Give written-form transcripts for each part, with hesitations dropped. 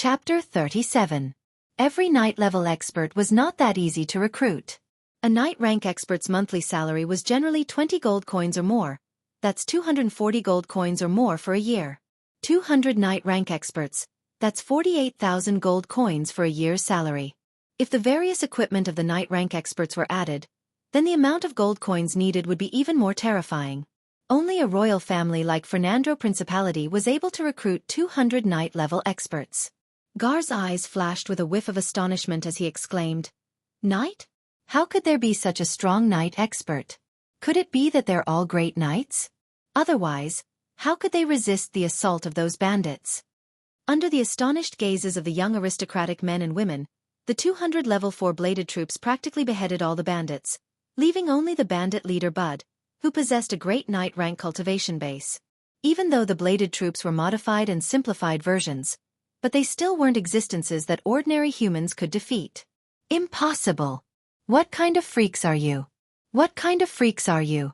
Chapter 37. Every knight level expert was not that easy to recruit. A knight rank expert's monthly salary was generally 20 gold coins or more. That's 240 gold coins or more for a year. 200 knight rank experts. That's 48,000 gold coins for a year's salary. If the various equipment of the knight rank experts were added, then the amount of gold coins needed would be even more terrifying. Only a royal family like Fernando Principality was able to recruit 200 knight level experts. Gar's eyes flashed with a whiff of astonishment as he exclaimed, "Knight? How could there be such a strong knight expert? Could it be that they're all great knights? Otherwise, how could they resist the assault of those bandits?" Under the astonished gazes of the young aristocratic men and women, the 200 level 4-bladed troops practically beheaded all the bandits, leaving only the bandit leader Bud, who possessed a great knight rank cultivation base. Even though the bladed troops were modified and simplified versions, but they still weren't existences that ordinary humans could defeat. Impossible! What kind of freaks are you? What kind of freaks are you?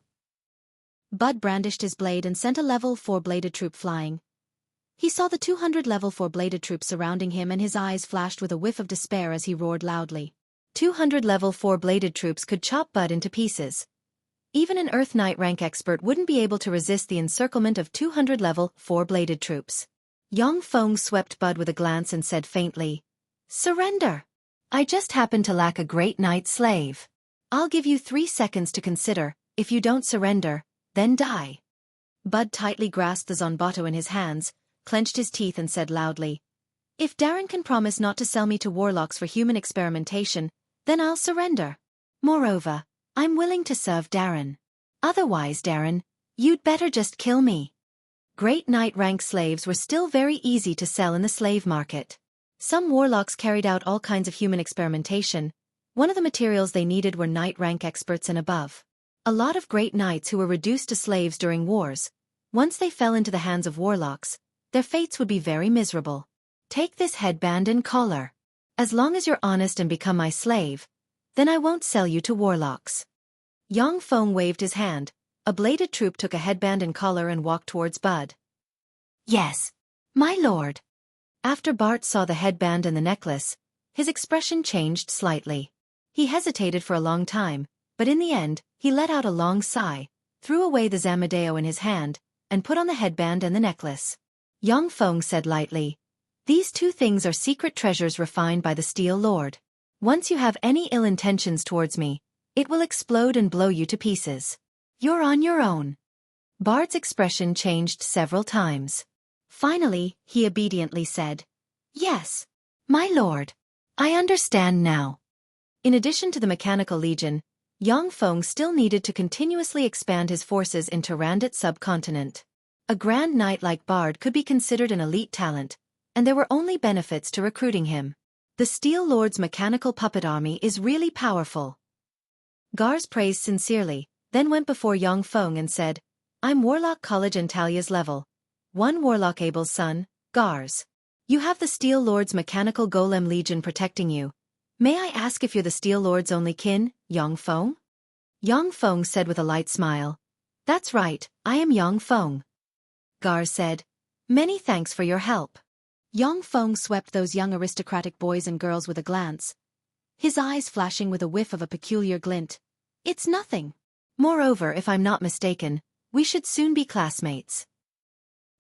Bud brandished his blade and sent a level 4-bladed troop flying. He saw the 200 level 4-bladed troops surrounding him and his eyes flashed with a whiff of despair as he roared loudly. 200 level 4-bladed troops could chop Bud into pieces. Even an Earth Knight rank expert wouldn't be able to resist the encirclement of 200 level 4-bladed troops. Yang Feng swept Bud with a glance and said faintly, "Surrender! I just happen to lack a great knight slave. I'll give you 3 seconds to consider. If you don't surrender, then die." Bud tightly grasped the Zonbato in his hands, clenched his teeth and said loudly, "If Darren can promise not to sell me to warlocks for human experimentation, then I'll surrender. Moreover, I'm willing to serve Darren. Otherwise, Darren, you'd better just kill me." Great knight rank slaves were still very easy to sell in the slave market. Some warlocks carried out all kinds of human experimentation. One of the materials they needed were knight rank experts and above. A lot of great knights who were reduced to slaves during wars, once they fell into the hands of warlocks, their fates would be very miserable. "Take this headband and collar. As long as you're honest and become my slave, then I won't sell you to warlocks." Yang Feng waved his hand. A bladed troop took a headband and collar and walked towards Bud. "Yes, my lord." After Bart saw the headband and the necklace, his expression changed slightly. He hesitated for a long time, but in the end, he let out a long sigh, threw away the Zamadeo in his hand, and put on the headband and the necklace. Yang Feng said lightly, "These 2 things are secret treasures refined by the Steel Lord. Once you have any ill intentions towards me, it will explode and blow you to pieces. You're on your own." Bard's expression changed several times. Finally, he obediently said, "Yes, my lord. I understand now." In addition to the Mechanical Legion, Yang Feng still needed to continuously expand his forces in Tyrandot subcontinent. A grand knight like Bard could be considered an elite talent, and there were only benefits to recruiting him. The Steel Lord's mechanical puppet army is really powerful. Gars praised sincerely, then went before Yang Feng and said, "I'm Warlock College Antalia's level 1 Warlock Abel's son, Gars. You have the Steel Lord's Mechanical Golem Legion protecting you. May I ask if you're the Steel Lord's only kin, Yang Feng?" Yang Feng said with a light smile, "That's right, I am Yang Feng." Gars said, "Many thanks for your help." Yang Feng swept those young aristocratic boys and girls with a glance, his eyes flashing with a whiff of a peculiar glint. "It's nothing. Moreover, if I'm not mistaken, we should soon be classmates."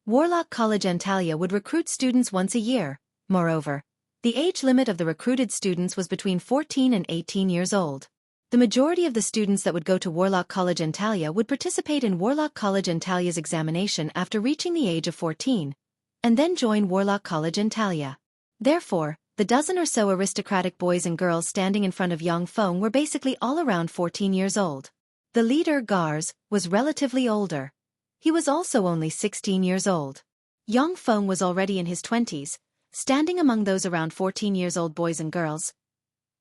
Warlock College Antalya would recruit students once a year. Moreover, the age limit of the recruited students was between 14 and 18 years old. The majority of the students that would go to Warlock College Antalya would participate in Warlock College Antalya's examination after reaching the age of 14, and then join Warlock College Antalya. Therefore, the dozen or so aristocratic boys and girls standing in front of Yang Feng were basically all around 14 years old. The leader, Gars, was relatively older. He was also only 16 years old. Yang Feng was already in his 20s, standing among those around 14 years old boys and girls.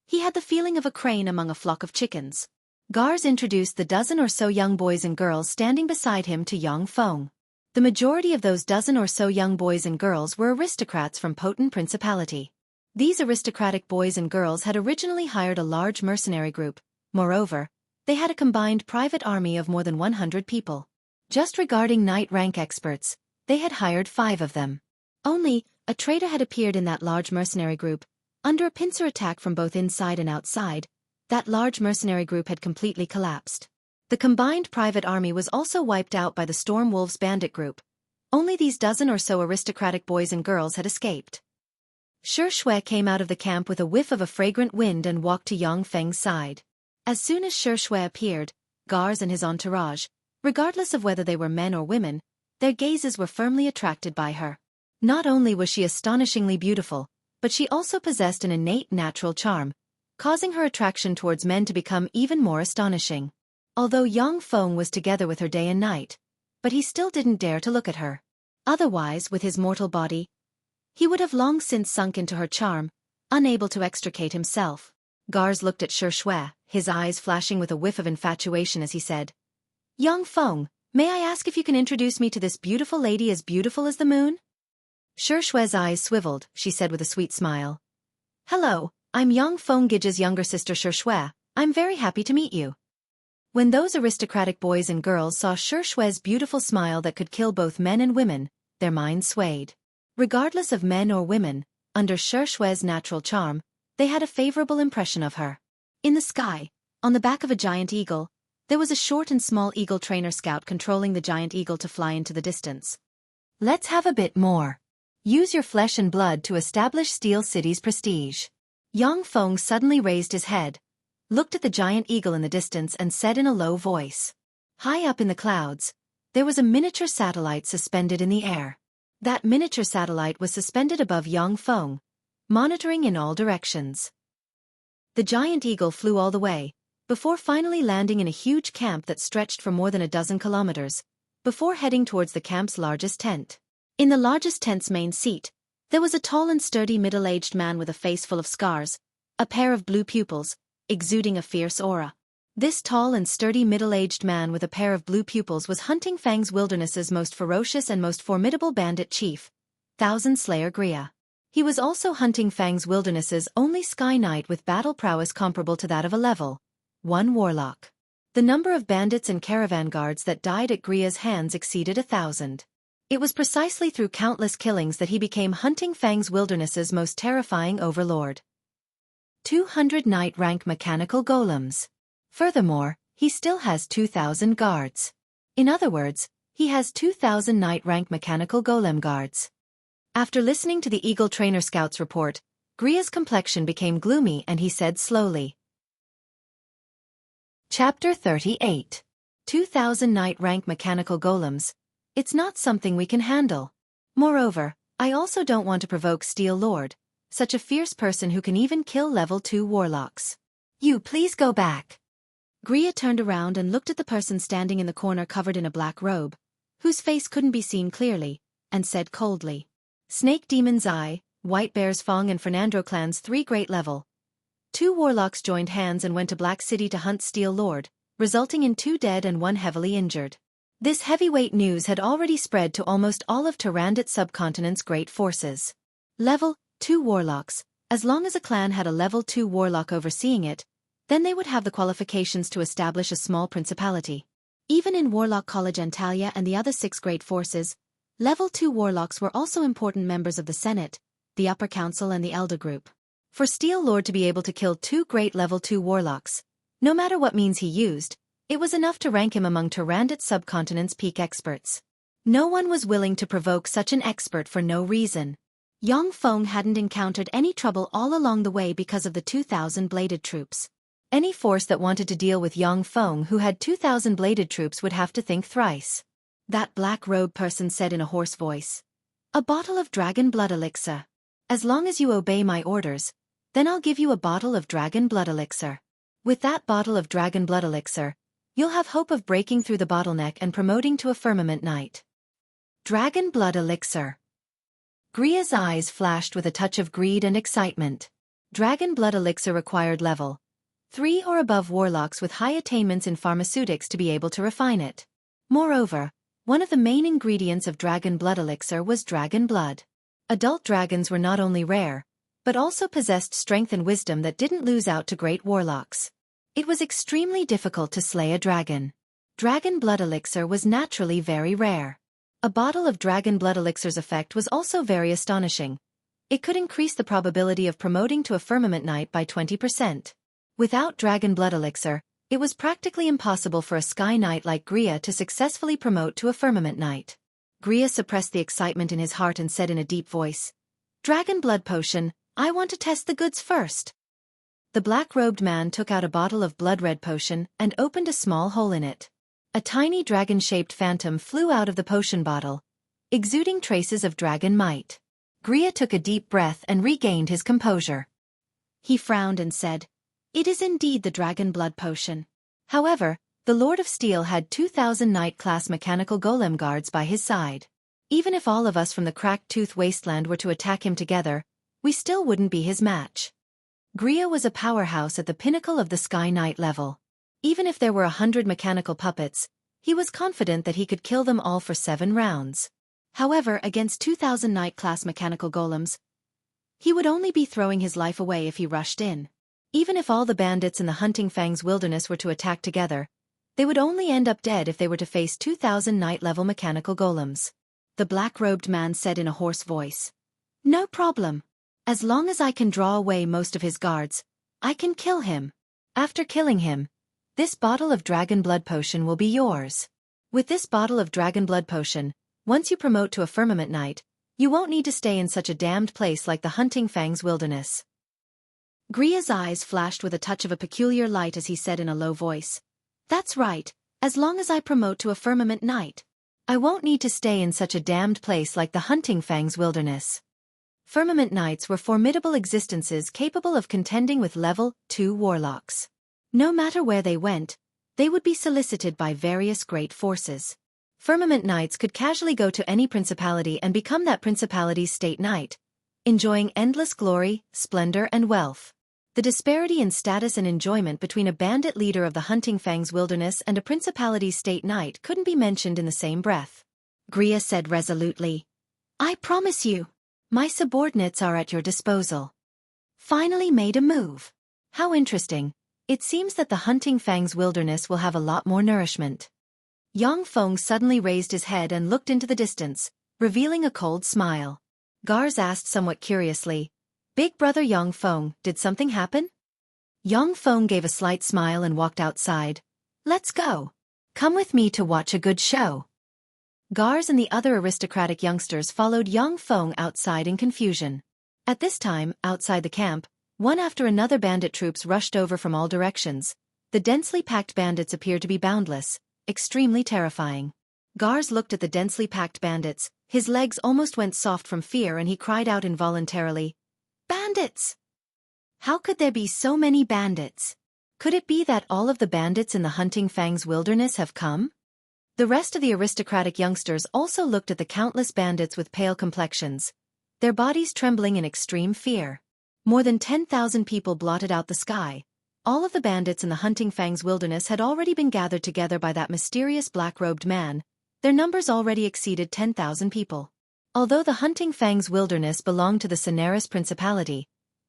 He had the feeling of a crane among a flock of chickens. Gars introduced the dozen or so young boys and girls standing beside him to Yang Feng. The majority of those dozen or so young boys and girls were aristocrats from Potent Principality. These aristocratic boys and girls had originally hired a large mercenary group. Moreover, they had a combined private army of more than 100 people. Just regarding knight rank experts, they had hired 5 of them. Only, A traitor had appeared in that large mercenary group. Under a pincer attack from both inside and outside, that large mercenary group had completely collapsed. The combined private army was also wiped out by the Storm Wolves bandit group. Only these dozen or so aristocratic boys and girls had escaped. Shi Shui came out of the camp with a whiff of a fragrant wind and walked to Yang Feng's side. As soon as Shi Shui appeared, Gars and his entourage, regardless of whether they were men or women, their gazes were firmly attracted by her. Not only was she astonishingly beautiful, but she also possessed an innate natural charm, causing her attraction towards men to become even more astonishing. Although Yang Feng was together with her day and night, but he still didn't dare to look at her. Otherwise, with his mortal body, he would have long since sunk into her charm, unable to extricate himself. Gars looked at Shi Shui, his eyes flashing with a whiff of infatuation as he said, "Yang Feng, may I ask if you can introduce me to this beautiful lady as beautiful as the moon?" Shi Shui's eyes swiveled, she said with a sweet smile. "Hello, I'm Yang Feng Gige's younger sister Shi Shui. I'm very happy to meet you." When those aristocratic boys and girls saw Shi Shui's beautiful smile that could kill both men and women, their minds swayed. Regardless of men or women, under Shi Shui's natural charm, they had a favorable impression of her. In the sky, on the back of a giant eagle, there was a short and small eagle trainer scout controlling the giant eagle to fly into the distance. "Let's have a bit more. Use your flesh and blood to establish Steel City's prestige." Yang Feng suddenly raised his head, looked at the giant eagle in the distance and said in a low voice. High up in the clouds, there was a miniature satellite suspended in the air. That miniature satellite was suspended above Yang Feng, monitoring in all directions. The giant eagle flew all the way, before finally landing in a huge camp that stretched for more than a dozen kilometers, before heading towards the camp's largest tent. In the largest tent's main seat, there was a tall and sturdy middle-aged man with a face full of scars, a pair of blue pupils, exuding a fierce aura. This tall and sturdy middle-aged man with a pair of blue pupils was Hunting Fang's Wilderness's most ferocious and most formidable bandit chief, Thousand Slayer Gria. He was also Hunting Fang's Wilderness's only Sky Knight with battle prowess comparable to that of a level 1 warlock. The number of bandits and caravan guards that died at Gria's hands exceeded 1,000. It was precisely through countless killings that he became Hunting Fang's Wilderness's most terrifying overlord. 200 Knight rank mechanical golems. Furthermore, he still has 2,000 guards. In other words, he has 2,000 Knight rank mechanical golem guards. After listening to the Eagle Trainer Scout's report, Gria's complexion became gloomy and he said slowly. Chapter 38. 2,000 Knight rank mechanical golems. It's not something we can handle. Moreover, I also don't want to provoke Steel Lord, such a fierce person who can even kill level 2 warlocks. You please go back. Gria turned around and looked at the person standing in the corner covered in a black robe, whose face couldn't be seen clearly, and said coldly. Snake Demon's Eye, White Bear's Fong and Fernandro Clan's 3 great level 2 warlocks joined hands and went to Black City to hunt Steel Lord, resulting in 2 dead and 1 heavily injured. This heavyweight news had already spread to almost all of Tyrandit subcontinent's great forces. Level 2 warlocks. As long as a clan had a level 2 warlock overseeing it, then they would have the qualifications to establish a small principality. Even in Warlock College Antalya and the other 6 great forces, level 2 warlocks were also important members of the Senate, the Upper Council and the Elder Group. For Steel Lord to be able to kill 2 great level 2 warlocks, no matter what means he used, it was enough to rank him among Tyrandit subcontinent's peak experts. No one was willing to provoke such an expert for no reason. Yang Feng hadn't encountered any trouble all along the way because of the 2,000 bladed troops. Any force that wanted to deal with Yang Feng who had 2,000 bladed troops would have to think thrice. That black-robed person said in a hoarse voice. A bottle of dragon blood elixir. As long as you obey my orders, then I'll give you a bottle of dragon blood elixir. With that bottle of dragon blood elixir, you'll have hope of breaking through the bottleneck and promoting to a firmament knight. Dragon blood elixir. Gria's eyes flashed with a touch of greed and excitement. Dragon blood elixir required level 3 or above warlocks with high attainments in pharmaceutics to be able to refine it. Moreover, one of the main ingredients of dragon blood elixir was dragon blood. Adult dragons were not only rare, but also possessed strength and wisdom that didn't lose out to great warlocks. It was extremely difficult to slay a dragon. Dragon blood elixir was naturally very rare. A bottle of dragon blood elixir's effect was also very astonishing, It could increase the probability of promoting to a firmament knight by 20%. Without dragon blood elixir, it was practically impossible for a sky knight like Gria to successfully promote to a firmament knight. Gria suppressed the excitement in his heart and said in a deep voice, "Dragon blood potion, I want to test the goods first." The black-robed man took out a bottle of blood-red potion and opened a small hole in it. A tiny dragon-shaped phantom flew out of the potion bottle, exuding traces of dragon might. Gria took a deep breath and regained his composure. He frowned and said, "It is indeed the dragon blood potion." However, the Lord of Steel had 2,000 knight-class mechanical golem guards by his side. Even if all of us from the cracked tooth wasteland were to attack him together, we still wouldn't be his match. Gria was a powerhouse at the pinnacle of the Sky Knight level. Even if there were 100 mechanical puppets, he was confident that he could kill them all for 7 rounds. However, against 2,000 knight-class mechanical golems, he would only be throwing his life away if he rushed in. Even if all the bandits in the Hunting Fangs wilderness were to attack together, they would only end up dead if they were to face 2,000 knight-level mechanical golems. The black-robed man said in a hoarse voice, "No problem. As long as I can draw away most of his guards, I can kill him. After killing him, this bottle of dragon blood potion will be yours. With this bottle of dragon blood potion, once you promote to a firmament knight, you won't need to stay in such a damned place like the Hunting Fangs wilderness." Gria's eyes flashed with a touch of a peculiar light as he said in a low voice, "That's right, as long as I promote to a firmament knight, I won't need to stay in such a damned place like the Hunting Fangs wilderness." Firmament knights were formidable existences capable of contending with level 2 warlocks. No matter where they went, they would be solicited by various great forces. Firmament knights could casually go to any principality and become that principality's state knight, enjoying endless glory, splendor, and wealth. The disparity in status and enjoyment between a bandit leader of the Hunting Fangs wilderness and a principality's state knight couldn't be mentioned in the same breath. Gria said resolutely, "I promise you, my subordinates are at your disposal." Finally made a move. How interesting. It seems that the Hunting Fangs wilderness will have a lot more nourishment. Yang Feng suddenly raised his head and looked into the distance, revealing a cold smile. Gars asked somewhat curiously, "Big brother Yang Feng, did something happen?" Yang Feng gave a slight smile and walked outside. "Let's go. Come with me to watch a good show." Gars and the other aristocratic youngsters followed Yang Feng outside in confusion. At this time, outside the camp, one after another bandit troops rushed over from all directions. The densely packed bandits appeared to be boundless, extremely terrifying. Gars looked at the densely packed bandits, his legs almost went soft from fear and he cried out involuntarily, "Bandits! How could there be so many bandits? Could it be that all of the bandits in the Hunting Fangs wilderness have come?" The rest of the aristocratic youngsters also looked at the countless bandits with pale complexions, their bodies trembling in extreme fear. More than 10,000 people blotted out the sky. All of the bandits in the Hunting Fangs wilderness had already been gathered together by that mysterious black-robed man. Their numbers already exceeded 10,000 people. Although the Hunting Fangs wilderness belonged to the Cineris Principality,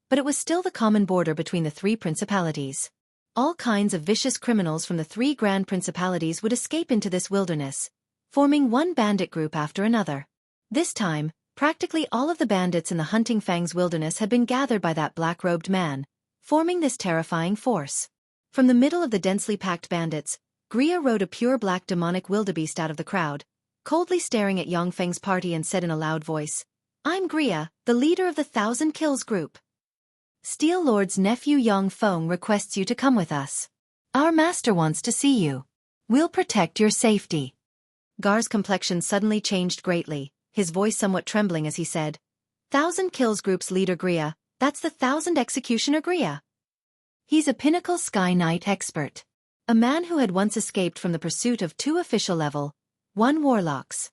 but it was still the common border between the 3 principalities. All kinds of vicious criminals from the 3 grand principalities would escape into this wilderness, forming one bandit group after another. This time, practically all of the bandits in the Hunting Fangs wilderness had been gathered by that black-robed man, forming this terrifying force. From the middle of the densely packed bandits, Gria rode a pure black demonic wildebeest out of the crowd, coldly staring at Yang Feng's party and said in a loud voice, "I'm Gria, the leader of the 1,000 Kills group. Steel Lord's nephew Yang Feng requests you to come with us. Our master wants to see you. We'll protect your safety." Gar's complexion suddenly changed greatly, his voice somewhat trembling as he said, "1,000 Kills group's leader Gria, that's the 1,000 Executioner Gria. He's a pinnacle Sky Knight expert. A man who had once escaped from the pursuit of 2 official level 1 warlocks.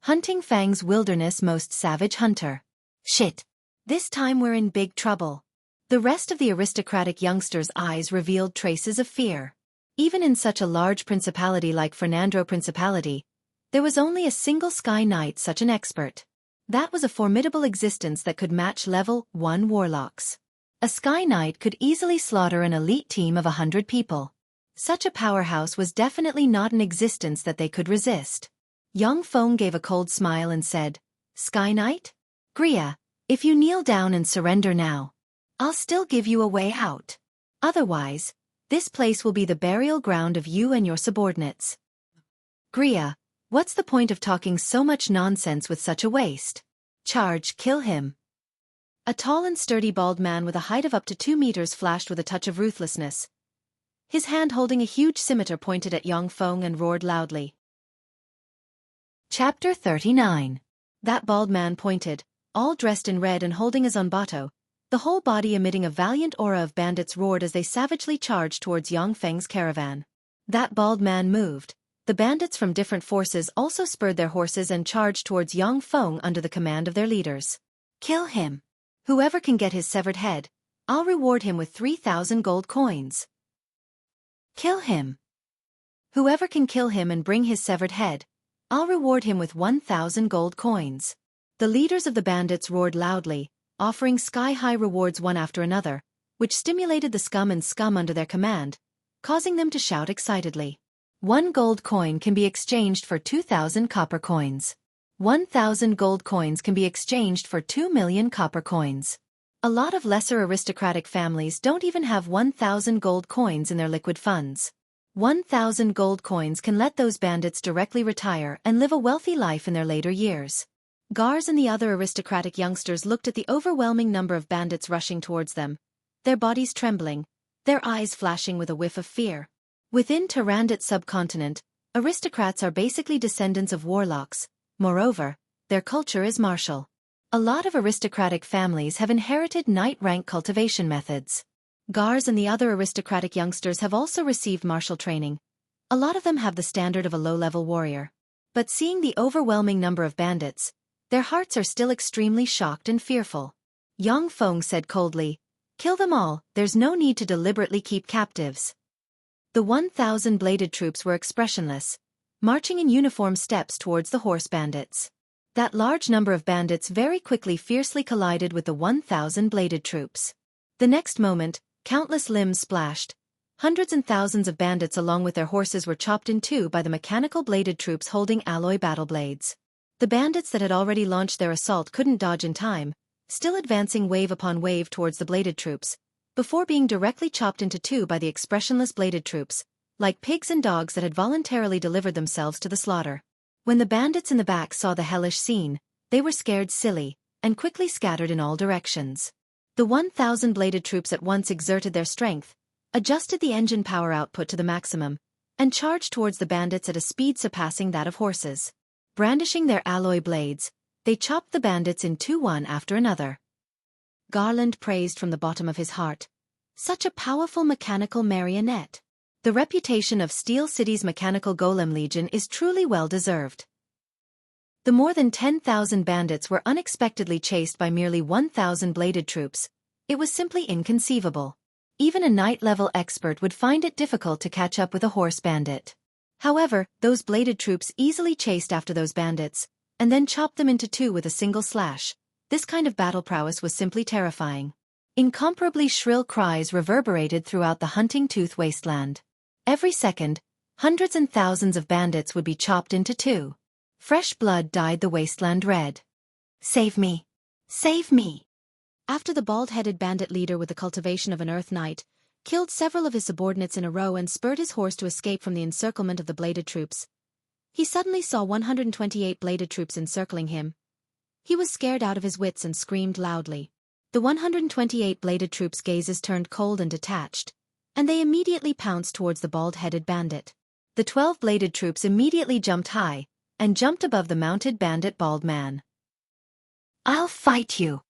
Hunting Fangs wilderness most savage hunter. Shit. This time we're in big trouble." The rest of the aristocratic youngsters' eyes revealed traces of fear. Even in such a large principality like Fernandro Principality, there was only a single Sky Knight such an expert. That was a formidable existence that could match level 1 warlocks. A Sky Knight could easily slaughter an elite team of 100 people. Such a powerhouse was definitely not an existence that they could resist. Yang Feng gave a cold smile and said, "Sky Knight? Gria, If you kneel down and surrender now, I'll still give you a way out. Otherwise, this place will be the burial ground of you and your subordinates. Gria, what's the point of talking so much nonsense with such a waste? Charge, kill him. A tall and sturdy bald man with a height of up to 2 meters flashed with a touch of ruthlessness. His hand holding a huge scimitar pointed at Xiaofan and roared loudly. Chapter 39. That bald man pointed, all dressed in red and holding a zanbato, the whole body emitting a valiant aura of bandits roared as they savagely charged towards Xiaofang's caravan. That bald man moved. The bandits from different forces also spurred their horses and charged towards Xiaofang under the command of their leaders. Kill him. Whoever can get his severed head, I'll reward him with 3,000 gold coins. Kill him. Whoever can kill him and bring his severed head, I'll reward him with 1,000 gold coins. The leaders of the bandits roared loudly, offering sky-high rewards one after another, which stimulated the scum and scum under their command, causing them to shout excitedly. 1 gold coin can be exchanged for 2,000 copper coins. 1,000 gold coins can be exchanged for 2 million copper coins. A lot of lesser aristocratic families don't even have 1,000 gold coins in their liquid funds. 1,000 gold coins can let those bandits directly retire and live a wealthy life in their later years. Gars and the other aristocratic youngsters looked at the overwhelming number of bandits rushing towards them, their bodies trembling, their eyes flashing with a whiff of fear. Within Tyrandot subcontinent, aristocrats are basically descendants of warlocks. Moreover, their culture is martial. A lot of aristocratic families have inherited knight rank cultivation methods. Gars and the other aristocratic youngsters have also received martial training. A lot of them have the standard of a low-level warrior. But seeing the overwhelming number of bandits, their hearts are still extremely shocked and fearful. Xiaofan said coldly, "Kill them all, there's no need to deliberately keep captives." The 1,000 bladed troops were expressionless, marching in uniform steps towards the horse bandits. That large number of bandits very quickly fiercely collided with the 1,000 bladed troops. The next moment, countless limbs splashed. Hundreds and thousands of bandits along with their horses were chopped in two by the mechanical bladed troops holding alloy battle blades. The bandits that had already launched their assault couldn't dodge in time, still advancing wave upon wave towards the bladed troops, before being directly chopped into two by the expressionless bladed troops, like pigs and dogs that had voluntarily delivered themselves to the slaughter. When the bandits in the back saw the hellish scene, they were scared silly, and quickly scattered in all directions. The 1,000 bladed troops at once exerted their strength, adjusted the engine power output to the maximum, and charged towards the bandits at a speed surpassing that of horses. Brandishing their alloy blades, they chopped the bandits in two one after another. Garland praised from the bottom of his heart. Such a powerful mechanical marionette. The reputation of Steel City's mechanical golem legion is truly well-deserved. The more than 10,000 bandits were unexpectedly chased by merely 1,000 bladed troops. It was simply inconceivable. Even a knight-level expert would find it difficult to catch up with a horse bandit. However, those bladed troops easily chased after those bandits, and then chopped them into two with a single slash. This kind of battle prowess was simply terrifying. Incomparably shrill cries reverberated throughout the Hunting Tooth wasteland. Every second, hundreds and thousands of bandits would be chopped into two. Fresh blood dyed the wasteland red. "Save me! Save me!" After the bald-headed bandit leader with the cultivation of an Earth Knight killed several of his subordinates in a row and spurred his horse to escape from the encirclement of the bladed troops, he suddenly saw 128 bladed troops encircling him. He was scared out of his wits and screamed loudly. The 128 bladed troops' gazes turned cold and detached, and they immediately pounced towards the bald-headed bandit. The 12 bladed troops immediately jumped high, and jumped above the mounted bandit bald man. "I'll fight you!"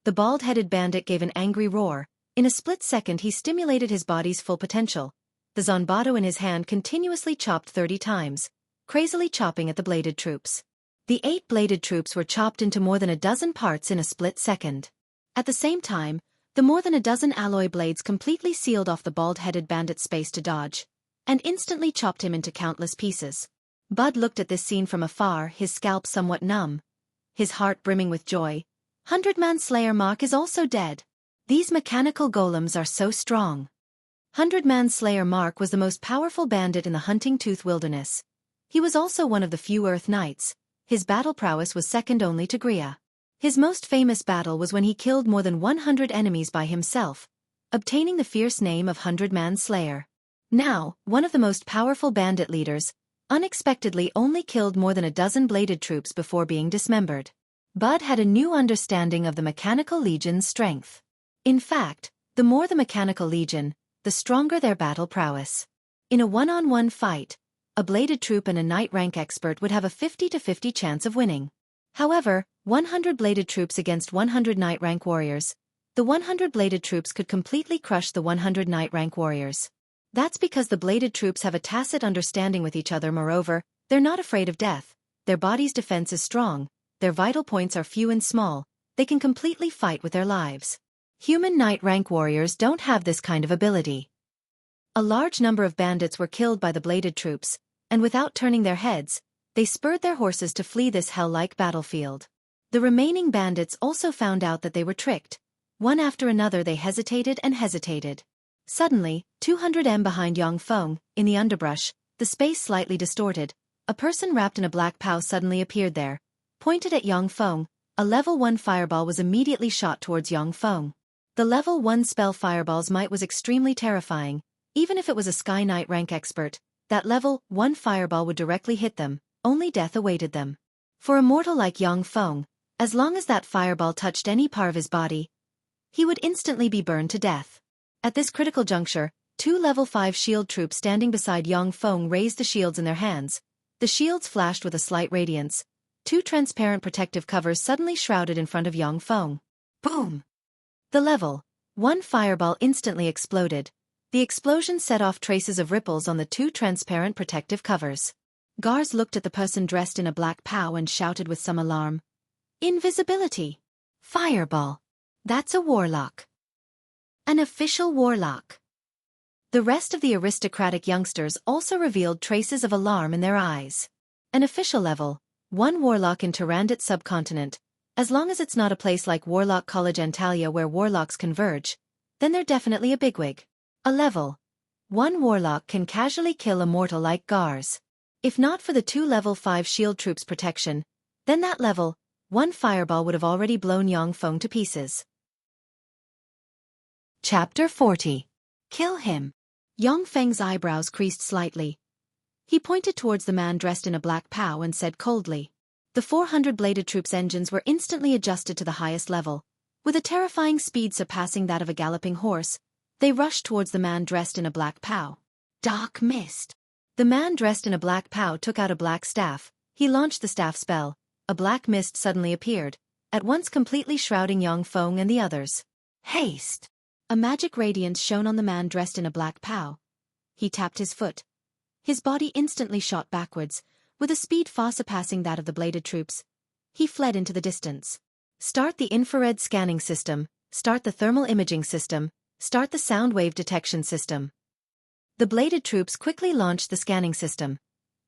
The bald-headed bandit gave an angry roar. In a split second he stimulated his body's full potential. The zanbato in his hand continuously chopped 30 times, crazily chopping at the bladed troops. The 8 bladed troops were chopped into more than a dozen parts in a split second. At the same time, the more than a dozen alloy blades completely sealed off the bald-headed bandit's space to dodge, and instantly chopped him into countless pieces. Bud looked at this scene from afar, his scalp somewhat numb, his heart brimming with joy. 100-man Slayer Mark is also dead. These mechanical golems are so strong. 100-man Slayer Mark was the most powerful bandit in the Hunting Tooth Wilderness. He was also one of the few Earth Knights. His battle prowess was second only to Gria. His most famous battle was when he killed more than 100 enemies by himself, obtaining the fierce name of 100-Man Slayer. Now, one of the most powerful bandit leaders, unexpectedly only killed more than a dozen bladed troops before being dismembered. Bud had a new understanding of the Mechanical Legion's strength. In fact, the more the Mechanical Legion, the stronger their battle prowess. In a one-on-one fight, a bladed troop and a knight rank expert would have a 50-50 chance of winning. However, 100 bladed troops against 100 knight rank warriors, the 100 bladed troops could completely crush the 100 knight rank warriors. That's because the bladed troops have a tacit understanding with each other. Moreover, they're not afraid of death, their body's defense is strong, their vital points are few and small, they can completely fight with their lives. Human knight rank warriors don't have this kind of ability. A large number of bandits were killed by the bladed troops, and without turning their heads, they spurred their horses to flee this hell-like battlefield. The remaining bandits also found out that they were tricked. One after another they hesitated and hesitated. Suddenly, 200 m behind Xiaofan, in the underbrush, the space slightly distorted, a person wrapped in a black POW suddenly appeared there. Pointed at Xiaofan, a level 1 fireball was immediately shot towards Xiaofan. The level 1 spell fireball's might was extremely terrifying. Even if it was a Sky Knight rank expert, that level 1 fireball would directly hit them, only death awaited them. For a mortal like Xiaofan, as long as that fireball touched any part of his body, he would instantly be burned to death. At this critical juncture, 2 level 5 shield troops standing beside Xiaofan raised the shields in their hands. The shields flashed with a slight radiance. 2 transparent protective covers suddenly shrouded in front of Xiaofan. Boom! The level 1 fireball instantly exploded. The explosion set off traces of ripples on the 2 transparent protective covers. Guards looked at the person dressed in a black POW and shouted with some alarm. Invisibility! Fireball! That's a warlock. An official warlock. The rest of the aristocratic youngsters also revealed traces of alarm in their eyes. An official level 1 warlock in Tyrandot subcontinent. As long as it's not a place like Warlock College Antalya where warlocks converge, then they're definitely a bigwig. A level 1 warlock can casually kill a mortal like Gars. If not for the 2 level 5 shield troops protection, then that level 1 fireball would have already blown Xiaofan to pieces. Chapter 40. Kill him. Xiaofang's eyebrows creased slightly. He pointed towards the man dressed in a black POW and said coldly. The 400 bladed troops' engines were instantly adjusted to the highest level. With a terrifying speed surpassing that of a galloping horse, they rushed towards the man dressed in a black POW. Dark mist. The man dressed in a black POW took out a black staff. He launched the staff spell. A black mist suddenly appeared, at once completely shrouding Xiaofan and the others. Haste! A magic radiance shone on the man dressed in a black POW. He tapped his foot. His body instantly shot backwards, with a speed far surpassing that of the bladed troops. He fled into the distance. Start the infrared scanning system, start the thermal imaging system, start the sound wave detection system. The bladed troops quickly launched the scanning system.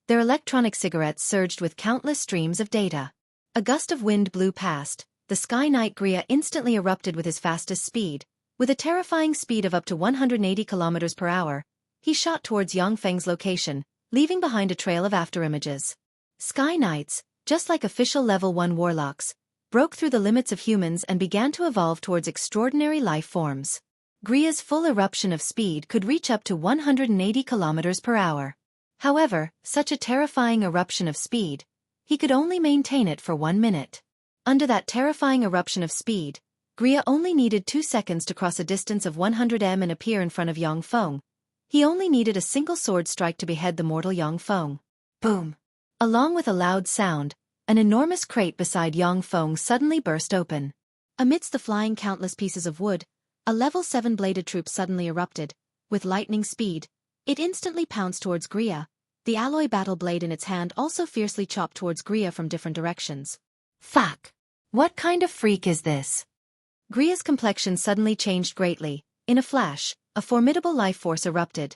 Their electronic cigarettes surged with countless streams of data. A gust of wind blew past. The Sky Knight Gria instantly erupted with his fastest speed. With a terrifying speed of up to 180 km per hour, he shot towards Xiaofang's location, leaving behind a trail of afterimages. Sky Knights, just like official level 1 warlocks, broke through the limits of humans and began to evolve towards extraordinary life forms. Gria's full eruption of speed could reach up to 180 km per hour. However, such a terrifying eruption of speed, he could only maintain it for 1 minute. Under that terrifying eruption of speed, Gria only needed 2 seconds to cross a distance of 100 m and appear in front of Xiaofan. He only needed a single sword strike to behead the mortal Xiaofan. Boom! Along with a loud sound, an enormous crate beside Xiaofan suddenly burst open. Amidst the flying countless pieces of wood, a level 7 bladed troop suddenly erupted. With lightning speed, it instantly pounced towards Gria. The alloy battle blade in its hand also fiercely chopped towards Gria from different directions. Fuck! What kind of freak is this? Gria's complexion suddenly changed greatly. In a flash, a formidable life force erupted.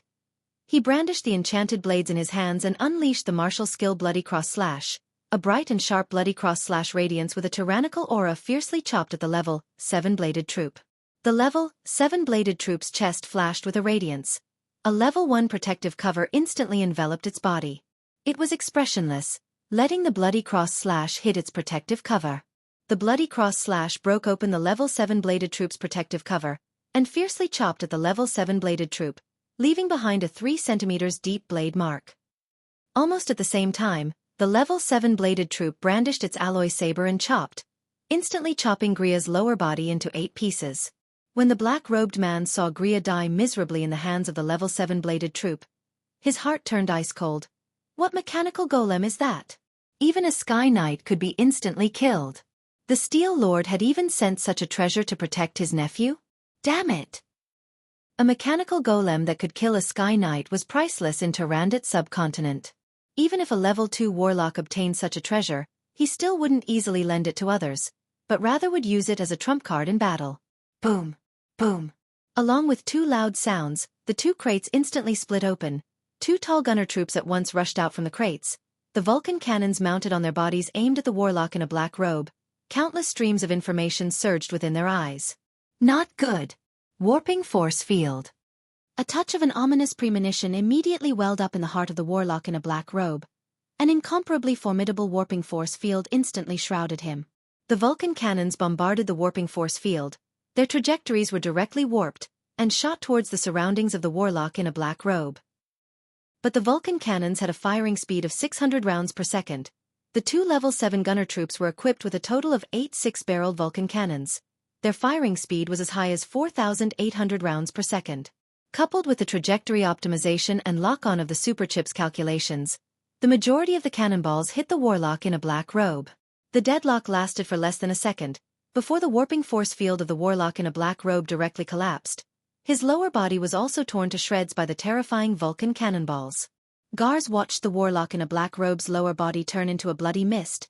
He brandished the enchanted blades in his hands and unleashed the martial skill Bloody Cross Slash, a bright and sharp Bloody Cross Slash radiance with a tyrannical aura fiercely chopped at the level 7 bladed troop. The level 7 bladed troop's chest flashed with a radiance. A level 1 protective cover instantly enveloped its body. It was expressionless, letting the Bloody Cross Slash hit its protective cover. The bloody cross slash broke open the level 7 bladed troop's protective cover, and fiercely chopped at the level 7 bladed troop, leaving behind a 3 centimeters deep blade mark. Almost at the same time, the level 7 bladed troop brandished its alloy saber and chopped, instantly chopping Gria's lower body into 8 pieces. When the black-robed man saw Gria die miserably in the hands of the level 7 bladed troop, his heart turned ice cold. What mechanical golem is that? Even a Sky Knight could be instantly killed. The Steel Lord had even sent such a treasure to protect his nephew? Damn it! A mechanical golem that could kill a Sky Knight was priceless in Tyrandot subcontinent. Even if a level 2 warlock obtained such a treasure, he still wouldn't easily lend it to others, but rather would use it as a trump card in battle. Boom! Boom! Along with 2 loud sounds, the 2 crates instantly split open. 2 tall gunner troops at once rushed out from the crates. The Vulcan cannons mounted on their bodies aimed at the warlock in a black robe. Countless streams of information surged within their eyes. Not good. Warping force field. A touch of an ominous premonition immediately welled up in the heart of the warlock in a black robe. An incomparably formidable warping force field instantly shrouded him. The Vulcan cannons bombarded the warping force field. Their trajectories were directly warped, and shot towards the surroundings of the warlock in a black robe. But the Vulcan cannons had a firing speed of 600 rounds per second. The 2 level 7 gunner troops were equipped with a total of 8 6-barreled Vulcan cannons. Their firing speed was as high as 4,800 rounds per second. Coupled with the trajectory optimization and lock-on of the superchips calculations, the majority of the cannonballs hit the warlock in a black robe. The deadlock lasted for less than a second, before the warping force field of the warlock in a black robe directly collapsed. His lower body was also torn to shreds by the terrifying Vulcan cannonballs. Gars watched the warlock in a black robe's lower body turn into a bloody mist.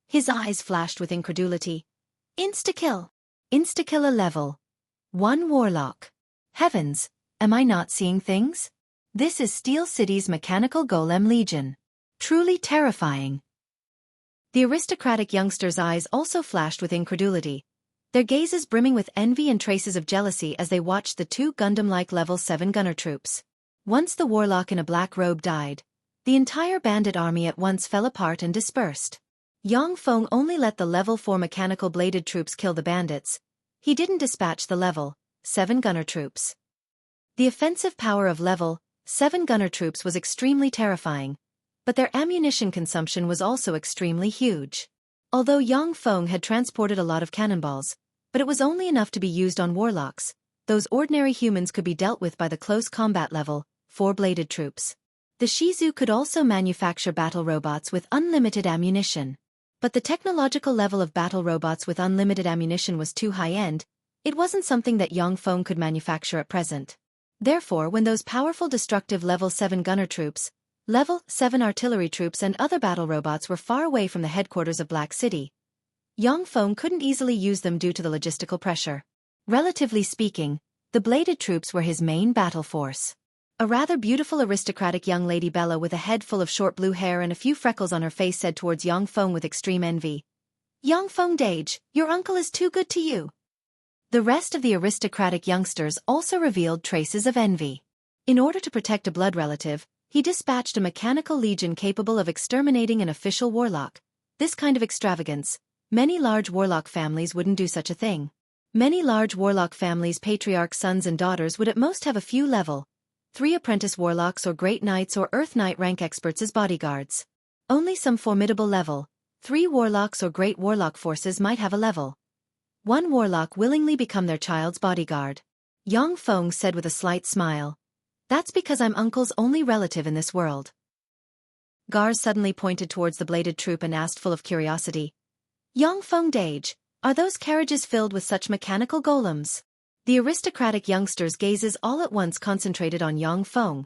His eyes flashed with incredulity. Insta-kill! Insta-kill a level 1 warlock. Heavens, am I not seeing things? This is Steel City's Mechanical Golem Legion. Truly terrifying. The aristocratic youngsters' eyes also flashed with incredulity, their gazes brimming with envy and traces of jealousy as they watched the 2 Gundam-like level 7 gunner troops. Once the warlock in a black robe died, the entire bandit army at once fell apart and dispersed. Yang Feng only let the level 4 mechanical bladed troops kill the bandits. He didn't dispatch the level 7 gunner troops. The offensive power of level 7 gunner troops was extremely terrifying, but their ammunition consumption was also extremely huge. Although Yang Feng had transported a lot of cannonballs, but it was only enough to be used on warlocks. Those ordinary humans could be dealt with by the close combat level 4 bladed troops. The Shizu could also manufacture battle robots with unlimited ammunition. But the technological level of battle robots with unlimited ammunition was too high-end. It wasn't something that Yang Feng could manufacture at present. Therefore, when those powerful destructive level 7 gunner troops, level 7 artillery troops and other battle robots were far away from the headquarters of Black City, Yang Feng couldn't easily use them due to the logistical pressure. Relatively speaking, the bladed troops were his main battle force. A rather beautiful aristocratic young lady Bella with a head full of short blue hair and a few freckles on her face said towards Yang Feng with extreme envy, "Yang Feng Dage, your uncle is too good to you." The rest of the aristocratic youngsters also revealed traces of envy. In order to protect a blood relative, he dispatched a mechanical legion capable of exterminating an official warlock. This kind of extravagance, many large warlock families wouldn't do such a thing. Many large warlock families' patriarch sons and daughters would at most have a few level 3 apprentice warlocks or great knights or earth knight rank experts as bodyguards. Only some formidable level 3 warlocks or great warlock forces might have a level 1 warlock willingly become their child's bodyguard. Yang Feng said with a slight smile, "That's because I'm uncle's only relative in this world." Gars suddenly pointed towards the bladed troop and asked full of curiosity, "Yang Feng Dage, are those carriages filled with such mechanical golems?" The aristocratic youngsters' gazes all at once concentrated on Yang Feng,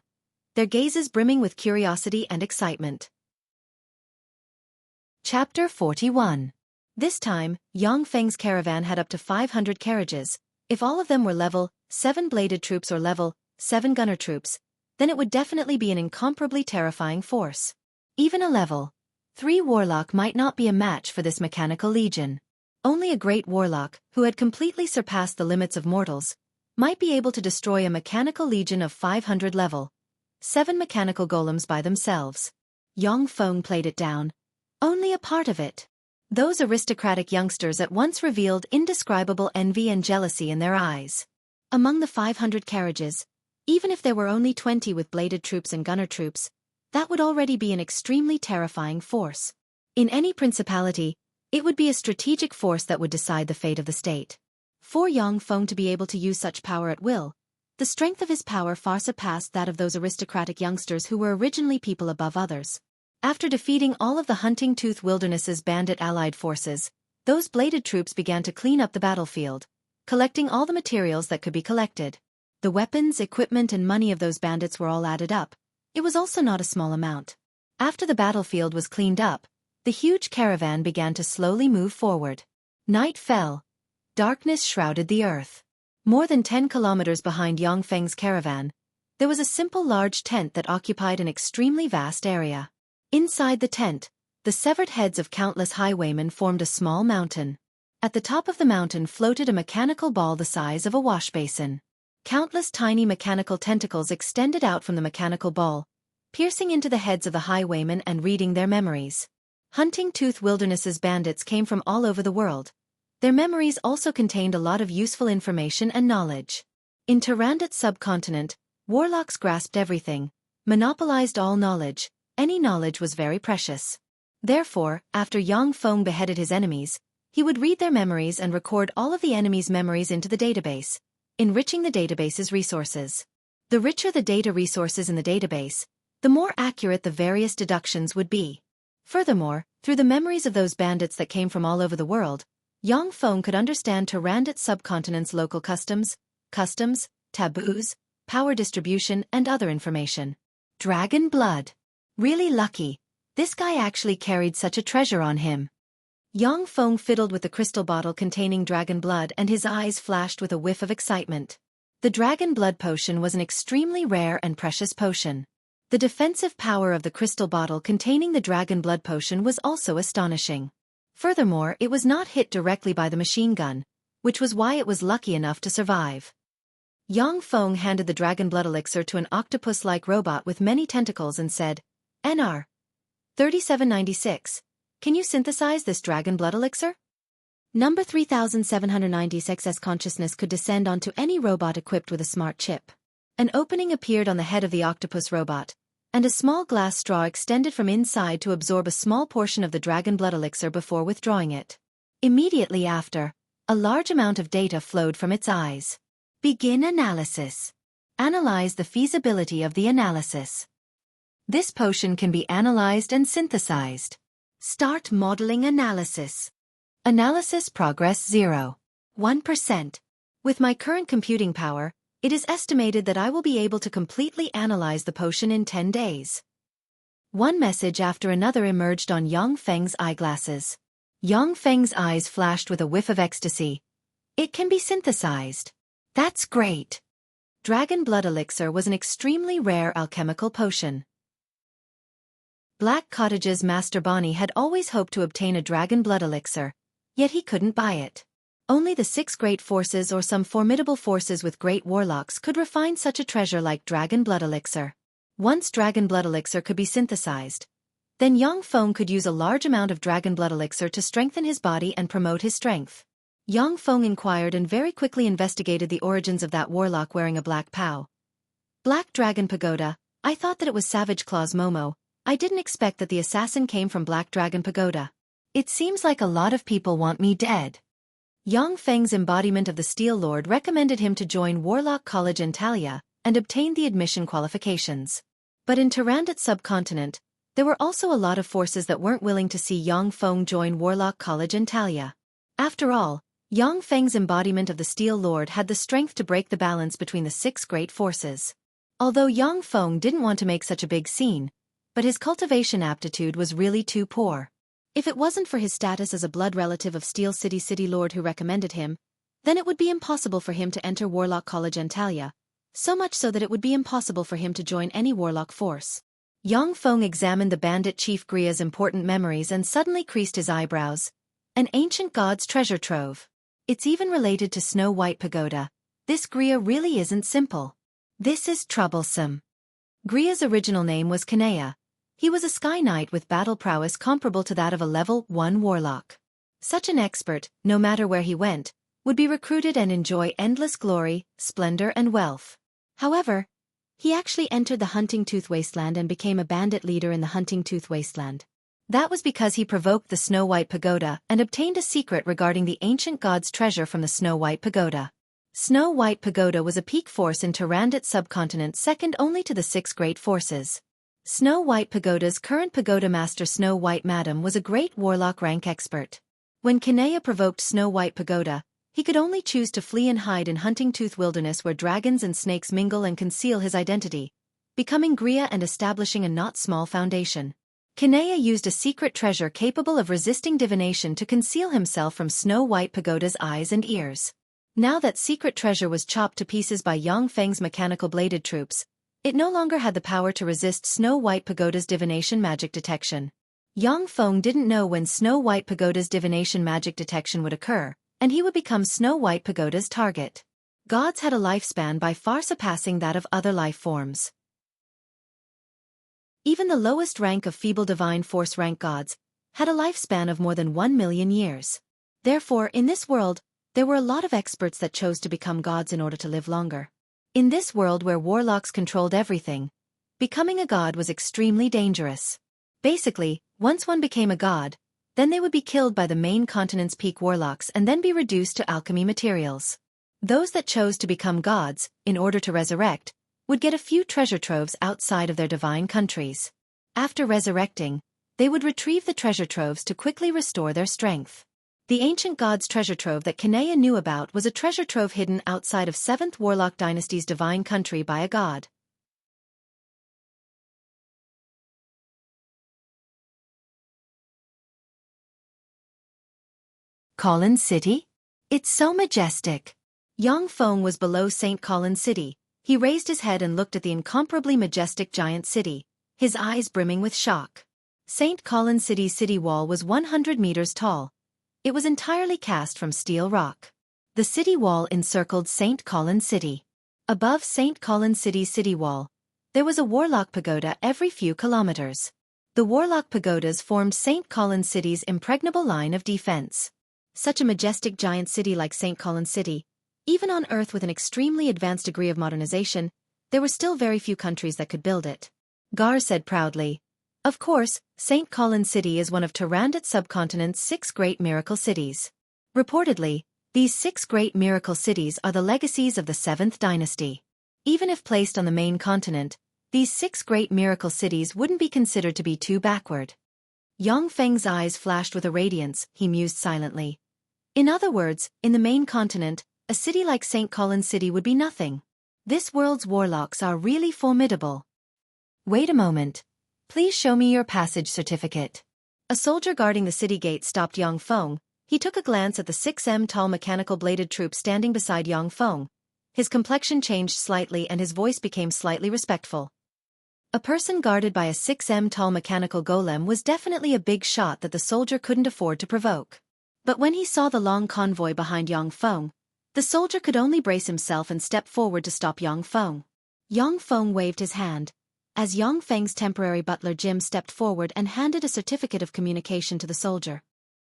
their gazes brimming with curiosity and excitement. Chapter 41. This time, Yang Feng's caravan had up to 500 carriages. If all of them were level 7 bladed troops or level 7 gunner troops, then it would definitely be an incomparably terrifying force. Even a level 3 warlock might not be a match for this mechanical legion. Only a great warlock, who had completely surpassed the limits of mortals, might be able to destroy a mechanical legion of 500 level 7 mechanical golems by themselves. Yang Feng played it down. Only a part of it. Those aristocratic youngsters at once revealed indescribable envy and jealousy in their eyes. Among the 500 carriages, even if there were only 20 with bladed troops and gunner troops, that would already be an extremely terrifying force. In any principality, it would be a strategic force that would decide the fate of the state. For Yang Feng to be able to use such power at will, the strength of his power far surpassed that of those aristocratic youngsters who were originally people above others. After defeating all of the Hunting Tooth Wilderness's bandit allied forces, those bladed troops began to clean up the battlefield, collecting all the materials that could be collected. The weapons, equipment and money of those bandits were all added up. It was also not a small amount. After the battlefield was cleaned up, the huge caravan began to slowly move forward. Night fell. Darkness shrouded the earth. More than 10 kilometers behind Yang Feng's caravan, there was a simple large tent that occupied an extremely vast area. Inside the tent, the severed heads of countless highwaymen formed a small mountain. At the top of the mountain floated a mechanical ball the size of a wash basin. Countless tiny mechanical tentacles extended out from the mechanical ball, piercing into the heads of the highwaymen and reading their memories. Hunting Tooth Wilderness's bandits came from all over the world. Their memories also contained a lot of useful information and knowledge. In Tyrandot's subcontinent, warlocks grasped everything, monopolized all knowledge. Any knowledge was very precious. Therefore, after Yang Feng beheaded his enemies, he would read their memories and record all of the enemies' memories into the database, enriching the database's resources. The richer the data resources in the database, the more accurate the various deductions would be. Furthermore, through the memories of those bandits that came from all over the world, Yang Feng could understand Tyrandot's subcontinent's local customs, taboos, power distribution and other information. Dragon blood. Really lucky. This guy actually carried such a treasure on him. Yang Feng fiddled with the crystal bottle containing dragon blood and his eyes flashed with a whiff of excitement. The dragon blood potion was an extremely rare and precious potion. The defensive power of the crystal bottle containing the dragon blood potion was also astonishing. Furthermore, it was not hit directly by the machine gun, which was why it was lucky enough to survive. Yang Feng handed the dragon blood elixir to an octopus-like robot with many tentacles and said, "NR 3796. Can you synthesize this dragon blood elixir?" Number 3796's consciousness could descend onto any robot equipped with a smart chip. An opening appeared on the head of the octopus robot, and a small glass straw extended from inside to absorb a small portion of the dragon blood elixir before withdrawing it. Immediately after, a large amount of data flowed from its eyes. Begin analysis. Analyze the feasibility of the analysis. This potion can be analyzed and synthesized. Start modeling analysis. Analysis progress 0. 1%. With my current computing power, it is estimated that I will be able to completely analyze the potion in 10 days. One message after another emerged on Yang Feng's eyeglasses. Yang Feng's eyes flashed with a whiff of ecstasy. It can be synthesized. That's great. Dragon blood elixir was an extremely rare alchemical potion. Black Cottage's Master Bonnie had always hoped to obtain a dragon blood elixir, yet he couldn't buy it. Only the 6 great forces or some formidable forces with great warlocks could refine such a treasure like dragon blood elixir. Once dragon blood elixir could be synthesized, then Yang Feng could use a large amount of dragon blood elixir to strengthen his body and promote his strength. Yang Feng inquired and very quickly investigated the origins of that warlock wearing a black pow. Black Dragon Pagoda. I thought that it was Savage Claw's Momo. I didn't expect that the assassin came from Black Dragon Pagoda. It seems like a lot of people want me dead. Yang Feng's embodiment of the Steel Lord recommended him to join Warlock College Antalya and obtain the admission qualifications. But in Tyrandot's subcontinent, there were also a lot of forces that weren't willing to see Yang Feng join Warlock College Antalya. After all, Yang Feng's embodiment of the Steel Lord had the strength to break the balance between the 6 great forces. Although Yang Feng didn't want to make such a big scene, but his cultivation aptitude was really too poor. If it wasn't for his status as a blood relative of Steel City Lord who recommended him, then it would be impossible for him to enter Warlock College Antalya, so much so that it would be impossible for him to join any warlock force. Yang Feng examined the bandit chief Gria's important memories and suddenly creased his eyebrows. An ancient god's treasure trove. It's even related to Snow White Pagoda. This Gria really isn't simple. This is troublesome. Gria's original name was Kanea. He was a sky knight with battle prowess comparable to that of a level 1 warlock. Such an expert, no matter where he went, would be recruited and enjoy endless glory, splendor and wealth. However, he actually entered the Hunting Tooth Wasteland and became a bandit leader in the Hunting Tooth Wasteland. That was because he provoked the Snow White Pagoda and obtained a secret regarding the ancient god's treasure from the Snow White Pagoda. Snow White Pagoda was a peak force in Tyrandot subcontinent, second only to the 6 great forces. Snow White Pagoda's current pagoda master Snow White Madam was a great warlock rank expert. When Kinea provoked Snow White Pagoda, he could only choose to flee and hide in Hunting Tooth Wilderness where dragons and snakes mingle and conceal his identity, becoming Gria and establishing a not small foundation. Kinea used a secret treasure capable of resisting divination to conceal himself from Snow White Pagoda's eyes and ears. Now that secret treasure was chopped to pieces by Yang Feng's mechanical bladed troops, it no longer had the power to resist Snow White Pagoda's divination magic detection. Yang Feng didn't know when Snow White Pagoda's divination magic detection would occur, and he would become Snow White Pagoda's target. Gods had a lifespan by far surpassing that of other life forms. Even the lowest rank of feeble divine force rank gods had a lifespan of more than 1 million years. Therefore, in this world, there were a lot of experts that chose to become gods in order to live longer. In this world where warlocks controlled everything, becoming a god was extremely dangerous. Basically, once one became a god, then they would be killed by the main continent's peak warlocks and then be reduced to alchemy materials. Those that chose to become gods, in order to resurrect, would get a few treasure troves outside of their divine countries. After resurrecting, they would retrieve the treasure troves to quickly restore their strength. The ancient god's treasure trove that Kinea knew about was a treasure trove hidden outside of 7th Warlock Dynasty's divine country by a god. Colin City? It's so majestic. Yang Feng was below St. Colin City. He raised his head and looked at the incomparably majestic giant city, his eyes brimming with shock. St. Colin City's city wall was 100 meters tall. It was entirely cast from steel rock. The city wall encircled St. Colin City. Above St. Colin City's city wall, there was a warlock pagoda every few kilometers. The warlock pagodas formed St. Colin City's impregnable line of defense. Such a majestic giant city like St. Colin City, even on Earth with an extremely advanced degree of modernization, there were still very few countries that could build it. Gar said proudly. Of course, St. Colin City is one of Tyrandot subcontinent's 6 great miracle cities. Reportedly, these 6 great miracle cities are the legacies of the 7th dynasty. Even if placed on the main continent, these 6 great miracle cities wouldn't be considered to be too backward. Yang Feng's eyes flashed with a radiance, he mused silently. In other words, in the main continent, a city like St. Colin City would be nothing. This world's warlocks are really formidable. Wait a moment. Please show me your passage certificate. A soldier guarding the city gate stopped Yang Feng. He took a glance at the 6 m tall mechanical bladed troop standing beside Yang Feng. His complexion changed slightly and his voice became slightly respectful. A person guarded by a 6 m tall mechanical golem was definitely a big shot that the soldier couldn't afford to provoke. But when he saw the long convoy behind Yang Feng, the soldier could only brace himself and step forward to stop Yang Feng. Yang Feng waved his hand, as Yang Feng's temporary butler Jim stepped forward and handed a certificate of communication to the soldier.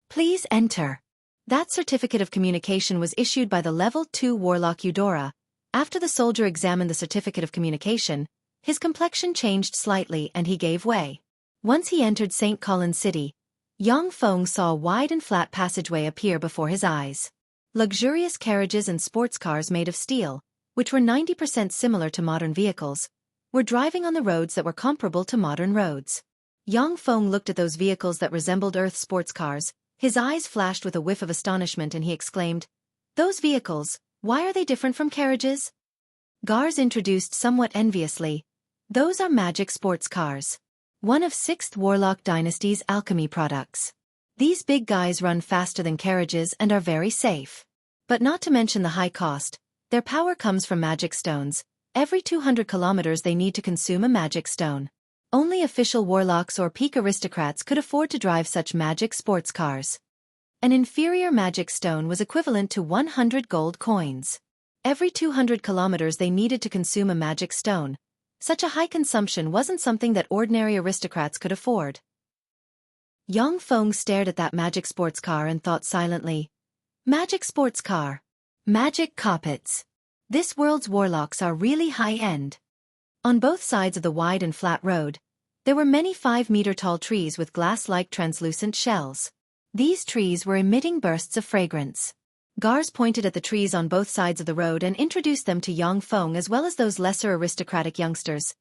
Please enter. That certificate of communication was issued by the Level 2 Warlock Eudora. After the soldier examined the certificate of communication, his complexion changed slightly and he gave way. Once he entered St. Colin City, Yang Feng saw a wide and flat passageway appear before his eyes. Luxurious carriages and sports cars made of steel, which were 90% similar to modern vehicles, were driving on the roads that were comparable to modern roads. Yang Feng looked at those vehicles that resembled Earth sports cars. His eyes flashed with a whiff of astonishment and he exclaimed, "Those vehicles, why are they different from carriages?" Gars introduced somewhat enviously, "Those are magic sports cars. One of 6th Warlock Dynasty's alchemy products. These big guys run faster than carriages and are very safe. But not to mention the high cost, their power comes from magic stones. Every 200 kilometers they need to consume a magic stone. Only official warlocks or peak aristocrats could afford to drive such magic sports cars. An inferior magic stone was equivalent to 100 gold coins. Every 200 kilometers they needed to consume a magic stone. Such a high consumption wasn't something that ordinary aristocrats could afford. Yang Feng stared at that magic sports car and thought silently. Magic sports car. Magic carpets. This world's warlocks are really high-end. On both sides of the wide and flat road, there were many 5-meter-tall trees with glass-like translucent shells. These trees were emitting bursts of fragrance. Guards pointed at the trees on both sides of the road and introduced them to Yang Feng as well as those lesser aristocratic youngsters.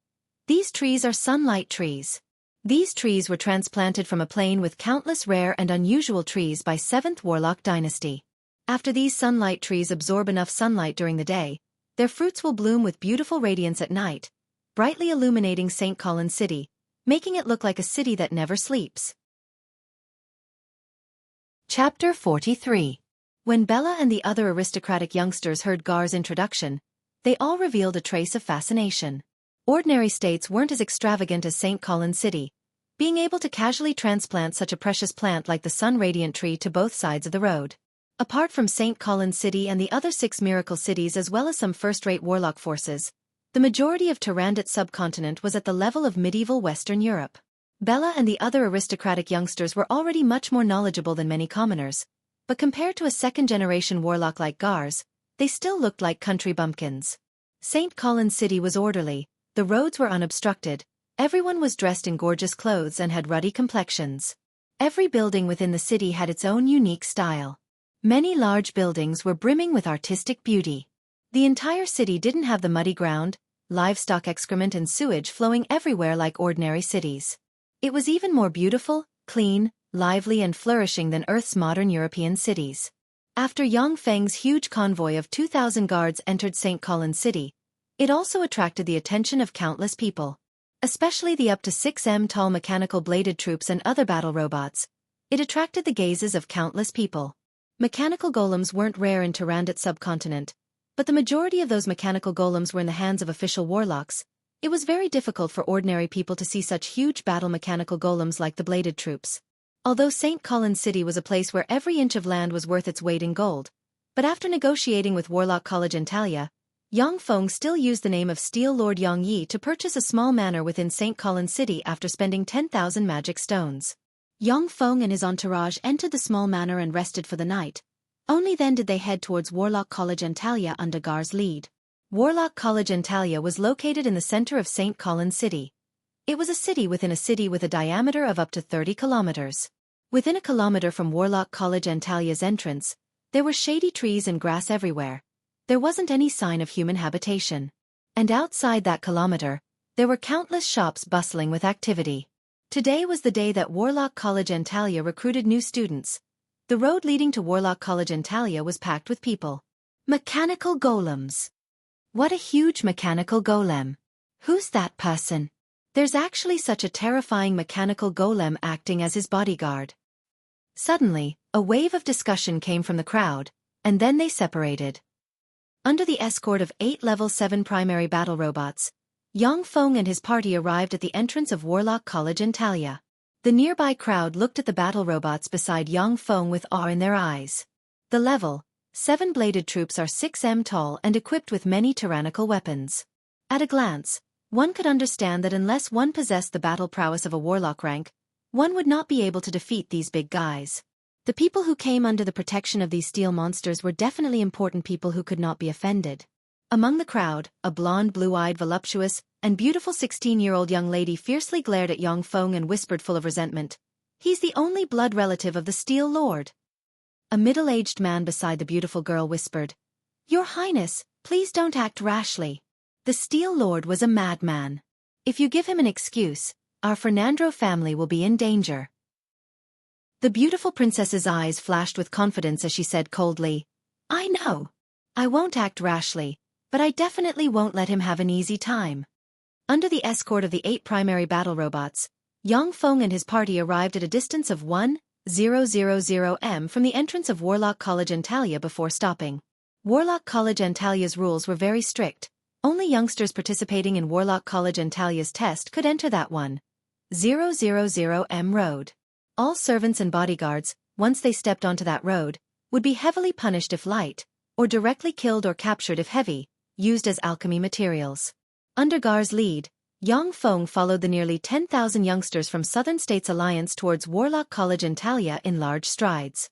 These trees are sunlight trees. These trees were transplanted from a plain with countless rare and unusual trees by 7th Warlock Dynasty. After these sunlight trees absorb enough sunlight during the day, their fruits will bloom with beautiful radiance at night, brightly illuminating St. Colin's City, making it look like a city that never sleeps. Chapter 43. When Bella and the other aristocratic youngsters heard Gar's introduction, they all revealed a trace of fascination. Ordinary states weren't as extravagant as St. Colin's City, being able to casually transplant such a precious plant like the sun-radiant tree to both sides of the road. Apart from St. Colin's City and the other 6 miracle cities as well as some first-rate warlock forces, the majority of Tyrandot's subcontinent was at the level of medieval Western Europe. Bella and the other aristocratic youngsters were already much more knowledgeable than many commoners, but compared to a second-generation warlock like Gar's, they still looked like country bumpkins. St. Colin's City was orderly, the roads were unobstructed, everyone was dressed in gorgeous clothes and had ruddy complexions. Every building within the city had its own unique style. Many large buildings were brimming with artistic beauty. The entire city didn't have the muddy ground, livestock excrement and sewage flowing everywhere like ordinary cities. It was even more beautiful, clean, lively and flourishing than Earth's modern European cities. After Yang Feng's huge convoy of 2,000 guards entered St. Colin's City, it also attracted the attention of countless people. Especially the up to 6 m tall mechanical bladed troops and other battle robots. It attracted the gazes of countless people. Mechanical golems weren't rare in Tyrandot's subcontinent, but the majority of those mechanical golems were in the hands of official warlocks. It was very difficult for ordinary people to see such huge battle mechanical golems like the bladed troops. Although St. Colin's City was a place where every inch of land was worth its weight in gold, but after negotiating with Warlock College Antalya, Yang Feng still used the name of Steel Lord Yang Yi to purchase a small manor within St. Colin's City after spending 10,000 magic stones. Yang Feng and his entourage entered the small manor and rested for the night. Only then did they head towards Warlock College Antalya under Gar's lead. Warlock College Antalya was located in the center of St. Colin's City. It was a city within a city with a diameter of up to 30 kilometers. Within a kilometer from Warlock College Antalya's entrance, there were shady trees and grass everywhere. There wasn't any sign of human habitation. And outside that kilometer, there were countless shops bustling with activity. Today was the day that Warlock College Antalya recruited new students. The road leading to Warlock College Antalya was packed with people. Mechanical golems. What a huge mechanical golem. Who's that person? There's actually such a terrifying mechanical golem acting as his bodyguard. Suddenly, a wave of discussion came from the crowd, and then they separated. Under the escort of 8 level 7 primary battle robots, Yang Feng and his party arrived at the entrance of Warlock College Antalya. The nearby crowd looked at the battle robots beside Yang Feng with awe in their eyes. The level 7 bladed troops are 6 m tall and equipped with many tyrannical weapons. At a glance, one could understand that unless one possessed the battle prowess of a warlock rank, one would not be able to defeat these big guys. The people who came under the protection of these steel monsters were definitely important people who could not be offended. Among the crowd, a blonde, blue-eyed, voluptuous, and beautiful 16-year-old young lady fiercely glared at Yang Feng and whispered full of resentment, "He's the only blood relative of the Steel Lord." A middle-aged man beside the beautiful girl whispered, "Your Highness, please don't act rashly. The Steel Lord was a madman. If you give him an excuse, our Fernandro family will be in danger." The beautiful princess's eyes flashed with confidence as she said coldly, "I know. I won't act rashly, but I definitely won't let him have an easy time." Under the escort of the 8 primary battle robots, Yang Feng and his party arrived at a distance of 1,000 m from the entrance of Warlock College Antalya before stopping. Warlock College Antalya's rules were very strict. Only youngsters participating in Warlock College Antalya's test could enter that 1,000 m road. All servants and bodyguards, once they stepped onto that road, would be heavily punished if light, or directly killed or captured if heavy, used as alchemy materials. Under Gar's lead, Yang Feng followed the nearly 10,000 youngsters from Southern States Alliance towards Warlock College Antalya in large strides.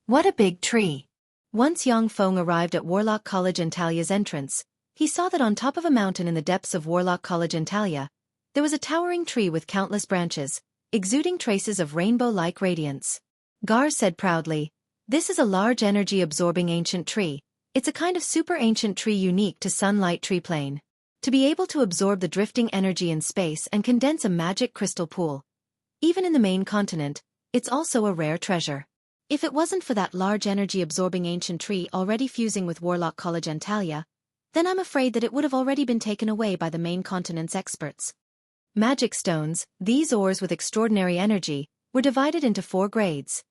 What a big tree! Once Yang Feng arrived at Warlock College Antalya's entrance, he saw that on top of a mountain in the depths of Warlock College Antalya, there was a towering tree with countless branches, exuding traces of rainbow-like radiance. Gar said proudly, "This is a large energy-absorbing ancient tree. It's a kind of super-ancient tree unique to sunlight tree plane. To be able to absorb the drifting energy in space and condense a magic crystal pool. Even in the main continent, it's also a rare treasure. If it wasn't for that large energy-absorbing ancient tree already fusing with Warlock College Antalya, then I'm afraid that it would have already been taken away by the main continent's experts." Magic stones, these ores with extraordinary energy, were divided into 4 grades.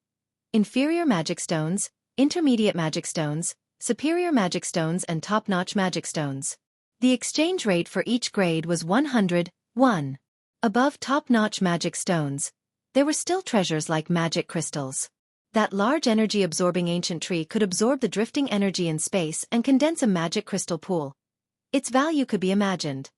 Inferior magic stones, intermediate magic stones, superior magic stones and top-notch magic stones. The exchange rate for each grade was 100:1. Above top-notch magic stones, there were still treasures like magic crystals. That large energy-absorbing ancient tree could absorb the drifting energy in space and condense a magic crystal pool. Its value could be imagined.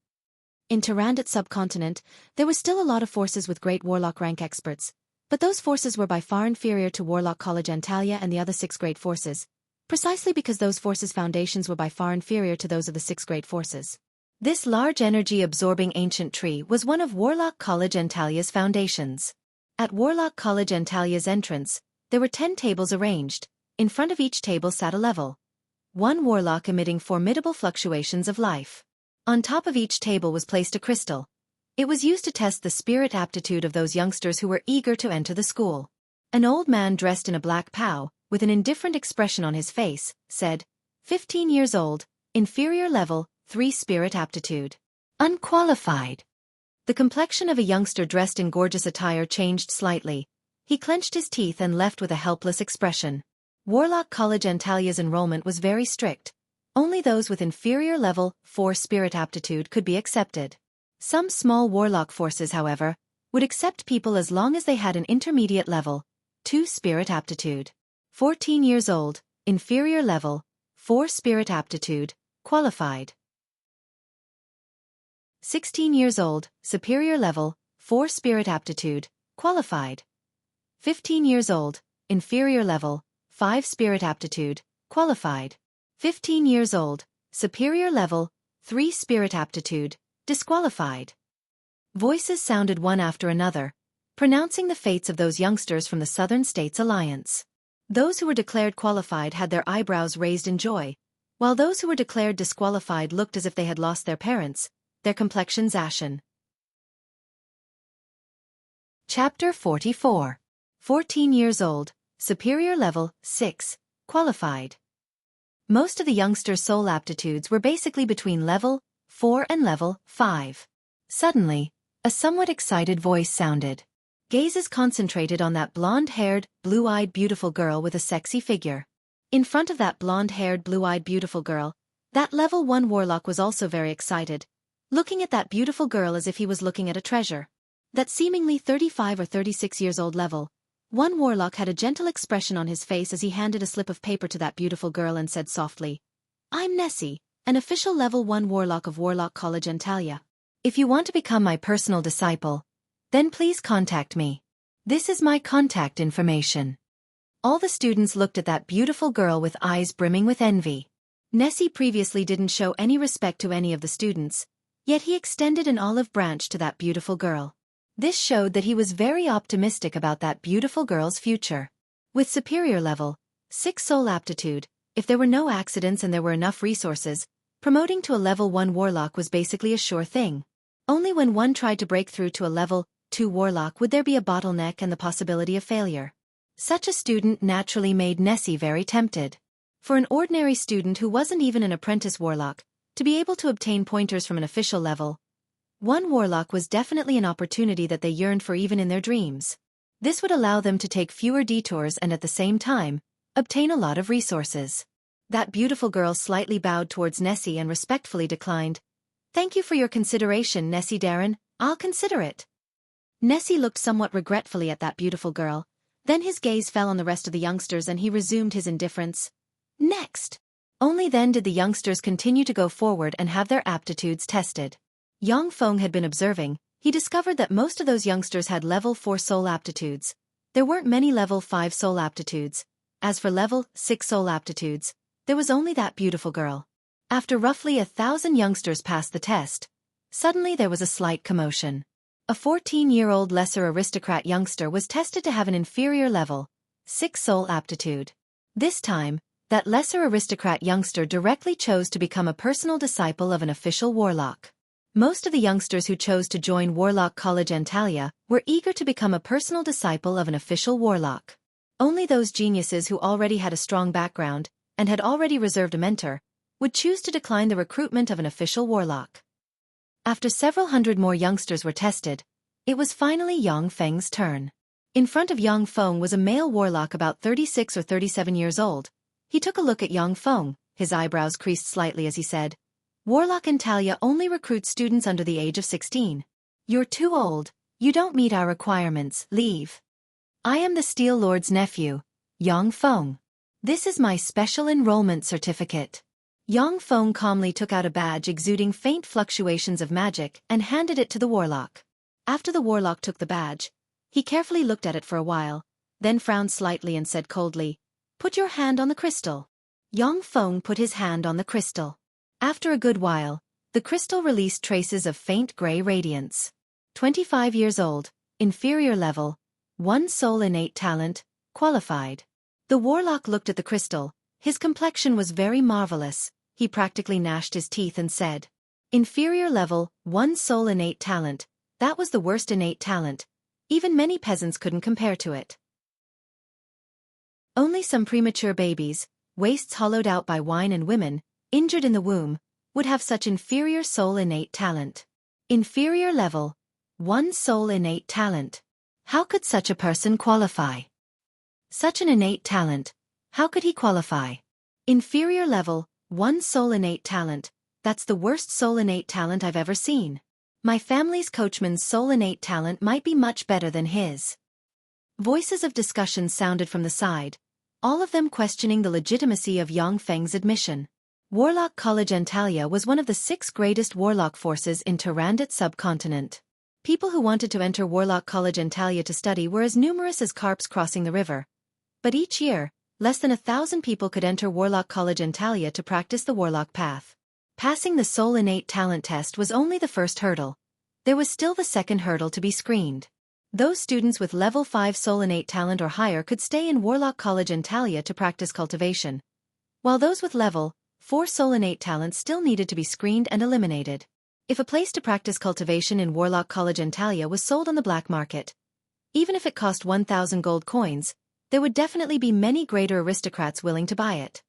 In Tyrannid subcontinent, there was still a lot of forces with great warlock rank experts, but those forces were by far inferior to Warlock College Antalya and the other 6 great forces, precisely because those forces' foundations were by far inferior to those of the 6 great forces. This large energy-absorbing ancient tree was one of Warlock College Antalya's foundations. At Warlock College Antalya's entrance, there were 10 tables arranged. In front of each table sat a level 1 warlock emitting formidable fluctuations of life. On top of each table was placed a crystal. It was used to test the spirit aptitude of those youngsters who were eager to enter the school. An old man dressed in a black pow, with an indifferent expression on his face, said, 15 years old, inferior level, 3 spirit aptitude. Unqualified. The complexion of a youngster dressed in gorgeous attire changed slightly. He clenched his teeth and left with a helpless expression. Warlock College Antalya's enrollment was very strict. Only those with inferior level 4 spirit aptitude could be accepted. Some small warlock forces, however, would accept people as long as they had an intermediate level 2 spirit aptitude. 14 years old, inferior level 4 spirit aptitude, qualified. 16 years old, superior level 4 spirit aptitude, qualified. 15 years old, inferior level 5 spirit aptitude, qualified. 15 years old, superior level 3 spirit aptitude, disqualified. Voices sounded one after another, pronouncing the fates of those youngsters from the Southern States Alliance. Those who were declared qualified had their eyebrows raised in joy, while those who were declared disqualified looked as if they had lost their parents, their complexions ashen. Chapter 44. 14 years old, superior level 6, qualified. Most of the youngsters' soul aptitudes were basically between level 4 and level 5. Suddenly, a somewhat excited voice sounded. Gazes concentrated on that blonde-haired, blue-eyed beautiful girl with a sexy figure. In front of that blonde-haired, blue-eyed beautiful girl, that level 1 warlock was also very excited, looking at that beautiful girl as if he was looking at a treasure. That seemingly 35 or 36 years old level 1 warlock had a gentle expression on his face as he handed a slip of paper to that beautiful girl and said softly, "I'm Nessie, an official level 1 warlock of Warlock College Antalya. If you want to become my personal disciple, then please contact me. This is my contact information." All the students looked at that beautiful girl with eyes brimming with envy. Nessie previously didn't show any respect to any of the students, yet he extended an olive branch to that beautiful girl. This showed that he was very optimistic about that beautiful girl's future. With superior level 6 soul aptitude, if there were no accidents and there were enough resources, promoting to a level 1 warlock was basically a sure thing. Only when one tried to break through to a level 2 warlock would there be a bottleneck and the possibility of failure. Such a student naturally made Nessie very tempted. For an ordinary student who wasn't even an apprentice warlock, to be able to obtain pointers from an official level 1 warlock was definitely an opportunity that they yearned for even in their dreams. This would allow them to take fewer detours and at the same time, obtain a lot of resources. That beautiful girl slightly bowed towards Nessie and respectfully declined. "Thank you for your consideration, Nessie Darren, I'll consider it." Nessie looked somewhat regretfully at that beautiful girl, then his gaze fell on the rest of the youngsters and he resumed his indifference. Next. Only then did the youngsters continue to go forward and have their aptitudes tested. Yang Feng had been observing. He discovered that most of those youngsters had level 4 soul aptitudes. There weren't many level 5 soul aptitudes. As for level 6 soul aptitudes, there was only that beautiful girl. After roughly 1,000 youngsters passed the test, suddenly there was a slight commotion. A 14-year-old lesser aristocrat youngster was tested to have an inferior level 6 soul aptitude. This time, that lesser aristocrat youngster directly chose to become a personal disciple of an official warlock. Most of the youngsters who chose to join Warlock College Antalya were eager to become a personal disciple of an official warlock. Only those geniuses who already had a strong background and had already reserved a mentor would choose to decline the recruitment of an official warlock. After several hundred more youngsters were tested, it was finally Yang Feng's turn. In front of Yang Feng was a male warlock about 36 or 37 years old. He took a look at Yang Feng, his eyebrows creased slightly as he said, "Warlock Antalya only recruits students under the age of 16. You're too old, you don't meet our requirements, leave. I am the Steel Lord's nephew, Yang Feng. This is my special enrollment certificate." Yang Feng calmly took out a badge exuding faint fluctuations of magic and handed it to the warlock. After the warlock took the badge, he carefully looked at it for a while, then frowned slightly and said coldly, "Put your hand on the crystal." Yang Feng put his hand on the crystal. After a good while, the crystal released traces of faint gray radiance. 25 years old, inferior level, 1 soul innate talent, qualified. The warlock looked at the crystal. His complexion was very marvelous. He practically gnashed his teeth and said, "Inferior level, 1 soul innate talent, that was the worst innate talent. Even many peasants couldn't compare to it. Only some premature babies, waists hollowed out by wine and women, injured in the womb, would have such inferior soul innate talent. Inferior level, 1 soul innate talent. How could such a person qualify? Such an innate talent, how could he qualify? Inferior level, 1 soul innate talent, that's the worst soul innate talent I've ever seen. My family's coachman's soul innate talent might be much better than his." Voices of discussion sounded from the side, all of them questioning the legitimacy of Yang Feng's admission. Warlock College Antalya was one of the 6 greatest warlock forces in Tarandit subcontinent. People who wanted to enter Warlock College Antalya to study were as numerous as carps crossing the river. But each year, less than 1,000 people could enter Warlock College Antalya to practice the warlock path. Passing the soul innate talent test was only the first hurdle. There was still the second hurdle to be screened. Those students with level 5 soul innate talent or higher could stay in Warlock College Antalya to practice cultivation, while those with level 4 soul innate talent still needed to be screened and eliminated. If a place to practice cultivation in Warlock College Antalya was sold on the black market, even if it cost 1,000 gold coins, there would definitely be many greater aristocrats willing to buy it.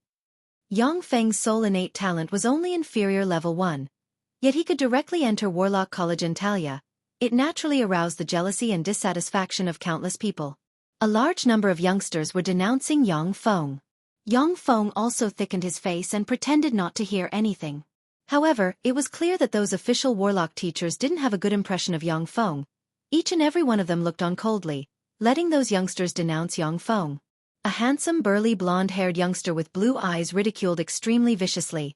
Yang Feng's soul innate talent was only inferior level 1. Yet he could directly enter Warlock College Antalya. It naturally aroused the jealousy and dissatisfaction of countless people. A large number of youngsters were denouncing Yang Feng. Yang Feng also thickened his face and pretended not to hear anything. However, it was clear that those official warlock teachers didn't have a good impression of Yang Feng. Each and every one of them looked on coldly, letting those youngsters denounce Yang Feng. A handsome burly blonde-haired youngster with blue eyes ridiculed extremely viciously.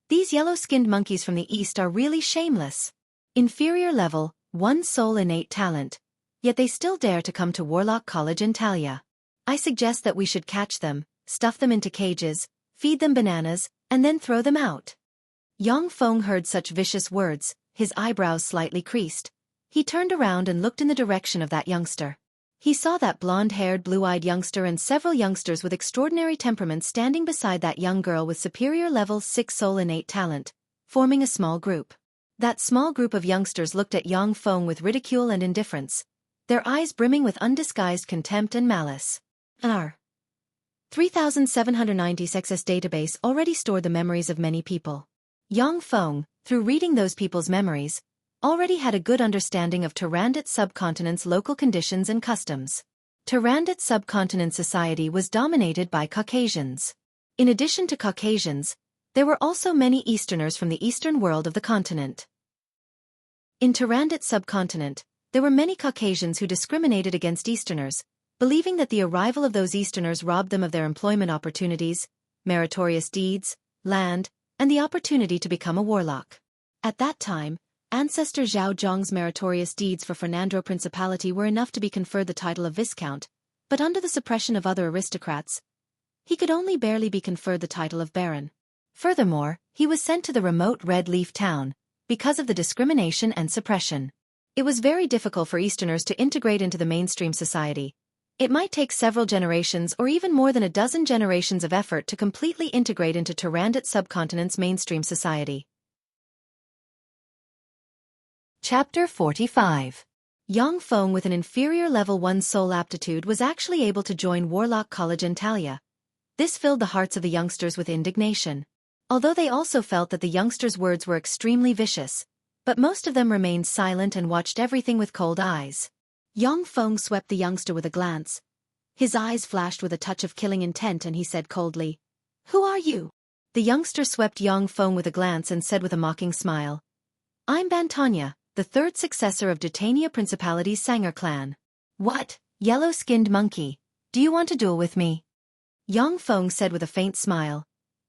"These yellow-skinned monkeys from the east are really shameless. Inferior level, 1 soul innate talent. Yet they still dare to come to Warlock College Antalya. I suggest that we should catch them, stuff them into cages, feed them bananas, and then throw them out." Yang Feng heard such vicious words, his eyebrows slightly creased. He turned around and looked in the direction of that youngster. He saw that blonde-haired, blue-eyed youngster and several youngsters with extraordinary temperaments standing beside that young girl with superior level 6 soul innate talent, forming a small group. That small group of youngsters looked at Yang Feng with ridicule and indifference, their eyes brimming with undisguised contempt and malice. Our 3796 database already stored the memories of many people. Yang Feng, through reading those people's memories, already had a good understanding of Tarandit subcontinent's local conditions and customs. Tarandit subcontinent society was dominated by Caucasians. In addition to Caucasians, there were also many Easterners from the eastern world of the continent. In Tarandit subcontinent, there were many Caucasians who discriminated against Easterners, believing that the arrival of those Easterners robbed them of their employment opportunities, meritorious deeds, land, and the opportunity to become a warlock. At that time, Ancestor Zhao Zhong's meritorious deeds for Fernando Principality were enough to be conferred the title of Viscount, but under the suppression of other aristocrats, he could only barely be conferred the title of Baron. Furthermore, he was sent to the remote Red Leaf town, because of the discrimination and suppression. It was very difficult for Easterners to integrate into the mainstream society. It might take several generations or even more than a dozen generations of effort to completely integrate into Turandot subcontinent's mainstream society. Chapter 45. Yang Feng with an inferior level 1 soul aptitude was actually able to join Warlock College Antalya. This filled the hearts of the youngsters with indignation. Although they also felt that the youngsters' words were extremely vicious, but most of them remained silent and watched everything with cold eyes. Yang Feng swept the youngster with a glance. His eyes flashed with a touch of killing intent and he said coldly, "Who are you?" The youngster swept Yang Feng with a glance and said with a mocking smile, "I'm Bantanya, the third successor of Dutania Principality's Sanger clan." "What, yellow-skinned monkey, do you want to duel with me?" Yang Feng said with a faint smile.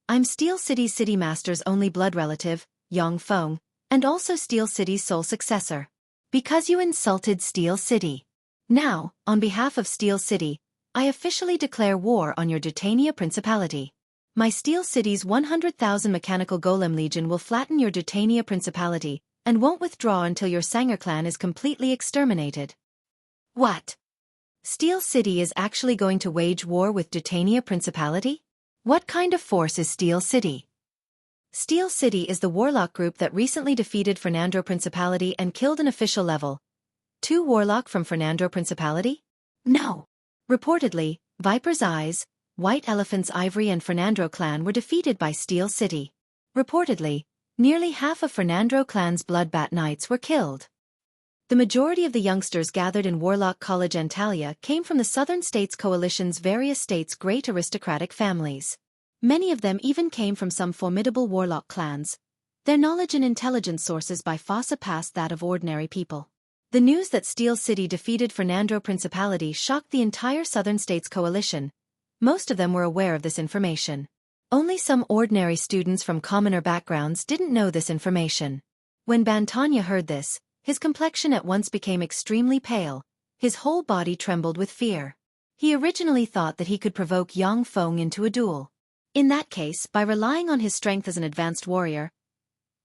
"I'm Steel City's city master's only blood relative, Yang Feng, and also Steel City's sole successor. Because you insulted Steel City. Now, on behalf of Steel City, I officially declare war on your Dutania Principality. My Steel City's 100,000 Mechanical Golem Legion will flatten your Dutania Principality, and won't withdraw until your Sanger clan is completely exterminated." "What? Steel City is actually going to wage war with Dutania Principality? What kind of force is Steel City?" Steel City is the warlock group that recently defeated Fernando Principality and killed an official level 2 warlock from Fernando Principality? No. Reportedly, Viper's Eyes, White Elephant's Ivory and Fernando clan were defeated by Steel City. Reportedly, nearly half of Fernando clan's Bloodbat Knights were killed. The majority of the youngsters gathered in Warlock College Antalya came from the Southern States Coalition's various states' great aristocratic families. Many of them even came from some formidable warlock clans. Their knowledge and intelligence sources by far surpassed that of ordinary people. The news that Steel City defeated Fernando Principality shocked the entire Southern States Coalition. Most of them were aware of this information. Only some ordinary students from commoner backgrounds didn't know this information. When Bantanya heard this, his complexion at once became extremely pale. His whole body trembled with fear. He originally thought that he could provoke Yang Feng into a duel. In that case, by relying on his strength as an advanced warrior,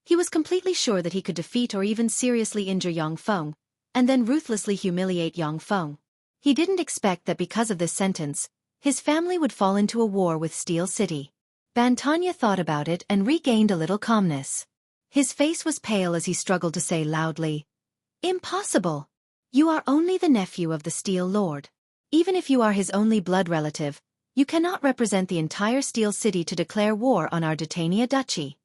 he was completely sure that he could defeat or even seriously injure Yang Feng, and then ruthlessly humiliate Yang Feng. He didn't expect that because of this sentence, his family would fall into a war with Steel City. Bantanya thought about it and regained a little calmness. His face was pale as he struggled to say loudly, "Impossible! You are only the nephew of the Steel Lord. Even if you are his only blood relative, you cannot represent the entire Steel City to declare war on our Dutania Duchy."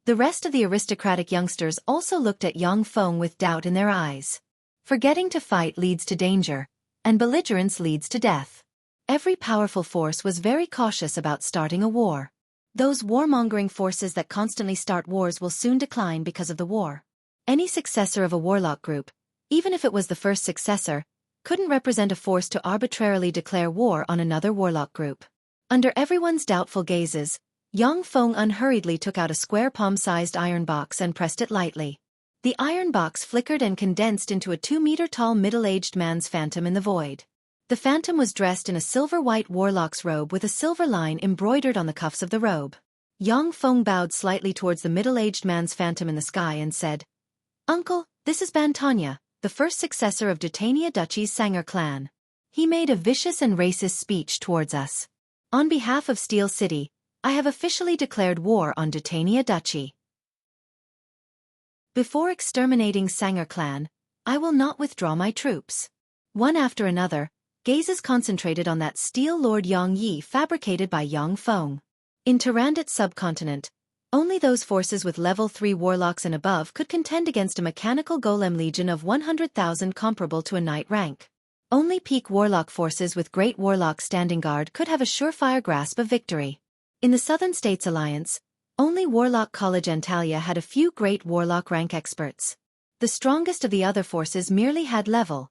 The rest of the aristocratic youngsters also looked at Yang Feng with doubt in their eyes. Forgetting to fight leads to danger, and belligerence leads to death. Every powerful force was very cautious about starting a war. Those warmongering forces that constantly start wars will soon decline because of the war. Any successor of a warlock group, even if it was the first successor, couldn't represent a force to arbitrarily declare war on another warlock group. Under everyone's doubtful gazes, Yang Feng unhurriedly took out a square palm-sized iron box and pressed it lightly. The iron box flickered and condensed into a 2-meter-tall middle-aged man's phantom in the void. The phantom was dressed in a silver-white warlock's robe with a silver line embroidered on the cuffs of the robe. Yang Feng bowed slightly towards the middle-aged man's phantom in the sky and said, "Uncle, this is Bantanya, the first successor of Dutania Duchy's Sanger clan. He made a vicious and racist speech towards us. On behalf of Steel City, I have officially declared war on Dutania Duchy. Before exterminating Sanger clan, I will not withdraw my troops." One after another, gazes concentrated on that Steel Lord Yang Yi fabricated by Yang Feng. In Turandot subcontinent, only those forces with level 3 warlocks and above could contend against a mechanical golem legion of 100,000 comparable to a knight rank. Only peak warlock forces with great warlock standing guard could have a surefire grasp of victory. In the Southern States Alliance, only Warlock College Antalya had a few great warlock rank experts. The strongest of the other forces merely had level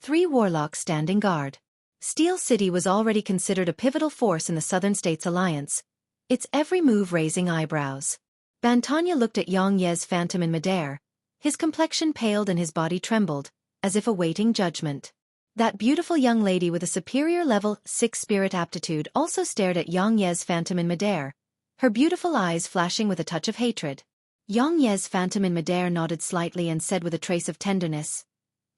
3 warlocks standing guard. Steel City was already considered a pivotal force in the Southern States Alliance, its every move raising eyebrows. Bantanya looked at Yang Ye's phantom in midair. His complexion paled and his body trembled, as if awaiting judgment. That beautiful young lady with a superior level 6 spirit aptitude also stared at Yang Ye's phantom in midair, her beautiful eyes flashing with a touch of hatred. Yang Ye's phantom in midair nodded slightly and said with a trace of tenderness,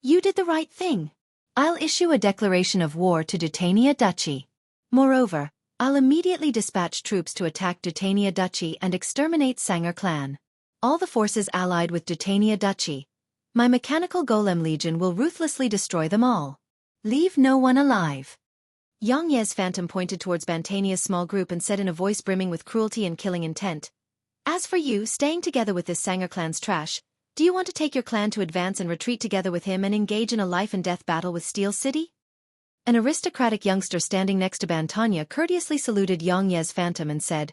"You did the right thing. I'll issue a declaration of war to Dutania Duchy. Moreover, I'll immediately dispatch troops to attack Dutania Duchy and exterminate Sanger clan. All the forces allied with Dutania Duchy. My mechanical golem legion will ruthlessly destroy them all. Leave no one alive." Yang Ye's phantom pointed towards Bantania's small group and said in a voice brimming with cruelty and killing intent, "As for you, staying together with this Sanger clan's trash, do you want to take your clan to advance and retreat together with him and engage in a life-and-death battle with Steel City?" An aristocratic youngster standing next to Bantania courteously saluted Yang Ye's phantom and said,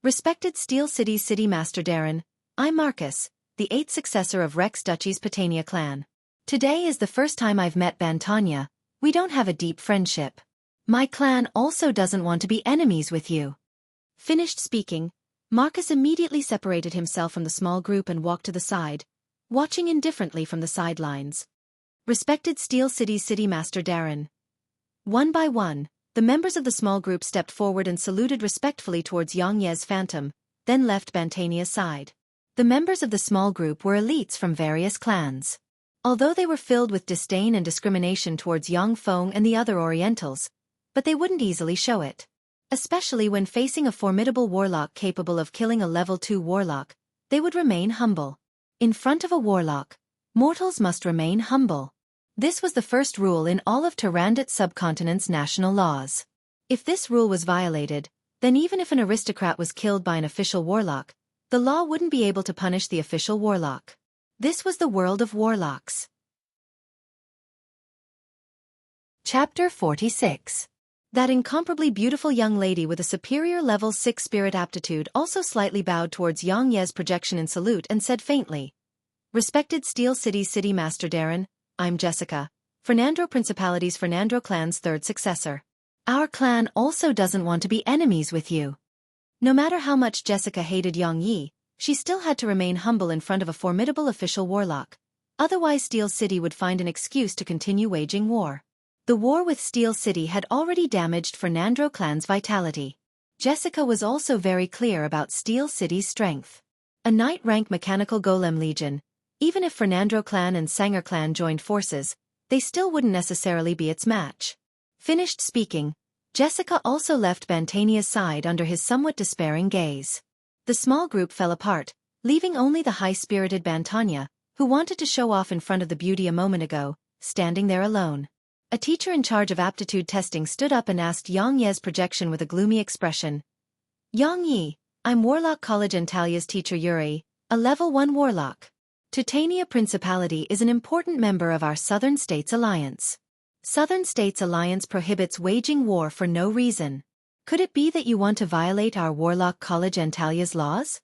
"Respected Steel City's City Master Darren, I'm Marcus, the 8th successor of Rex Duchy's Patania clan. Today is the first time I've met Bantania. We don't have a deep friendship. My clan also doesn't want to be enemies with you." Finished speaking, Marcus immediately separated himself from the small group and walked to the side, watching indifferently from the sidelines. Respected Steel City's City Master Darren. One by one, the members of the small group stepped forward and saluted respectfully towards Yang Ye's phantom, then left Bantania's side. The members of the small group were elites from various clans. Although they were filled with disdain and discrimination towards Yang Feng and the other Orientals, but they wouldn't easily show it. Especially when facing a formidable warlock capable of killing a level 2 warlock, they would remain humble. In front of a warlock, mortals must remain humble. This was the first rule in all of Tyrandot subcontinent's national laws. If this rule was violated, then even if an aristocrat was killed by an official warlock, the law wouldn't be able to punish the official warlock. This was the world of warlocks. Chapter 46. That incomparably beautiful young lady with a superior level 6 spirit aptitude also slightly bowed towards Yang Ye's projection in salute and said faintly, "Respected Steel City's City Master Darren, I'm Jessica, Fernandro Principality's Fernandro clan's 3rd successor. Our clan also doesn't want to be enemies with you." No matter how much Jessica hated Yang Yi, she still had to remain humble in front of a formidable official warlock. Otherwise Steel City would find an excuse to continue waging war. The war with Steel City had already damaged Fernandro clan's vitality. Jessica was also very clear about Steel City's strength. A knight-rank mechanical golem legion, even if Fernandro clan and Sanger clan joined forces, they still wouldn't necessarily be its match. Finished speaking, Jessica also left Bantania's side under his somewhat despairing gaze. The small group fell apart, leaving only the high-spirited Bantania, who wanted to show off in front of the beauty a moment ago, standing there alone. A teacher in charge of aptitude testing stood up and asked Yang Ye's projection with a gloomy expression, "Yang Yi, I'm Warlock College Antalia's teacher Yuri, a level 1 warlock. Titania Principality is an important member of our Southern States Alliance. Southern States Alliance prohibits waging war for no reason. Could it be that you want to violate our Warlock College Antalia's laws?"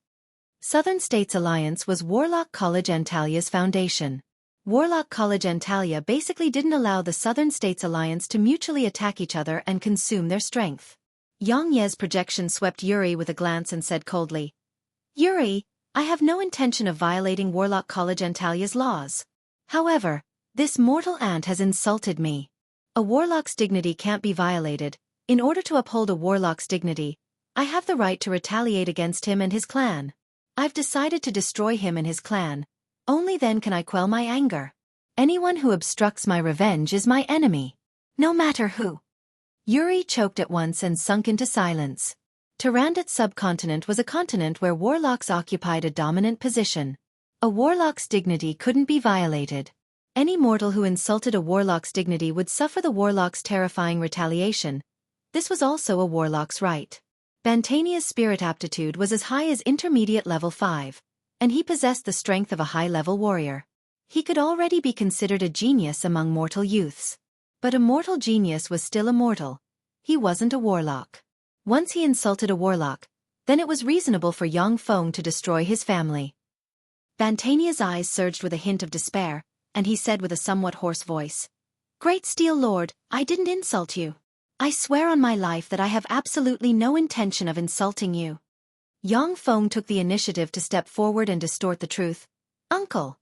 Southern States Alliance was Warlock College Antalia's foundation. Warlock College Antalya basically didn't allow the Southern States Alliance to mutually attack each other and consume their strength. Yang Ye's projection swept Yuri with a glance and said coldly, "Yuri, I have no intention of violating Warlock College Antalya's laws. However, this mortal ant has insulted me. A warlock's dignity can't be violated. In order to uphold a warlock's dignity, I have the right to retaliate against him and his clan. I've decided to destroy him and his clan. Only then can I quell my anger. Anyone who obstructs my revenge is my enemy. No matter who." Yuri choked at once and sunk into silence. Tyrandot subcontinent was a continent where warlocks occupied a dominant position. A warlock's dignity couldn't be violated. Any mortal who insulted a warlock's dignity would suffer the warlock's terrifying retaliation. This was also a warlock's right. Bantania's spirit aptitude was as high as intermediate level 5, and he possessed the strength of a high-level warrior. He could already be considered a genius among mortal youths. But a mortal genius was still a mortal. He wasn't a warlock. Once he insulted a warlock, then it was reasonable for Yang Feng to destroy his family. Bantania's eyes surged with a hint of despair, and he said with a somewhat hoarse voice, "Great Steel Lord, I didn't insult you. I swear on my life that I have absolutely no intention of insulting you." Yang Feng took the initiative to step forward and distort the truth. "Uncle,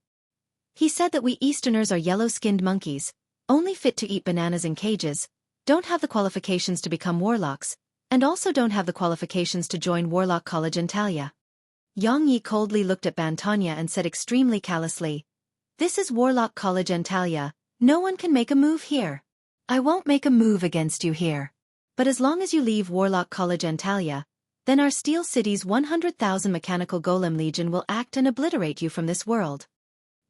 He said that we Easterners are yellow-skinned monkeys, only fit to eat bananas in cages, don't have the qualifications to become warlocks, and also don't have the qualifications to join Warlock College in Talia. Yang Yi coldly looked at Bantanya and said extremely callously, "This is Warlock College in Talia, no one can make a move here. I won't make a move against you here. But as long as you leave Warlock College in Talia, then our Steel City's 100,000 Mechanical Golem Legion will act and obliterate you from this world."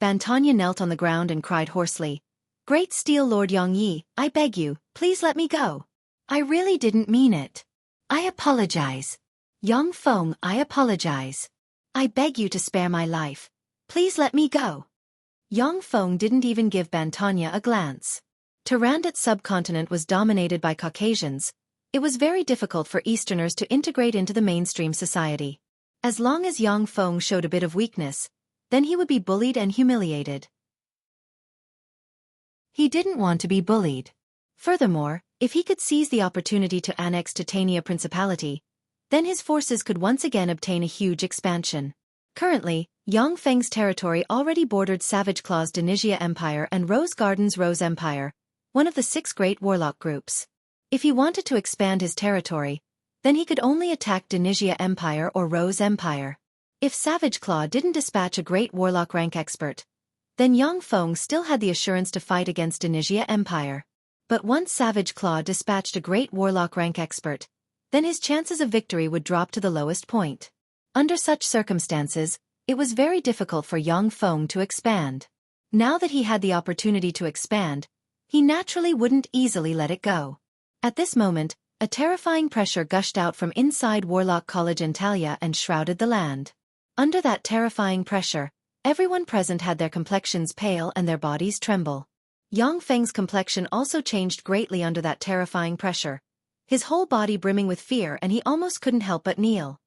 Bantanya knelt on the ground and cried hoarsely, "Great Steel Lord Yang Yi, I beg you, please let me go. I really didn't mean it. I apologize. Yang Feng, I apologize. I beg you to spare my life. Please let me go." Yang Feng didn't even give Bantanya a glance. Tarandat subcontinent was dominated by Caucasians. It was very difficult for Easterners to integrate into the mainstream society. As long as Yang Feng showed a bit of weakness, then he would be bullied and humiliated. He didn't want to be bullied. Furthermore, if he could seize the opportunity to annex Titania Principality, then his forces could once again obtain a huge expansion. Currently, Yang Feng's territory already bordered Savage Claw's Denizia Empire and Rose Garden's Rose Empire, one of the 6 great warlock groups. If he wanted to expand his territory, then he could only attack Denizia Empire or Rose Empire. If Savage Claw didn't dispatch a great warlock rank expert, then Yang Feng still had the assurance to fight against Denizia Empire. But once Savage Claw dispatched a great warlock rank expert, then his chances of victory would drop to the lowest point. Under such circumstances, it was very difficult for Yang Feng to expand. Now that he had the opportunity to expand, he naturally wouldn't easily let it go. At this moment, a terrifying pressure gushed out from inside Warlock College in Talia and shrouded the land. Under that terrifying pressure, everyone present had their complexions pale and their bodies tremble. Yang Feng's complexion also changed greatly under that terrifying pressure, his whole body brimming with fear, and he almost couldn't help but kneel.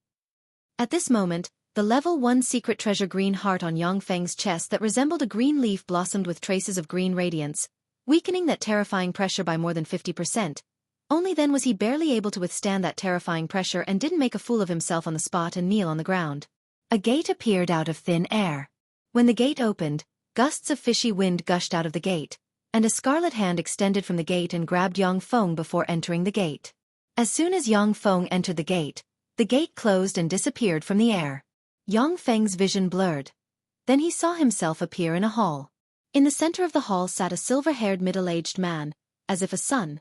At this moment, the level 1 secret treasure green heart on Yang Feng's chest that resembled a green leaf blossomed with traces of green radiance, weakening that terrifying pressure by more than 50%. Only then was he barely able to withstand that terrifying pressure and didn't make a fool of himself on the spot and kneel on the ground. A gate appeared out of thin air. When the gate opened, gusts of fishy wind gushed out of the gate, and a scarlet hand extended from the gate and grabbed Yang Feng before entering the gate. As soon as Yang Feng entered the gate closed and disappeared from the air. Yang Feng's vision blurred. Then he saw himself appear in a hall. In the center of the hall sat a silver-haired middle-aged man, as if a sun.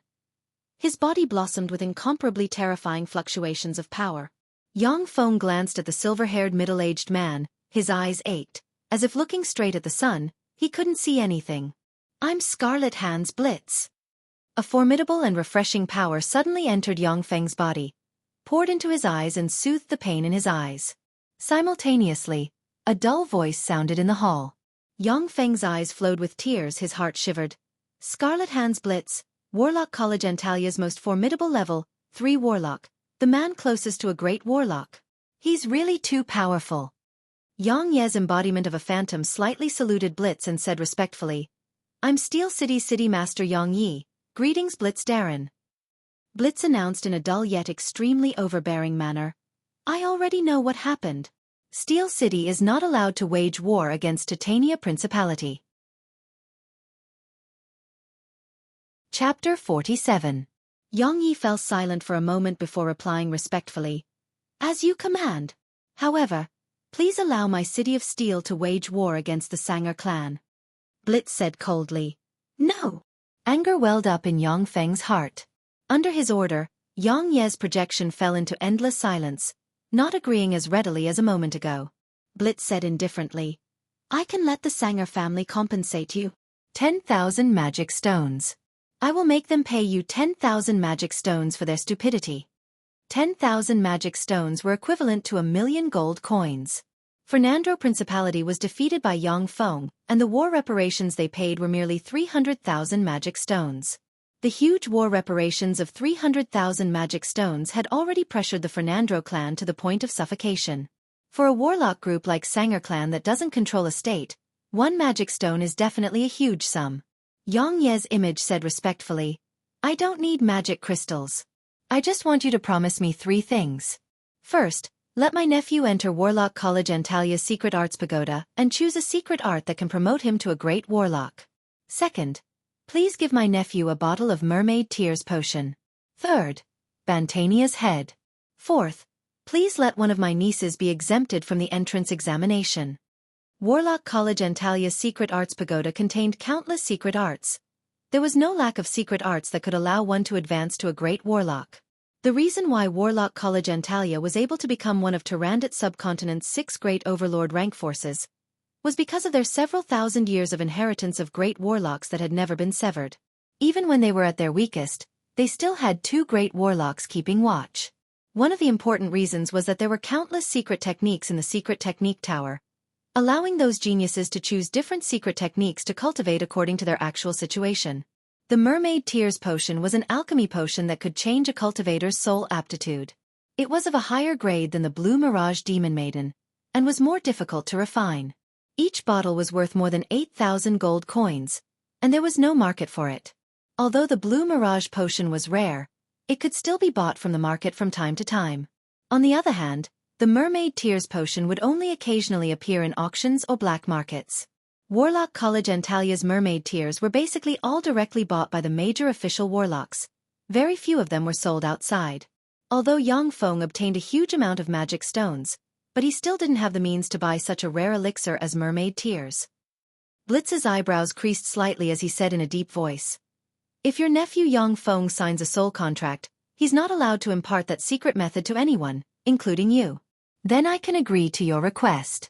His body blossomed with incomparably terrifying fluctuations of power. Yang Feng glanced at the silver-haired middle-aged man, his eyes ached. As if looking straight at the sun, he couldn't see anything. "I'm Scarlet Hand's Blitz." A formidable and refreshing power suddenly entered Yang Feng's body, poured into his eyes and soothed the pain in his eyes. Simultaneously, a dull voice sounded in the hall. Yang Feng's eyes flowed with tears, his heart shivered. "Scarlet Hand's Blitz, Warlock College Antalia's most formidable level, 3 warlock, the man closest to a great warlock. He's really too powerful." Yang Ye's embodiment of a phantom slightly saluted Blitz and said respectfully, "I'm Steel City's City Master Yang Yi, greetings Blitz Darren." Blitz announced in a dull yet extremely overbearing manner, "I already know what happened. Steel City is not allowed to wage war against Titania Principality." Chapter 47. Yang Yi fell silent for a moment before replying respectfully, "As you command. However, please allow my City of Steel to wage war against the Sanger clan." Blitz said coldly, "No." Anger welled up in Yang Feng's heart. Under his order, Yang Ye's projection fell into endless silence, not agreeing as readily as a moment ago. Blitz said indifferently, "I can let the Sanger family compensate you. 10,000 magic stones. I will make them pay you 10,000 magic stones for their stupidity." 10,000 magic stones were equivalent to 1,000,000 gold coins. Fernando Principality was defeated by Yang Feng, and the war reparations they paid were merely 300,000 magic stones. The huge war reparations of 300,000 magic stones had already pressured the Fernando clan to the point of suffocation. For a warlock group like Sanger clan that doesn't control a state, 1 magic stone is definitely a huge sum. Yang Ye's image said respectfully, "I don't need magic crystals. I just want you to promise me 3 things. First, Let my nephew enter Warlock College Antalia's Secret Arts Pagoda and choose a secret art that can promote him to a great warlock. Second, please give my nephew a bottle of Mermaid Tears potion. Third, Bantania's head. Fourth, please let one of my nieces be exempted from the entrance examination. Warlock College Antalia's Secret Arts Pagoda contained countless secret arts. There was no lack of secret arts that could allow one to advance to a great warlock. The reason why Warlock College Antalya was able to become one of Tyrandot subcontinent's 6 great overlord rank forces was because of their several thousand years of inheritance of great warlocks that had never been severed. Even when they were at their weakest, they still had 2 great warlocks keeping watch. One of the important reasons was that there were countless secret techniques in the secret technique tower, allowing those geniuses to choose different secret techniques to cultivate according to their actual situation. The Mermaid Tears potion was an alchemy potion that could change a cultivator's soul aptitude. It was of a higher grade than the Blue Mirage Demon Maiden, and was more difficult to refine. Each bottle was worth more than 8,000 gold coins, and there was no market for it. Although the Blue Mirage potion was rare, it could still be bought from the market from time to time. On the other hand, the Mermaid Tears potion would only occasionally appear in auctions or black markets. Warlock College Antalya's Mermaid Tears were basically all directly bought by the major official warlocks. Very few of them were sold outside. Although Yang Feng obtained a huge amount of magic stones, but he still didn't have the means to buy such a rare elixir as Mermaid Tears. Blitz's eyebrows creased slightly as he said in a deep voice, "If your nephew Yang Feng signs a soul contract, he's not allowed to impart that secret method to anyone, including you. Then I can agree to your request."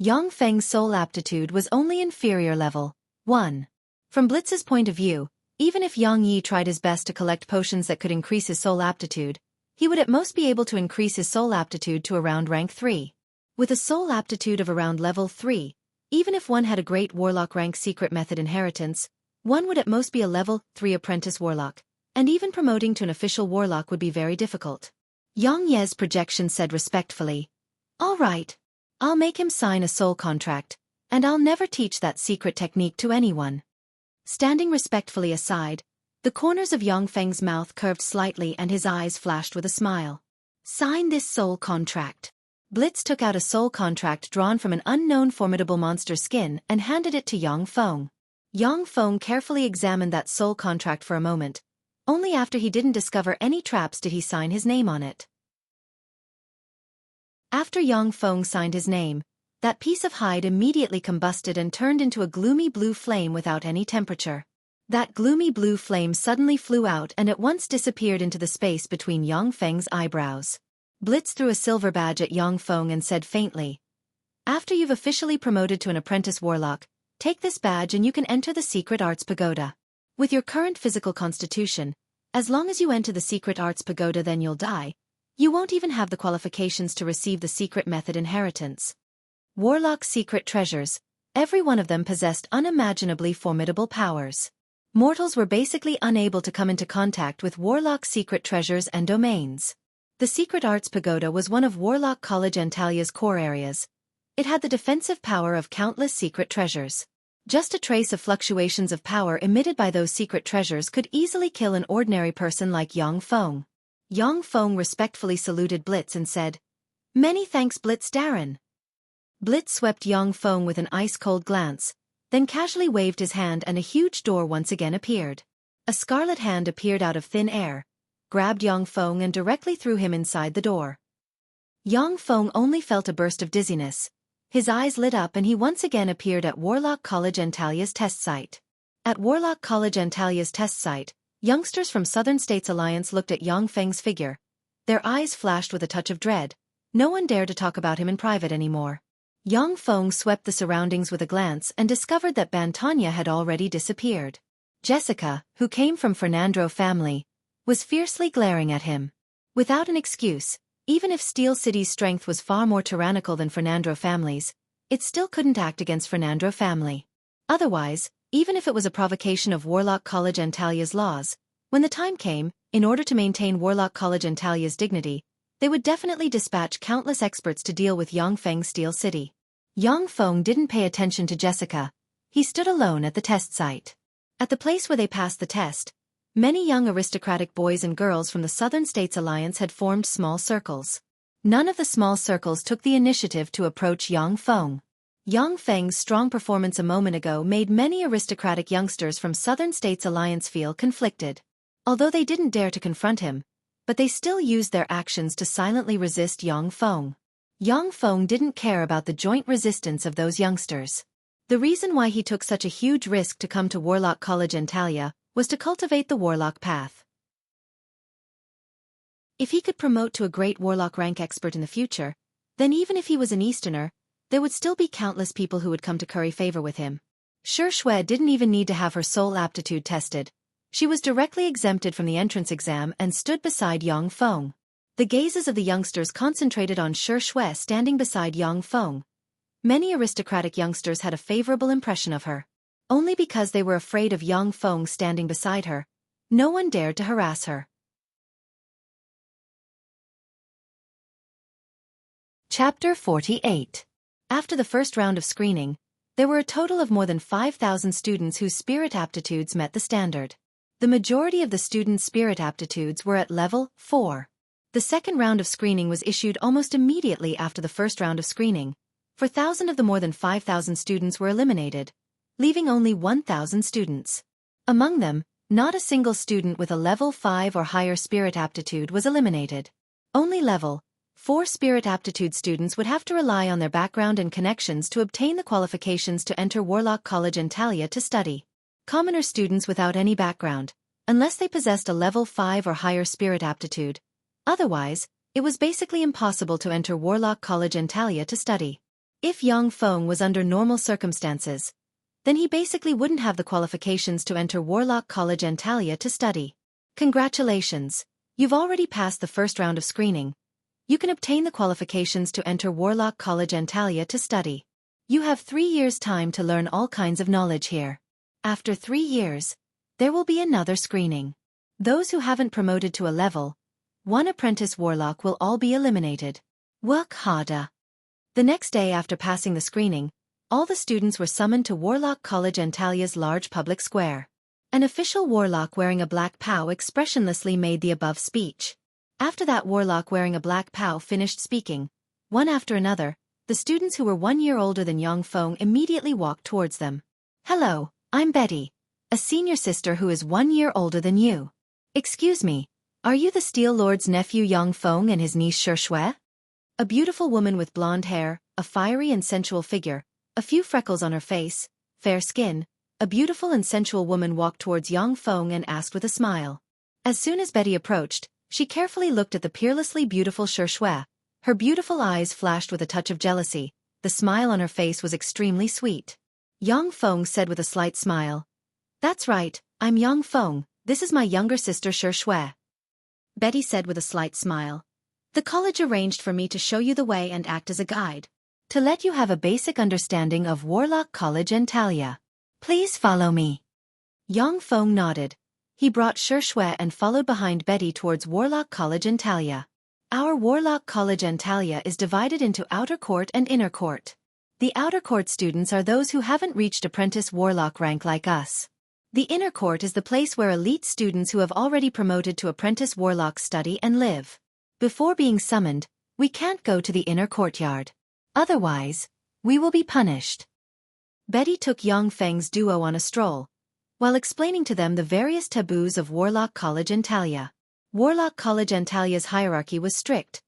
Yang Feng's soul aptitude was only inferior level 1. From Blitz's point of view, even if Yang Yi tried his best to collect potions that could increase his soul aptitude, he would at most be able to increase his soul aptitude to around rank 3. With a soul aptitude of around level 3, even if one had a great warlock rank secret method inheritance, one would at most be a level 3 apprentice warlock, and even promoting to an official warlock would be very difficult. Yang Ye's projection said respectfully, "All right. I'll make him sign a soul contract, and I'll never teach that secret technique to anyone." Standing respectfully aside, the corners of Yang Feng's mouth curved slightly and his eyes flashed with a smile. "Sign this soul contract." Blitz took out a soul contract drawn from an unknown formidable monster skin and handed it to Yang Feng. Yang Feng carefully examined that soul contract for a moment. Only after he didn't discover any traps did he sign his name on it. After Yang Feng signed his name, that piece of hide immediately combusted and turned into a gloomy blue flame without any temperature. That gloomy blue flame suddenly flew out and at once disappeared into the space between Yang Feng's eyebrows. Blitz threw a silver badge at Yang Feng and said faintly, "After you've officially promoted to an apprentice warlock, take this badge and you can enter the Secret Arts Pagoda. With your current physical constitution, as long as you enter the Secret Arts Pagoda then you'll die. You won't even have the qualifications to receive the secret method inheritance." Warlock's secret treasures, every one of them possessed unimaginably formidable powers. Mortals were basically unable to come into contact with Warlock's secret treasures and domains. The Secret Arts Pagoda was one of Warlock College Antalya's core areas. It had the defensive power of countless secret treasures. Just a trace of fluctuations of power emitted by those secret treasures could easily kill an ordinary person like Yang Feng. Yang Feng respectfully saluted Blitz and said, "Many thanks Blitz Darren." Blitz swept Yang Feng with an ice-cold glance, then casually waved his hand and a huge door once again appeared. A scarlet hand appeared out of thin air, grabbed Yang Feng and directly threw him inside the door. Yang Feng only felt a burst of dizziness. His eyes lit up and he once again appeared at Warlock College Antalya's test site. At Warlock College Antalya's test site, youngsters from Southern States Alliance looked at Yang Feng's figure. Their eyes flashed with a touch of dread. No one dared to talk about him in private anymore. Yang Feng swept the surroundings with a glance and discovered that Bantanya had already disappeared. Jessica, who came from Fernandro family, was fiercely glaring at him. Without an excuse, even if Steel City's strength was far more tyrannical than Fernandro family's, it still couldn't act against Fernandro family. Otherwise, even if it was a provocation of Warlock College Antalya's laws, when the time came, in order to maintain Warlock College Antalya's dignity, they would definitely dispatch countless experts to deal with Yang Feng's Steel City. Yang Feng didn't pay attention to Jessica. He stood alone at the test site. At the place where they passed the test, many young aristocratic boys and girls from the Southern States Alliance had formed small circles. None of the small circles took the initiative to approach Yang Feng. Yang Feng's strong performance a moment ago made many aristocratic youngsters from Southern States Alliance feel conflicted. Although they didn't dare to confront him, but they still used their actions to silently resist Yang Feng. Yang Feng didn't care about the joint resistance of those youngsters. The reason why he took such a huge risk to come to Warlock College Antalya was to cultivate the Warlock path. If he could promote to a great Warlock rank expert in the future, then even if he was an Easterner, there would still be countless people who would come to curry favor with him. Shui didn't even need to have her soul aptitude tested. She was directly exempted from the entrance exam and stood beside Yang Feng. The gazes of the youngsters concentrated on Shui standing beside Yang Feng. Many aristocratic youngsters had a favorable impression of her. Only because they were afraid of Yang Feng standing beside her, no one dared to harass her. Chapter 48. After the first round of screening, there were a total of more than 5,000 students whose spirit aptitudes met the standard. The majority of the students' spirit aptitudes were at level 4. The second round of screening was issued almost immediately after the first round of screening. 4,000 of the more than 5,000 students were eliminated, leaving only 1,000 students. Among them, not a single student with a level 5 or higher spirit aptitude was eliminated. Only level 4 spirit aptitude students would have to rely on their background and connections to obtain the qualifications to enter Warlock College Antalya to study. Commoner students without any background, unless they possessed a level 5 or higher spirit aptitude. Otherwise, it was basically impossible to enter Warlock College Antalya to study. If Yang Feng was under normal circumstances, then he basically wouldn't have the qualifications to enter Warlock College Antalya to study. Congratulations, you've already passed the first round of screening. You can obtain the qualifications to enter Warlock College Antalya to study. You have 3 years' time to learn all kinds of knowledge here. After 3 years, there will be another screening. Those who haven't promoted to a level 1 apprentice warlock will all be eliminated. Work harder. The next day after passing the screening, all the students were summoned to Warlock College Antalya's large public square. An official warlock wearing a black pow expressionlessly made the above speech. After that warlock wearing a black pow finished speaking, one after another, the students who were 1 year older than Yang Feng immediately walked towards them. Hello, I'm Betty, a senior sister who is 1 year older than you. Excuse me, are you the Steel Lord's nephew Yang Feng and his niece Shui? A beautiful woman with blonde hair, a fiery and sensual figure, a few freckles on her face, fair skin, a beautiful and sensual woman walked towards Yang Feng and asked with a smile. As soon as Betty approached, she carefully looked at the peerlessly beautiful Shui. Her beautiful eyes flashed with a touch of jealousy. The smile on her face was extremely sweet. Yang Feng said with a slight smile. That's right, I'm Yang Feng, this is my younger sister Shui. Betty said with a slight smile. The college arranged for me to show you the way and act as a guide. To let you have a basic understanding of Warlock College Antalya. Please follow me. Yang Feng nodded. He brought Shui and followed behind Betty towards Warlock College Antalya. Our Warlock College Antalya is divided into outer court and inner court. The outer court students are those who haven't reached apprentice warlock rank like us. The inner court is the place where elite students who have already promoted to apprentice warlocks study and live. Before being summoned, we can't go to the inner courtyard. Otherwise, we will be punished. Betty took Yang Feng's duo on a stroll, while explaining to them the various taboos of Warlock College Antalya. Warlock College Antalya's hierarchy was strict.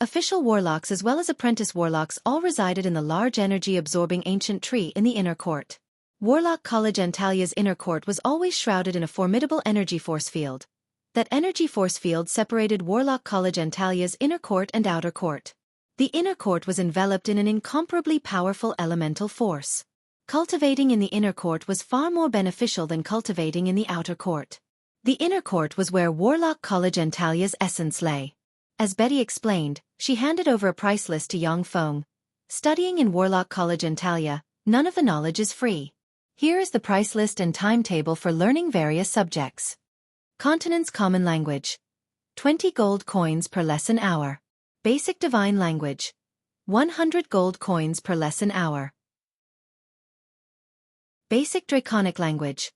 Official warlocks as well as apprentice warlocks all resided in the large energy-absorbing ancient tree in the inner court. Warlock College Antalya's inner court was always shrouded in a formidable energy force field. That energy force field separated Warlock College Antalya's inner court and outer court. The inner court was enveloped in an incomparably powerful elemental force. Cultivating in the inner court was far more beneficial than cultivating in the outer court. The inner court was where Warlock College Antalya's essence lay. As Betty explained, she handed over a price list to Yang Feng. Studying in Warlock College Antalya, none of the knowledge is free. Here is the price list and timetable for learning various subjects. Continent's Common Language. 20 gold coins per lesson hour. Basic Divine Language. 100 gold coins per lesson hour. Basic Draconic Language.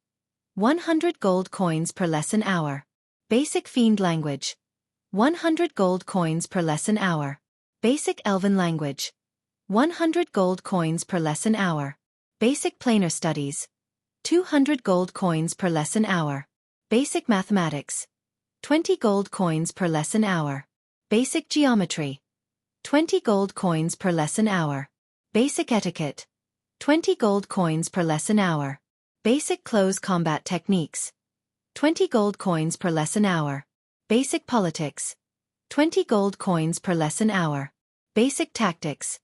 100 gold coins per lesson hour. Basic Fiend Language. 100 gold coins per lesson hour. Basic Elven Language. 100 gold coins per lesson hour. Basic Planar Studies. 200 gold coins per lesson hour. Basic Mathematics. 20 gold coins per lesson hour. Basic Geometry. 20 gold coins per lesson hour. Basic Etiquette. 20 gold coins per lesson hour. Basic Close Combat Techniques. 20 gold coins per lesson hour. Basic Politics. 20 gold coins per lesson hour. Basic Tactics.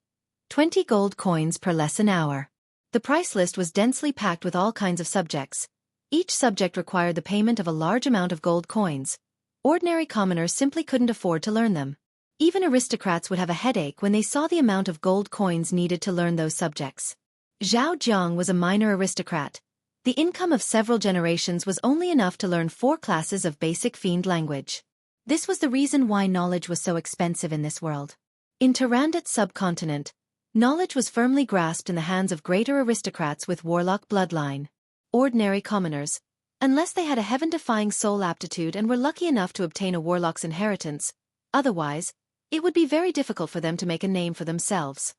20 gold coins per lesson hour. The price list was densely packed with all kinds of subjects. Each subject required the payment of a large amount of gold coins. Ordinary commoners simply couldn't afford to learn them. Even aristocrats would have a headache when they saw the amount of gold coins needed to learn those subjects. Zhao Jiang was a minor aristocrat. The income of several generations was only enough to learn 4 classes of basic fiend language. This was the reason why knowledge was so expensive in this world. In Tyrannid subcontinent, knowledge was firmly grasped in the hands of greater aristocrats with warlock bloodline. Ordinary commoners, unless they had a heaven-defying soul aptitude and were lucky enough to obtain a warlock's inheritance, otherwise, it would be very difficult for them to make a name for themselves.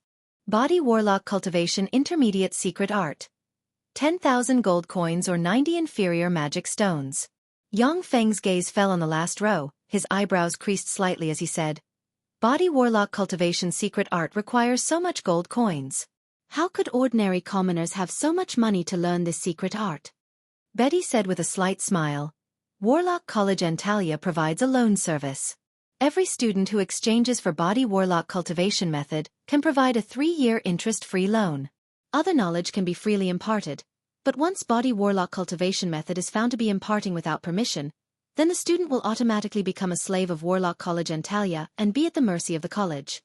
Body Warlock Cultivation Intermediate Secret Art. 10,000 gold coins or 90 inferior magic stones. Yang Feng's gaze fell on the last row, his eyebrows creased slightly as he said, Body Warlock Cultivation Secret Art requires so much gold coins. How could ordinary commoners have so much money to learn this secret art? Betty said with a slight smile, Warlock College Antalya provides a loan service. Every student who exchanges for Body Warlock Cultivation Method can provide a 3-year interest-free loan. Other knowledge can be freely imparted, but once Body Warlock Cultivation Method is found to be imparting without permission, then the student will automatically become a slave of Warlock College Antalya and be at the mercy of the college.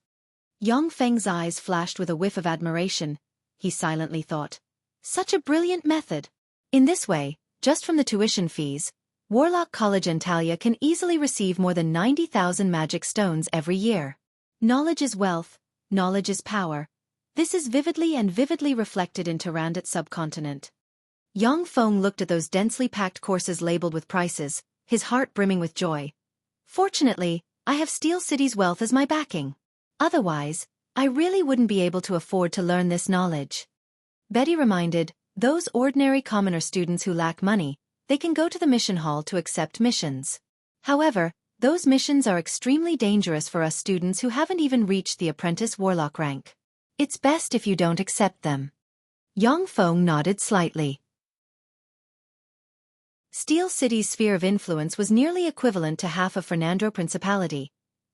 Yang Feng's eyes flashed with a whiff of admiration. He silently thought, such a brilliant method. In this way, just from the tuition fees, Warlock College Antalya can easily receive more than 90,000 magic stones every year. Knowledge is wealth, knowledge is power. This is vividly reflected in Tyrannid subcontinent. Yang Feng looked at those densely packed courses labeled with prices, his heart brimming with joy. Fortunately, I have Steel City's wealth as my backing. Otherwise, I really wouldn't be able to afford to learn this knowledge. Betty reminded, those ordinary commoner students who lack money, they can go to the mission hall to accept missions. However, those missions are extremely dangerous for us students who haven't even reached the apprentice warlock rank. It's best if you don't accept them. Yang Feng nodded slightly. Steel City's sphere of influence was nearly equivalent to half of Fernando Principality.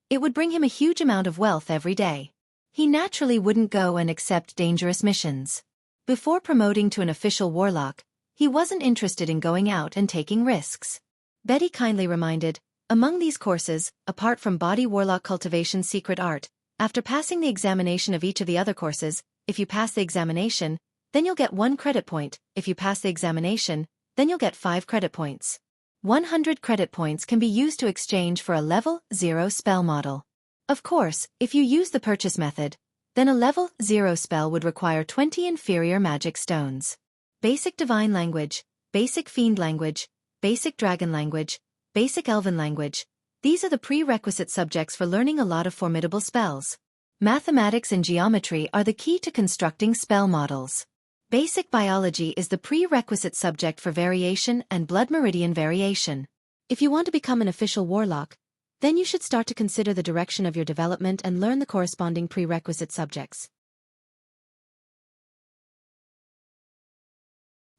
It would bring him a huge amount of wealth every day. He naturally wouldn't go and accept dangerous missions. Before promoting to an official warlock, he wasn't interested in going out and taking risks. Betty kindly reminded, among these courses, apart from Body Warlock Cultivation Secret Art, after passing the examination of each of the other courses, if you pass the examination, then you'll get 1 credit point. If you pass the examination, then you'll get 5 credit points. 100 credit points can be used to exchange for a level 0 spell model. Of course, if you use the purchase method, then a level 0 spell would require 20 inferior magic stones. Basic Divine Language, Basic Fiend Language, Basic Dragon Language, Basic Elven Language. These are the prerequisite subjects for learning a lot of formidable spells. Mathematics and geometry are the key to constructing spell models. Basic Biology is the prerequisite subject for variation and blood meridian variation. If you want to become an official warlock, then you should start to consider the direction of your development and learn the corresponding prerequisite subjects.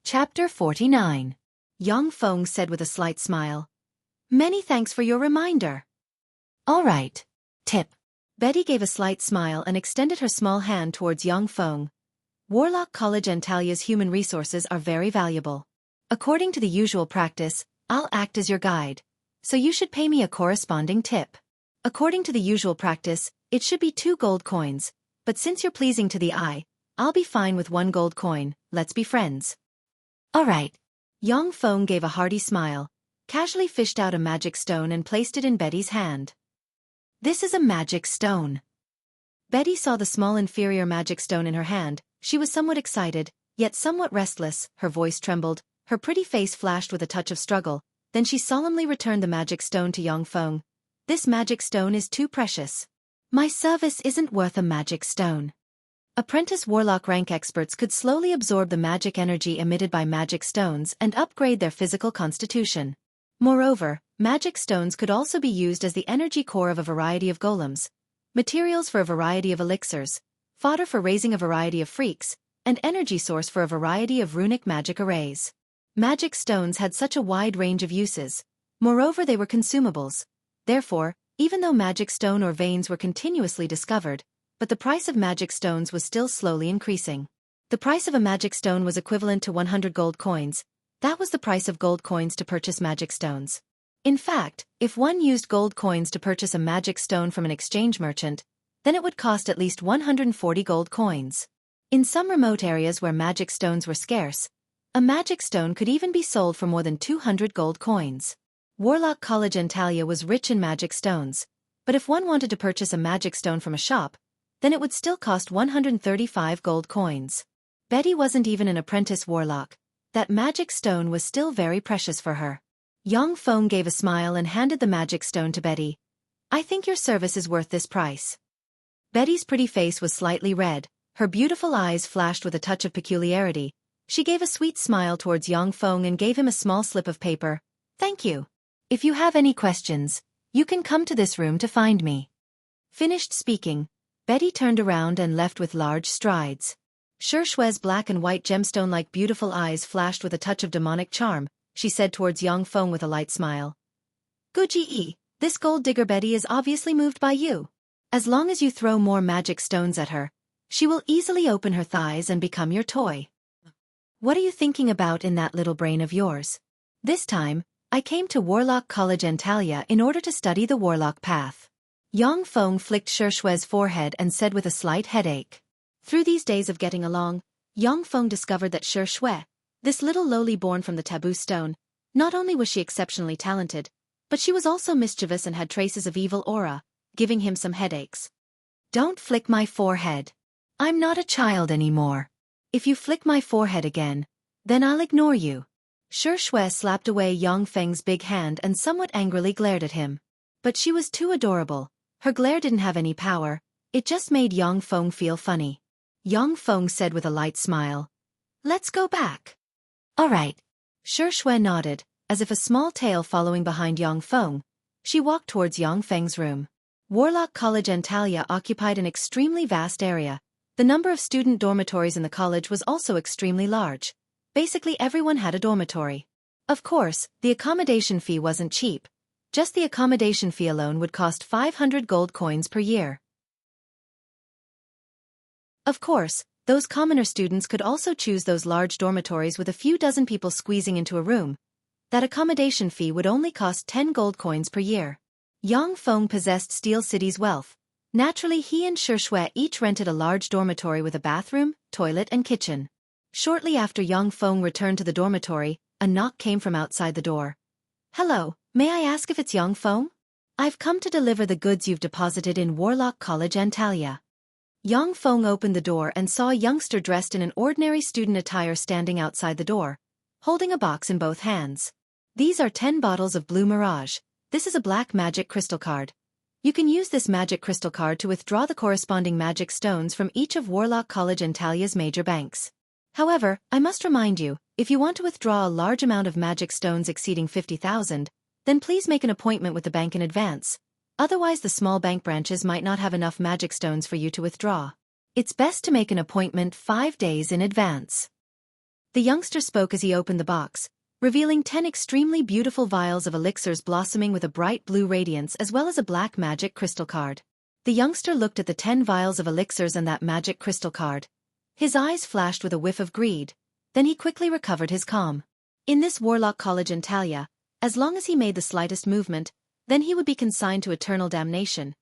Chapter 49. Yang Feng said with a slight smile. Many thanks for your reminder. All right. Tip. Betty gave a slight smile and extended her small hand towards Yang Feng. Warlock College Antalya's human resources are very valuable. According to the usual practice, I'll act as your guide, so you should pay me a corresponding tip. According to the usual practice, it should be 2 gold coins, but since you're pleasing to the eye, I'll be fine with 1 gold coin. Let's be friends. All right. Yang Feng gave a hearty smile, casually fished out a magic stone and placed it in Betty's hand. This is a magic stone. Betty saw the small inferior magic stone in her hand. She was somewhat excited, yet somewhat restless. Her voice trembled, her pretty face flashed with a touch of struggle. Then she solemnly returned the magic stone to Yang Feng. This magic stone is too precious. My service isn't worth a magic stone. Apprentice warlock rank experts could slowly absorb the magic energy emitted by magic stones and upgrade their physical constitution. Moreover, magic stones could also be used as the energy core of a variety of golems, materials for a variety of elixirs, fodder for raising a variety of freaks, and energy source for a variety of runic magic arrays. Magic stones had such a wide range of uses. Moreover, they were consumables. Therefore, even though magic stone or veins were continuously discovered, but the price of magic stones was still slowly increasing. The price of a magic stone was equivalent to 100 gold coins. That was the price of gold coins to purchase magic stones. In fact, if one used gold coins to purchase a magic stone from an exchange merchant, then it would cost at least 140 gold coins. In some remote areas where magic stones were scarce, a magic stone could even be sold for more than 200 gold coins. Warlock College Antalya was rich in magic stones, but if one wanted to purchase a magic stone from a shop, then it would still cost 135 gold coins. Betty wasn't even an apprentice warlock. That magic stone was still very precious for her. Xiaofan gave a smile and handed the magic stone to Betty. I think your service is worth this price. Betty's pretty face was slightly red, her beautiful eyes flashed with a touch of peculiarity. She gave a sweet smile towards Xiaofan and gave him a small slip of paper. Thank you. If you have any questions, you can come to this room to find me. Finished speaking, Betty turned around and left with large strides. Shui's black and white gemstone-like beautiful eyes flashed with a touch of demonic charm. She said towards Xiaofan with a light smile. Guji, this gold digger Betty is obviously moved by you. As long as you throw more magic stones at her, she will easily open her thighs and become your toy. What are you thinking about in that little brain of yours? This time, I came to Warlock College Antalya in order to study the warlock path. Xiaofan flicked Shui's forehead and said with a slight headache. Through these days of getting along, Xiaofan discovered that Shui, this little lowly born from the taboo stone, not only was she exceptionally talented, but she was also mischievous and had traces of evil aura, giving him some headaches. Don't flick my forehead. I'm not a child anymore. If you flick my forehead again, then I'll ignore you. Shui slapped away Xiaofang's big hand and somewhat angrily glared at him. But she was too adorable. Her glare didn't have any power, it just made Xiaofan feel funny. Xiaofan said with a light smile. Let's go back. Alright. Shui nodded, as if a small tail following behind Xiaofan. She walked towards Xiaofang's room. Warlock College Antalya occupied an extremely vast area. The number of student dormitories in the college was also extremely large. Basically everyone had a dormitory. Of course, the accommodation fee wasn't cheap. Just the accommodation fee alone would cost 500 gold coins per year. Of course, those commoner students could also choose those large dormitories with a few dozen people squeezing into a room. That accommodation fee would only cost 10 gold coins per year. Xiaofan possessed Steel City's wealth. Naturally, he and Shui each rented a large dormitory with a bathroom, toilet and kitchen. Shortly after Xiaofan returned to the dormitory, a knock came from outside the door. Hello, may I ask if it's Xiaofan? I've come to deliver the goods you've deposited in Warlock College Antalya. Xiaofan opened the door and saw a youngster dressed in an ordinary student attire standing outside the door, holding a box in both hands. These are 10 bottles of Blue Mirage. This is a black magic crystal card. You can use this magic crystal card to withdraw the corresponding magic stones from each of Warlock College Antalya's major banks. However, I must remind you, if you want to withdraw a large amount of magic stones exceeding 50,000, then please make an appointment with the bank in advance. Otherwise the small bank branches might not have enough magic stones for you to withdraw. It's best to make an appointment 5 days in advance. The youngster spoke as he opened the box, revealing 10 extremely beautiful vials of elixirs blossoming with a bright blue radiance as well as a black magic crystal card. The youngster looked at the 10 vials of elixirs and that magic crystal card. His eyes flashed with a whiff of greed. Then he quickly recovered his calm. In this Warlock College Antalya, as long as he made the slightest movement, then he would be consigned to eternal damnation.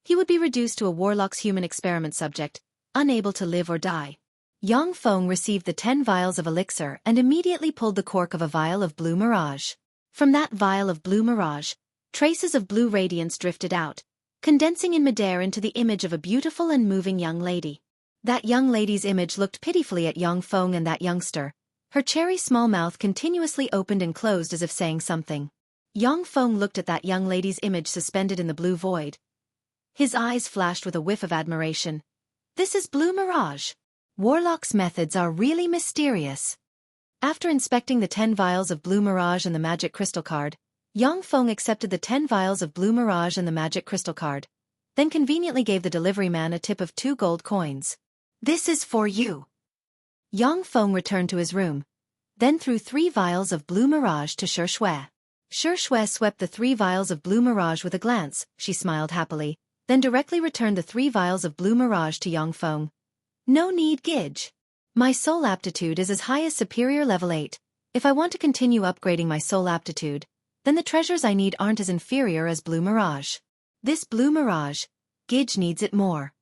He would be reduced to a warlock's human experiment subject, unable to live or die. Xiaofan received the 10 vials of elixir and immediately pulled the cork of a vial of Blue Mirage. From that vial of Blue Mirage, traces of blue radiance drifted out, condensing in midair into the image of a beautiful and moving young lady. That young lady's image looked pitifully at Xiaofan and that youngster. Her cherry small mouth continuously opened and closed as if saying something. Xiaofan looked at that young lady's image suspended in the blue void. His eyes flashed with a whiff of admiration. This is Blue Mirage. Warlock's methods are really mysterious. After inspecting the 10 vials of Blue Mirage and the magic crystal card, Yang Feng accepted the 10 vials of Blue Mirage and the magic crystal card, then conveniently gave the delivery man a tip of 2 gold coins. This is for you. Yang Feng returned to his room, then threw 3 vials of Blue Mirage to Shui. Shui swept the 3 vials of Blue Mirage with a glance. She smiled happily, then directly returned the 3 vials of Blue Mirage to Yang Feng. No need, Gidge. My soul aptitude is as high as superior level 8. If I want to continue upgrading my soul aptitude, then the treasures I need aren't as inferior as Blue Mirage. This Blue Mirage, Gidge needs it more.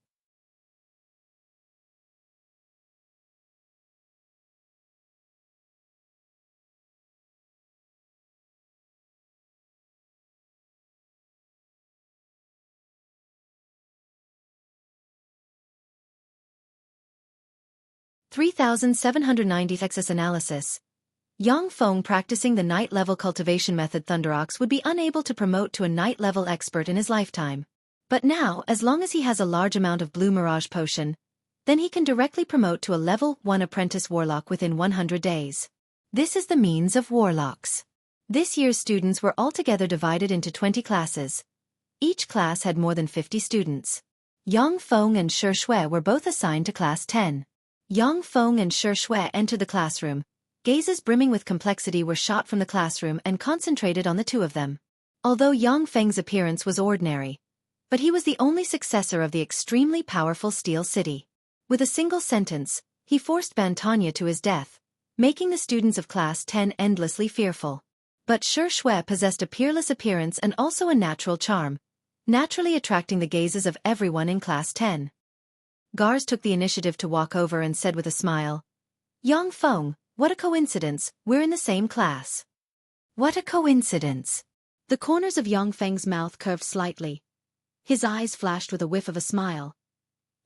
Texas analysis. Yang Feng practicing the night level cultivation method Thunderox would be unable to promote to a night level expert in his lifetime. But now, as long as he has a large amount of Blue Mirage potion, then he can directly promote to a level 1 apprentice warlock within 100 days. This is the means of warlocks. This year's students were altogether divided into 20 classes. Each class had more than 50 students. Yang Feng and Shui were both assigned to class 10. Yang Feng and Shui entered the classroom. Gazes brimming with complexity were shot from the classroom and concentrated on the two of them. Although Yang Feng's appearance was ordinary, but he was the only successor of the extremely powerful Steel City. With a single sentence, he forced Bantanya to his death, making the students of class 10 endlessly fearful. But Shui possessed a peerless appearance and also a natural charm, naturally attracting the gazes of everyone in class 10. Gars took the initiative to walk over and said with a smile, Yang Feng, what a coincidence, we're in the same class. What a coincidence. The corners of Yang Feng's mouth curved slightly. His eyes flashed with a whiff of a smile.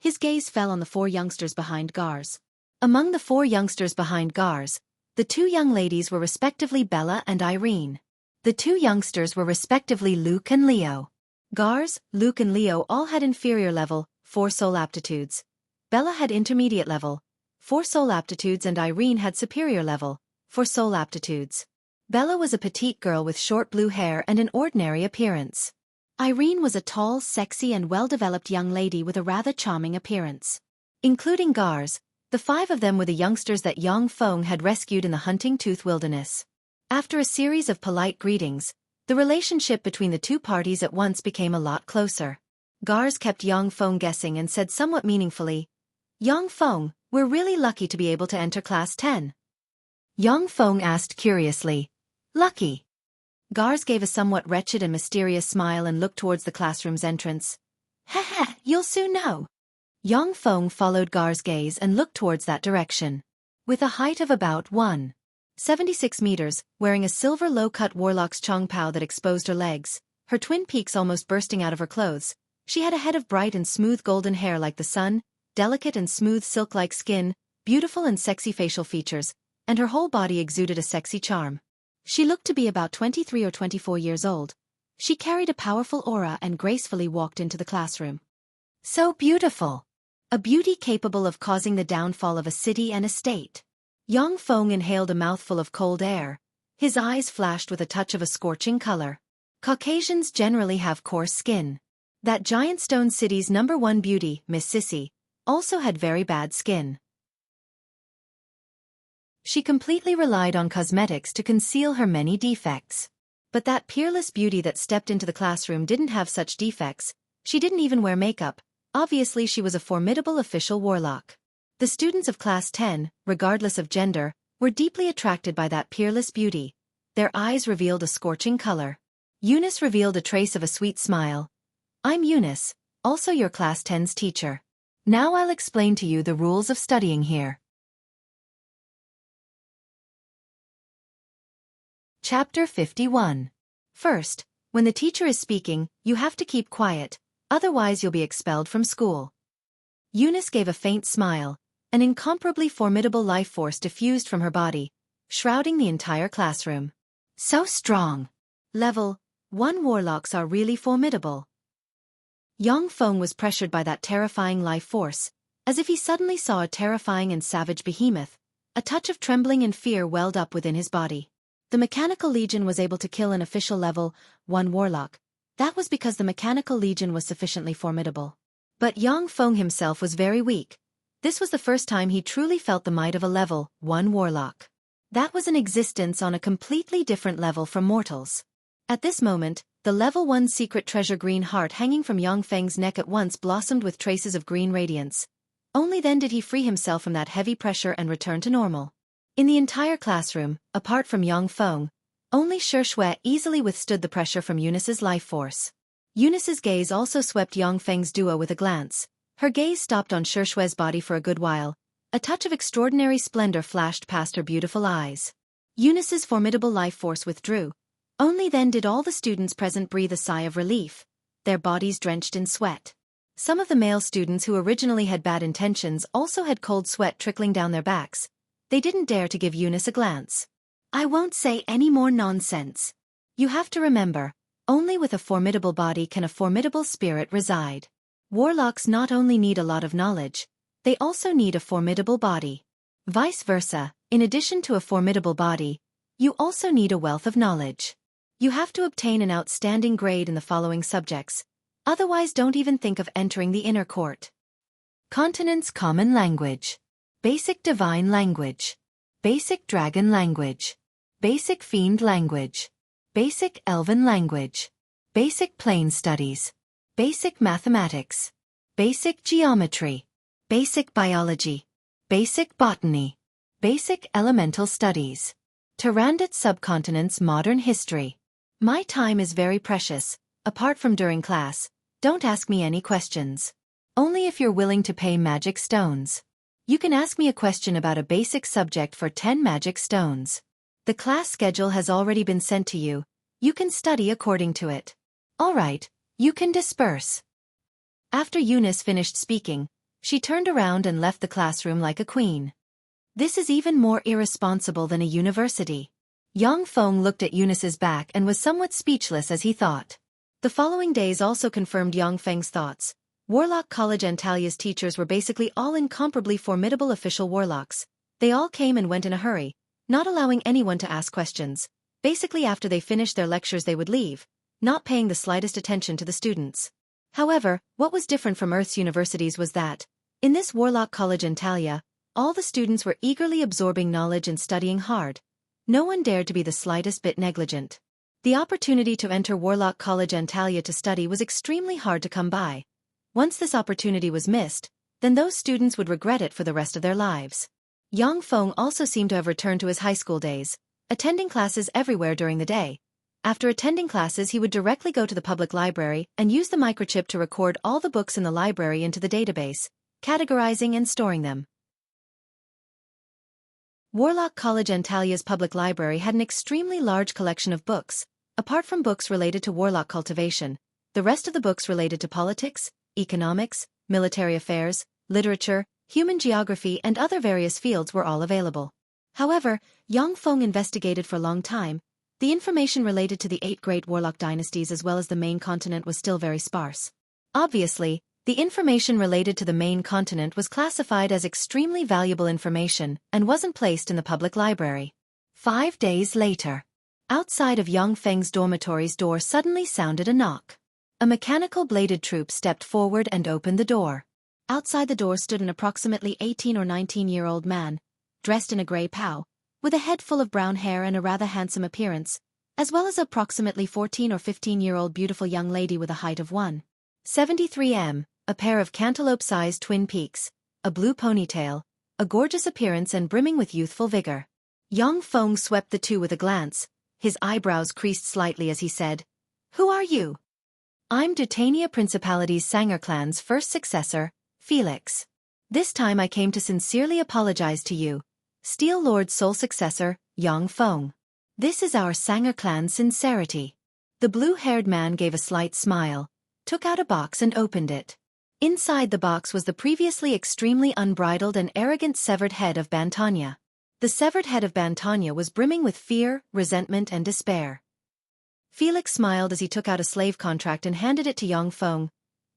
His gaze fell on the 4 youngsters behind Gars. Among the 4 youngsters behind Gars, the 2 young ladies were respectively Bella and Irene. The 2 youngsters were respectively Luke and Leo. Gars, Luke and Leo all had inferior level, 4 soul aptitudes. Bella had intermediate level, 4 soul aptitudes, and Irene had superior level, 4 soul aptitudes. Bella was a petite girl with short blue hair and an ordinary appearance. Irene was a tall, sexy and well-developed young lady with a rather charming appearance. Including Gars, the 5 of them were the youngsters that Yang Feng had rescued in the Hunting Tooth Wilderness. After a series of polite greetings, the relationship between the 2 parties at once became a lot closer. Gars kept Yang Feng guessing and said somewhat meaningfully, Yang Feng, we're really lucky to be able to enter class 10. Yang Feng asked curiously, lucky? Gars gave a somewhat wretched and mysterious smile and looked towards the classroom's entrance. Heh, you'll soon know. Yang Feng followed Gars' gaze and looked towards that direction. With a height of about 1.76 meters, wearing a silver low-cut warlock's chong pao that exposed her legs, her twin peaks almost bursting out of her clothes, she had a head of bright and smooth golden hair like the sun, delicate and smooth silk-like skin, beautiful and sexy facial features, and her whole body exuded a sexy charm. She looked to be about 23 or 24 years old. She carried a powerful aura and gracefully walked into the classroom. So beautiful. A beauty capable of causing the downfall of a city and a state. Yang Feng inhaled a mouthful of cold air. His eyes flashed with a touch of a scorching color. Caucasians generally have coarse skin. That giant stone city's #1 beauty, Miss Sissy, also had very bad skin. She completely relied on cosmetics to conceal her many defects. But that peerless beauty that stepped into the classroom didn't have such defects. She didn't even wear makeup. Obviously she was a formidable official warlock. The students of class 10, regardless of gender, were deeply attracted by that peerless beauty. Their eyes revealed a scorching color. Eunice revealed a trace of a sweet smile. I'm Eunice, also your class 10's teacher. Now I'll explain to you the rules of studying here. Chapter 51. First, when the teacher is speaking, you have to keep quiet, otherwise you'll be expelled from school. Eunice gave a faint smile. An incomparably formidable life force diffused from her body, shrouding the entire classroom. So strong. Level 1 warlocks are really formidable. Yang Feng was pressured by that terrifying life force, as if he suddenly saw a terrifying and savage behemoth. A touch of trembling and fear welled up within his body. The Mechanical Legion was able to kill an official level 1 warlock. That was because the Mechanical Legion was sufficiently formidable. But Yang Feng himself was very weak. This was the first time he truly felt the might of a level 1 warlock. That was an existence on a completely different level from mortals. At this moment, the level 1 secret treasure green heart hanging from Yang Feng's neck at once blossomed with traces of green radiance. Only then did he free himself from that heavy pressure and return to normal. In the entire classroom, apart from Yang Feng, only Shui easily withstood the pressure from Eunice's life force. Eunice's gaze also swept Yang Feng's duo with a glance. Her gaze stopped on Shui's body for a good while. A touch of extraordinary splendor flashed past her beautiful eyes. Eunice's formidable life force withdrew. Only then did all the students present breathe a sigh of relief, their bodies drenched in sweat. Some of the male students who originally had bad intentions also had cold sweat trickling down their backs. They didn't dare to give Eunice a glance. I won't say any more nonsense. You have to remember, only with a formidable body can a formidable spirit reside. Warlocks not only need a lot of knowledge, they also need a formidable body. Vice versa, in addition to a formidable body, you also need a wealth of knowledge. You have to obtain an outstanding grade in the following subjects, otherwise don't even think of entering the inner court. Continent's Common Language. Basic Divine Language. Basic Dragon Language. Basic Fiend Language. Basic Elven Language. Basic Plane Studies. Basic Mathematics. Basic Geometry. Basic Biology. Basic Botany. Basic Elemental Studies. Tarandit Subcontinent's Modern History. My time is very precious. Apart from during class, don't ask me any questions. Only if you're willing to pay magic stones. You can ask me a question about a basic subject for 10 magic stones. The class schedule has already been sent to you. You can study according to it. Alright, you can disperse. After Eunice finished speaking, she turned around and left the classroom like a queen. This is even more irresponsible than a university. Yang Feng looked at Eunice's back and was somewhat speechless as he thought. The following days also confirmed Yang Feng's thoughts. Warlock College Antalia's teachers were basically all incomparably formidable official warlocks. They all came and went in a hurry, not allowing anyone to ask questions. Basically after they finished their lectures they would leave, not paying the slightest attention to the students. However, what was different from Earth's universities was that, in this Warlock College Antalya, all the students were eagerly absorbing knowledge and studying hard. No one dared to be the slightest bit negligent. The opportunity to enter Warlock College Antalya to study was extremely hard to come by. Once this opportunity was missed, then those students would regret it for the rest of their lives. Yang Feng also seemed to have returned to his high school days, attending classes everywhere during the day. After attending classes he would directly go to the public library and use the microchip to record all the books in the library into the database, categorizing and storing them. Warlock College Antalya's public library had an extremely large collection of books. Apart from books related to warlock cultivation, the rest of the books related to politics, economics, military affairs, literature, human geography and other various fields were all available. However, Yang Feng investigated for a long time. The information related to the 8 great warlock dynasties as well as the main continent was still very sparse. Obviously, the information related to the main continent was classified as extremely valuable information and wasn't placed in the public library. 5 days later, outside of Yang Feng's dormitory's door suddenly sounded a knock. A mechanical bladed troop stepped forward and opened the door. Outside the door stood an approximately 18 or 19-year-old man, dressed in a grey pow, with a head full of brown hair and a rather handsome appearance, as well as approximately 14 or 15-year-old beautiful young lady with a height of 1.73 m, a pair of cantaloupe-sized twin peaks, a blue ponytail, a gorgeous appearance and brimming with youthful vigor. Yang Feng swept the two with a glance, his eyebrows creased slightly as he said, "Who are you?" "I'm Dutania Principality's Sanger clan's first successor, Felix. This time I came to sincerely apologize to you, Steel Lord's sole successor, Yang Feng. This is our Sanger clan's sincerity." The blue-haired man gave a slight smile, took out a box and opened it. Inside the box was the previously extremely unbridled and arrogant severed head of Bantanya. The severed head of Bantanya was brimming with fear, resentment and despair. Felix smiled as he took out a slave contract and handed it to Yang Feng.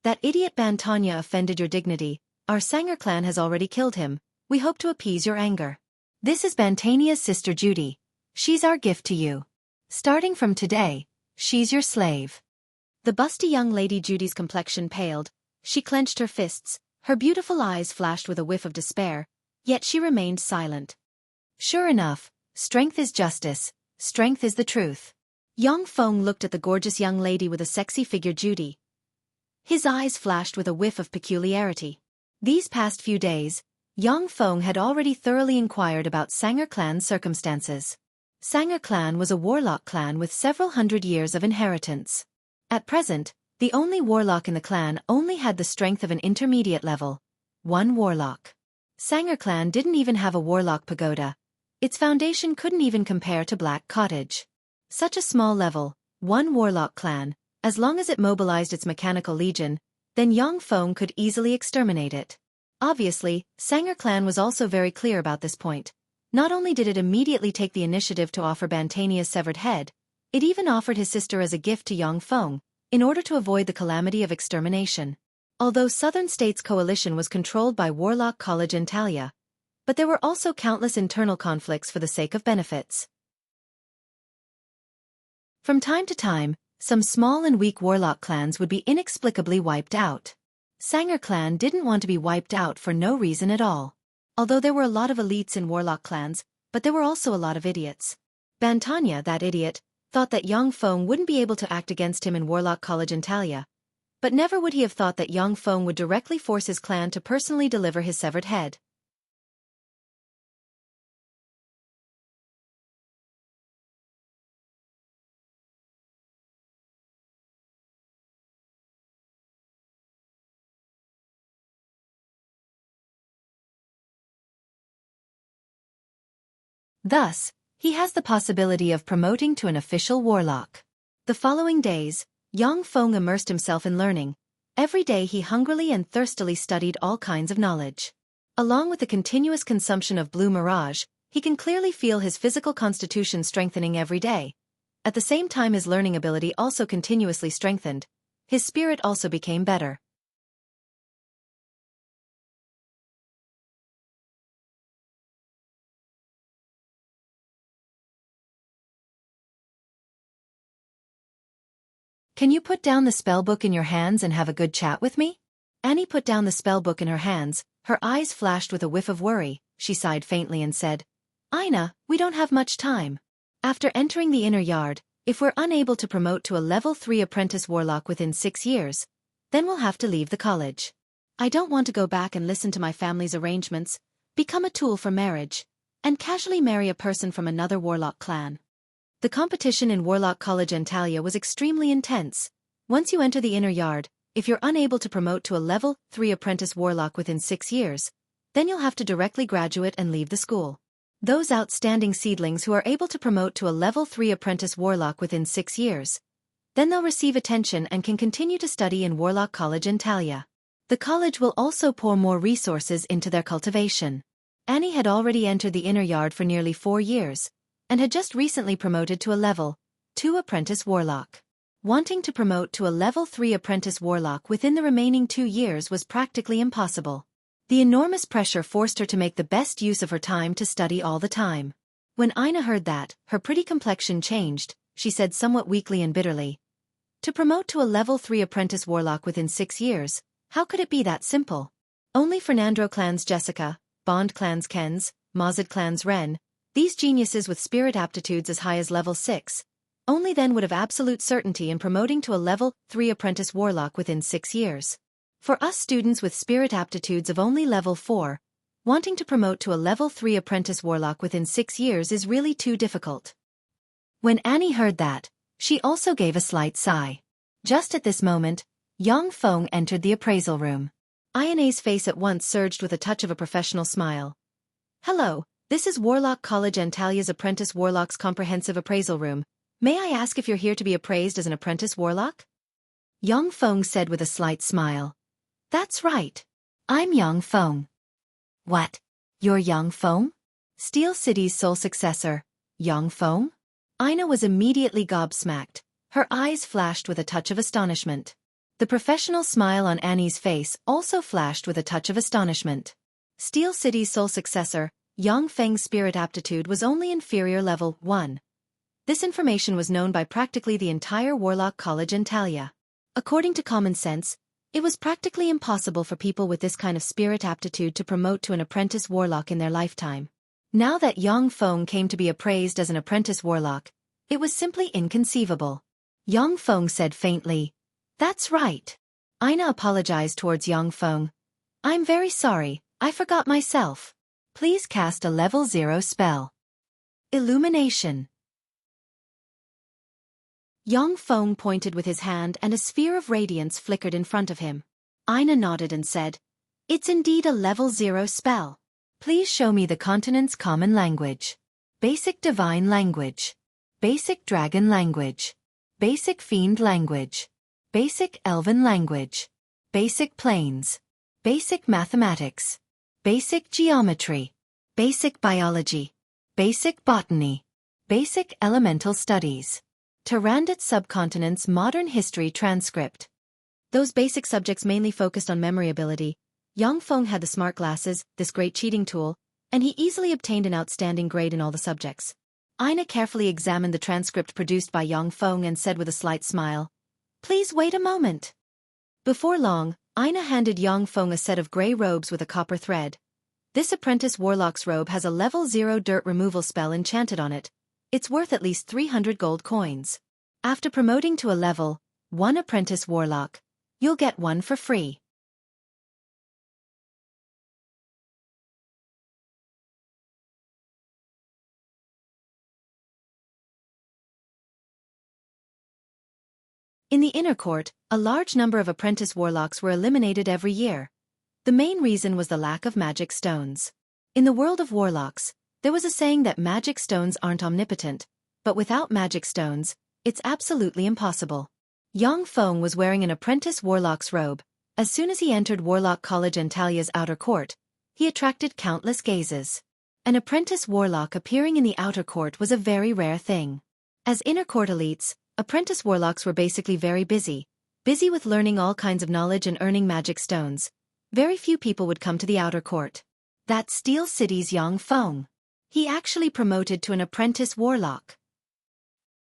That idiot Bantanya offended your dignity. Our Sanger clan has already killed him. We hope to appease your anger. This is Bantania's sister Judy. She's our gift to you. Starting from today, she's your slave. The busty young lady Judy's complexion paled. She clenched her fists. Her beautiful eyes flashed with a whiff of despair, yet she remained silent. Sure enough, strength is justice, strength is the truth. Yang Feng looked at the gorgeous young lady with a sexy figure Judy. His eyes flashed with a whiff of peculiarity. These past few days, Yang Feng had already thoroughly inquired about Sanger clan's circumstances. Sanger clan was a warlock clan with several hundred years of inheritance. At present, the only warlock in the clan only had the strength of an intermediate level. One warlock. Sanger clan didn't even have a warlock pagoda. Its foundation couldn't even compare to Black Cottage. Such a small level, one warlock clan, as long as it mobilized its mechanical legion, then Yang Feng could easily exterminate it. Obviously, Sanger clan was also very clear about this point. Not only did it immediately take the initiative to offer Bantania's severed head, it even offered his sister as a gift to Yang Feng, in order to avoid the calamity of extermination. Although Southern States coalition was controlled by Warlock College and Talia, but there were also countless internal conflicts for the sake of benefits. From time to time, some small and weak warlock clans would be inexplicably wiped out. Sanger clan didn't want to be wiped out for no reason at all. Although there were a lot of elites in warlock clans, but there were also a lot of idiots. Bantanya, that idiot, thought that Yang Feng wouldn't be able to act against him in Warlock College and Talia. But never would he have thought that Yang Feng would directly force his clan to personally deliver his severed head. Thus, he has the possibility of promoting to an official warlock. The following days, Yang Feng immersed himself in learning. Every day he hungrily and thirstily studied all kinds of knowledge. Along with the continuous consumption of blue mirage, he can clearly feel his physical constitution strengthening every day. At the same time his learning ability also continuously strengthened. His spirit also became better. Can you put down the spellbook in your hands and have a good chat with me? Annie put down the spellbook in her hands, her eyes flashed with a whiff of worry. She sighed faintly and said, Ina, we don't have much time. After entering the inner yard, if we're unable to promote to a level 3 apprentice warlock within 6 years, then we'll have to leave the college. I don't want to go back and listen to my family's arrangements, become a tool for marriage, and casually marry a person from another warlock clan. The competition in Warlock College and Talia was extremely intense. Once you enter the inner yard, if you're unable to promote to a level 3 apprentice warlock within 6 years, then you'll have to directly graduate and leave the school. Those outstanding seedlings who are able to promote to a level 3 apprentice warlock within 6 years, then they'll receive attention and can continue to study in Warlock College and Talia. The college will also pour more resources into their cultivation. Annie had already entered the inner yard for nearly 4 years, and had just recently promoted to a level 2 apprentice warlock. Wanting to promote to a level 3 apprentice warlock within the remaining 2 years was practically impossible. The enormous pressure forced her to make the best use of her time to study all the time. When Ina heard that, her pretty complexion changed. She said somewhat weakly and bitterly, to promote to a level 3 apprentice warlock within 6 years, how could it be that simple? Only Fernandro clan's Jessica, Bond clan's Ken's, Mazad clan's Ren, these geniuses with spirit aptitudes as high as level 6, only then would have absolute certainty in promoting to a level 3 apprentice warlock within 6 years. For us students with spirit aptitudes of only level 4, wanting to promote to a level 3 apprentice warlock within 6 years is really too difficult. When Annie heard that, she also gave a slight sigh. Just at this moment, Yang Feng entered the appraisal room. Ayane's face at once surged with a touch of a professional smile. Hello. This is Warlock College and Talia's Apprentice Warlock's Comprehensive Appraisal Room. May I ask if you're here to be appraised as an apprentice warlock? Yang Feng said with a slight smile. That's right. I'm Yang Feng. What? You're Yang Feng? Steel City's sole successor, Yang Feng? Ina was immediately gobsmacked. Her eyes flashed with a touch of astonishment. The professional smile on Annie's face also flashed with a touch of astonishment. Steel City's sole successor, Yang Feng's spirit aptitude was only inferior level 1. This information was known by practically the entire Warlock College in Talia. According to common sense, it was practically impossible for people with this kind of spirit aptitude to promote to an apprentice warlock in their lifetime. Now that Yang Feng came to be appraised as an apprentice warlock, it was simply inconceivable. Yang Feng said faintly, "That's right." Aina apologized towards Yang Feng. "I'm very sorry, I forgot myself. Please cast a level 0 spell. Illumination." Yang Feng pointed with his hand and a sphere of radiance flickered in front of him. Aina nodded and said, "It's indeed a level 0 spell. Please show me the continent's common language. Basic divine language. Basic dragon language. Basic fiend language. Basic elven language. Basic planes. Basic mathematics. Basic geometry. Basic biology. Basic botany. Basic elemental studies. Tarandit subcontinent's modern history transcript." Those basic subjects mainly focused on memory ability. Yang Feng had the smart glasses, this great cheating tool, and he easily obtained an outstanding grade in all the subjects. Aina carefully examined the transcript produced by Yang Feng and said with a slight smile, "Please wait a moment." Before long, Aina handed Yang Feng a set of grey robes with a copper thread. This apprentice warlock's robe has a level 0 dirt removal spell enchanted on it. It's worth at least 300 gold coins. After promoting to a level 1 apprentice warlock, you'll get one for free. In the inner court, a large number of apprentice warlocks were eliminated every year. The main reason was the lack of magic stones. In the world of warlocks, there was a saying that magic stones aren't omnipotent, but without magic stones, it's absolutely impossible. Yang Feng was wearing an apprentice warlock's robe. As soon as he entered Warlock College Antalia's outer court, he attracted countless gazes. An apprentice warlock appearing in the outer court was a very rare thing. As inner court elites, apprentice warlocks were basically very busy with learning all kinds of knowledge and earning magic stones. Very few people would come to the outer court. That's Steel City's Yang Feng. He actually promoted to an apprentice warlock.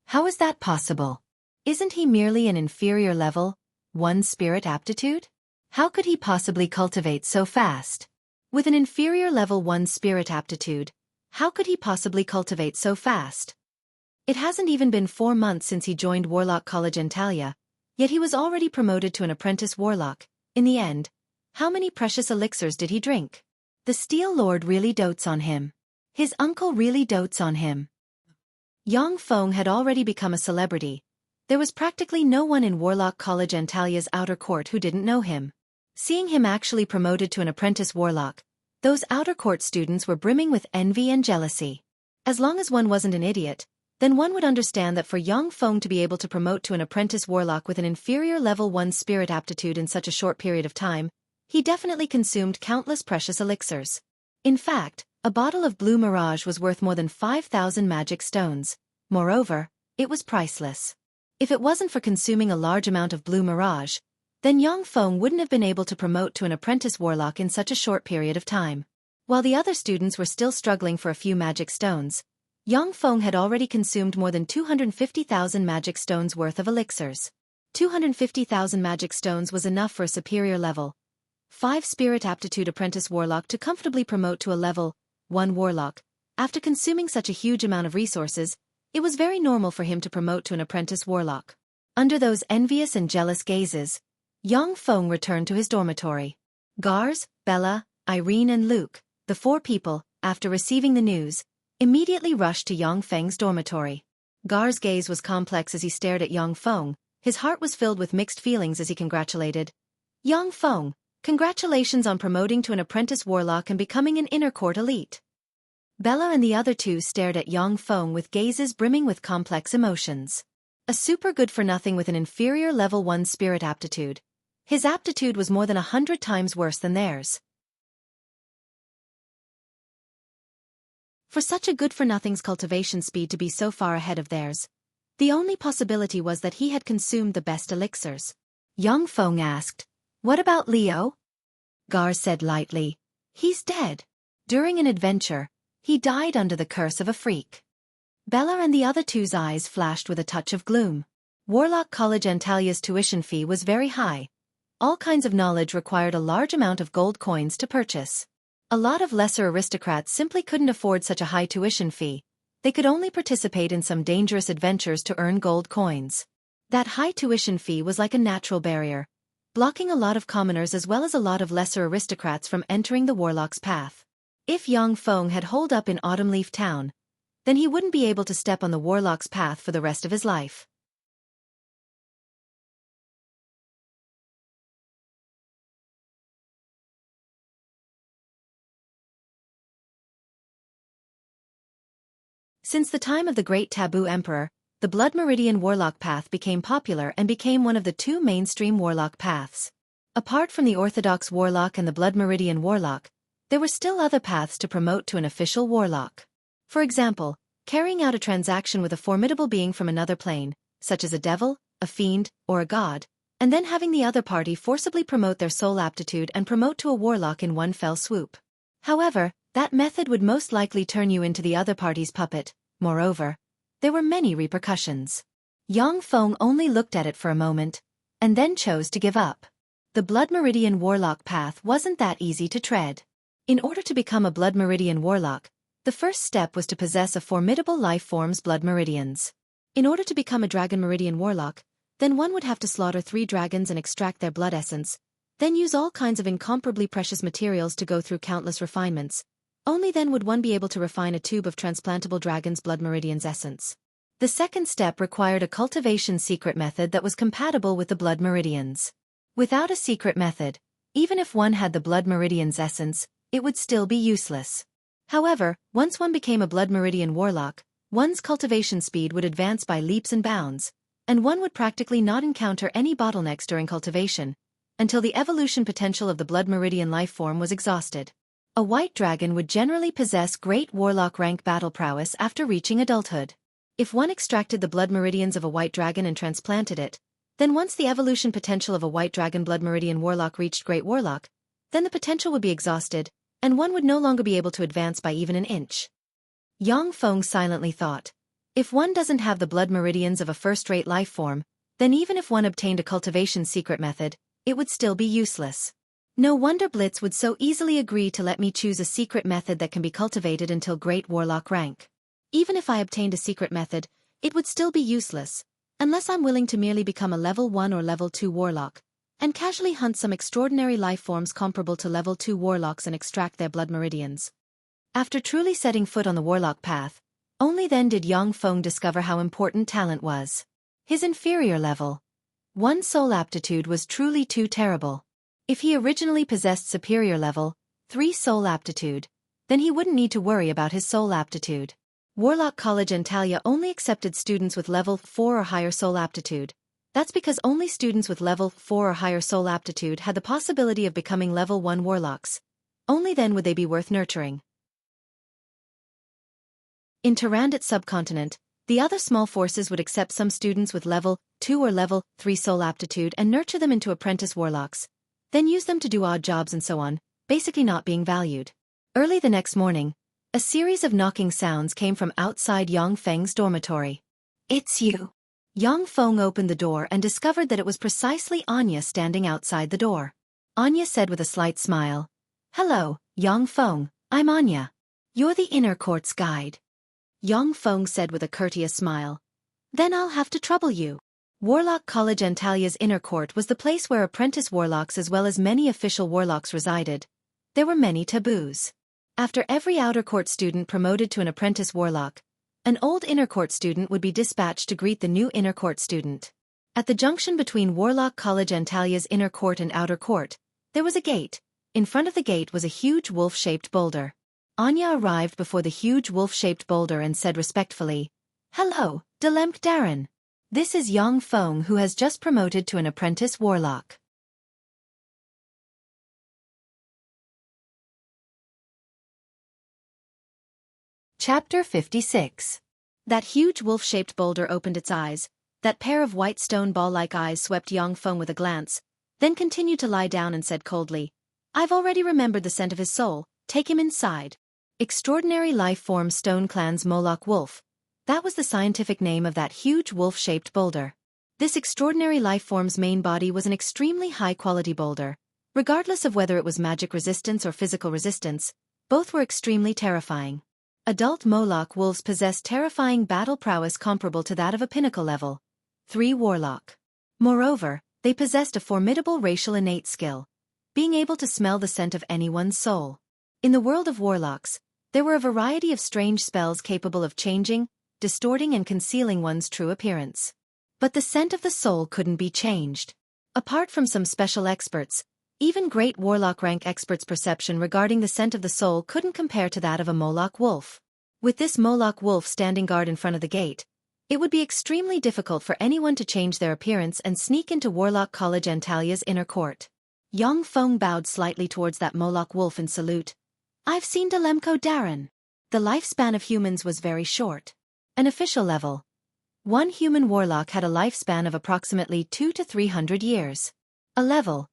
How is that possible? Isn't he merely an inferior level 1 spirit aptitude? How could he possibly cultivate so fast? With an inferior level 1 spirit aptitude, how could he possibly cultivate so fast? It hasn't even been 4 months since he joined Warlock College Antalya, yet he was already promoted to an apprentice warlock. In the end, how many precious elixirs did he drink? The Steel Lord really dotes on him. His uncle really dotes on him. Yang Feng had already become a celebrity. There was practically no one in Warlock College Antalya's outer court who didn't know him. Seeing him actually promoted to an apprentice warlock, those outer court students were brimming with envy and jealousy. As long as one wasn't an idiot, then one would understand that for Yang Feng to be able to promote to an apprentice warlock with an inferior level 1 spirit aptitude in such a short period of time, he definitely consumed countless precious elixirs. In fact, a bottle of Blue Mirage was worth more than 5,000 magic stones. Moreover, it was priceless. If it wasn't for consuming a large amount of Blue Mirage, then Yang Feng wouldn't have been able to promote to an apprentice warlock in such a short period of time. While the other students were still struggling for a few magic stones, Yang Feng had already consumed more than 250,000 magic stones worth of elixirs. 250,000 magic stones was enough for a superior level 5 spirit aptitude apprentice warlock to comfortably promote to a level 1 warlock. After consuming such a huge amount of resources, it was very normal for him to promote to an apprentice warlock. Under those envious and jealous gazes, Yang Feng returned to his dormitory. Gars, Bella, Irene and Luke, the 4 people, after receiving the news, immediately rushed to Yang Feng's dormitory. Gar's gaze was complex as he stared at Yang Feng. His heart was filled with mixed feelings as he congratulated Yang Feng. Congratulations on promoting to an apprentice warlock and becoming an inner court elite. Bella and the other 2 stared at Yang Feng with gazes brimming with complex emotions. A super good-for-nothing with an inferior level 1 spirit aptitude. His aptitude was more than 100 times worse than theirs. For such a good-for-nothing's cultivation speed to be so far ahead of theirs, the only possibility was that he had consumed the best elixirs. Yang Feng asked. What about Leo? Gar said lightly. He's dead. During an adventure, he died under the curse of a freak. Bella and the other two's eyes flashed with a touch of gloom. Warlock College Antalia's tuition fee was very high. All kinds of knowledge required a large amount of gold coins to purchase. A lot of lesser aristocrats simply couldn't afford such a high tuition fee. They could only participate in some dangerous adventures to earn gold coins. That high tuition fee was like a natural barrier, blocking a lot of commoners as well as a lot of lesser aristocrats from entering the warlock's path. If Yang Feng had holed up in Autumn Leaf Town, then he wouldn't be able to step on the warlock's path for the rest of his life. Since the time of the Great Taboo Emperor, the Blood Meridian Warlock path became popular and became one of the two mainstream warlock paths. Apart from the Orthodox Warlock and the Blood Meridian Warlock, there were still other paths to promote to an official warlock. For example, carrying out a transaction with a formidable being from another plane, such as a devil, a fiend, or a god, and then having the other party forcibly promote their soul aptitude and promote to a warlock in one fell swoop. However, that method would most likely turn you into the other party's puppet. Moreover, there were many repercussions. Yang Feng only looked at it for a moment, and then chose to give up. The Blood Meridian Warlock path wasn't that easy to tread. In order to become a Blood Meridian Warlock, the first step was to possess a formidable life form's Blood Meridians. In order to become a Dragon Meridian Warlock, then one would have to slaughter 3 dragons and extract their blood essence, then use all kinds of incomparably precious materials to go through countless refinements. Only then would one be able to refine a tube of transplantable dragon's blood meridian's essence. The second step required a cultivation secret method that was compatible with the blood meridians. Without a secret method, even if one had the blood meridian's essence, it would still be useless. However, once one became a blood meridian warlock, one's cultivation speed would advance by leaps and bounds, and one would practically not encounter any bottlenecks during cultivation, until the evolution potential of the blood meridian life form was exhausted. A white dragon would generally possess great warlock rank battle prowess after reaching adulthood. If one extracted the blood meridians of a white dragon and transplanted it, then once the evolution potential of a white dragon blood meridian warlock reached great warlock, then the potential would be exhausted, and one would no longer be able to advance by even an inch. Yang Feng silently thought, if one doesn't have the blood meridians of a first-rate life form, then even if one obtained a cultivation secret method, it would still be useless. No wonder Blitz would so easily agree to let me choose a secret method that can be cultivated until Great Warlock rank. Even if I obtained a secret method, it would still be useless, unless I'm willing to merely become a level 1 or level 2 Warlock, and casually hunt some extraordinary life forms comparable to level 2 Warlocks and extract their blood meridians. After truly setting foot on the Warlock path, only then did Yang Feng discover how important talent was. His inferior level 1 soul aptitude was truly too terrible. If he originally possessed superior level 3 soul aptitude, then he wouldn't need to worry about his soul aptitude. Warlock College Antalya only accepted students with level 4 or higher soul aptitude. That's because only students with level 4 or higher soul aptitude had the possibility of becoming level 1 warlocks. Only then would they be worth nurturing. In Tyrandot subcontinent, the other small forces would accept some students with level 2 or level 3 soul aptitude and nurture them into apprentice warlocks, then use them to do odd jobs and so on, basically not being valued. Early the next morning, a series of knocking sounds came from outside Yang Feng's dormitory. It's you. Yang Feng opened the door and discovered that it was precisely Anya standing outside the door. Anya said with a slight smile, "Hello, Yang Feng, I'm Anya. You're the inner court's guide." Yang Feng said with a courteous smile, "Then I'll have to trouble you." Warlock College Antalya's inner court was the place where apprentice warlocks as well as many official warlocks resided. There were many taboos. After every outer court student promoted to an apprentice warlock, an old inner court student would be dispatched to greet the new inner court student. At the junction between Warlock College Antalya's inner court and outer court, there was a gate. In front of the gate was a huge wolf-shaped boulder. Anya arrived before the huge wolf-shaped boulder and said respectfully, "Hello, Delemk Darren. This is Yang Feng who has just promoted to an apprentice warlock." Chapter 56. That huge wolf-shaped boulder opened its eyes, That pair of white stone ball-like eyes swept Xiaofan with a glance, then continued to lie down and said coldly, "I've already remembered the scent of his soul, take him inside." Extraordinary life form Stone Clan's Moloch wolf. That was the scientific name of that huge wolf-shaped boulder. This extraordinary life form's main body was an extremely high-quality boulder. Regardless of whether it was magic resistance or physical resistance, both were extremely terrifying. Adult Moloch wolves possessed terrifying battle prowess comparable to that of a pinnacle level 3 warlock. Moreover, they possessed a formidable racial innate skill, being able to smell the scent of anyone's soul. In the world of warlocks, there were a variety of strange spells capable of changing, distorting and concealing one's true appearance. But the scent of the soul couldn't be changed. Apart from some special experts, even great warlock rank experts' perception regarding the scent of the soul couldn't compare to that of a Moloch wolf. With this Moloch wolf standing guard in front of the gate, it would be extremely difficult for anyone to change their appearance and sneak into Warlock College Antalia's inner court. Xiaofan bowed slightly towards that Moloch wolf in salute. "I've seen Delemko Darren." The lifespan of humans was very short. An official level. One human warlock had a lifespan of approximately 200 to 300 years. A level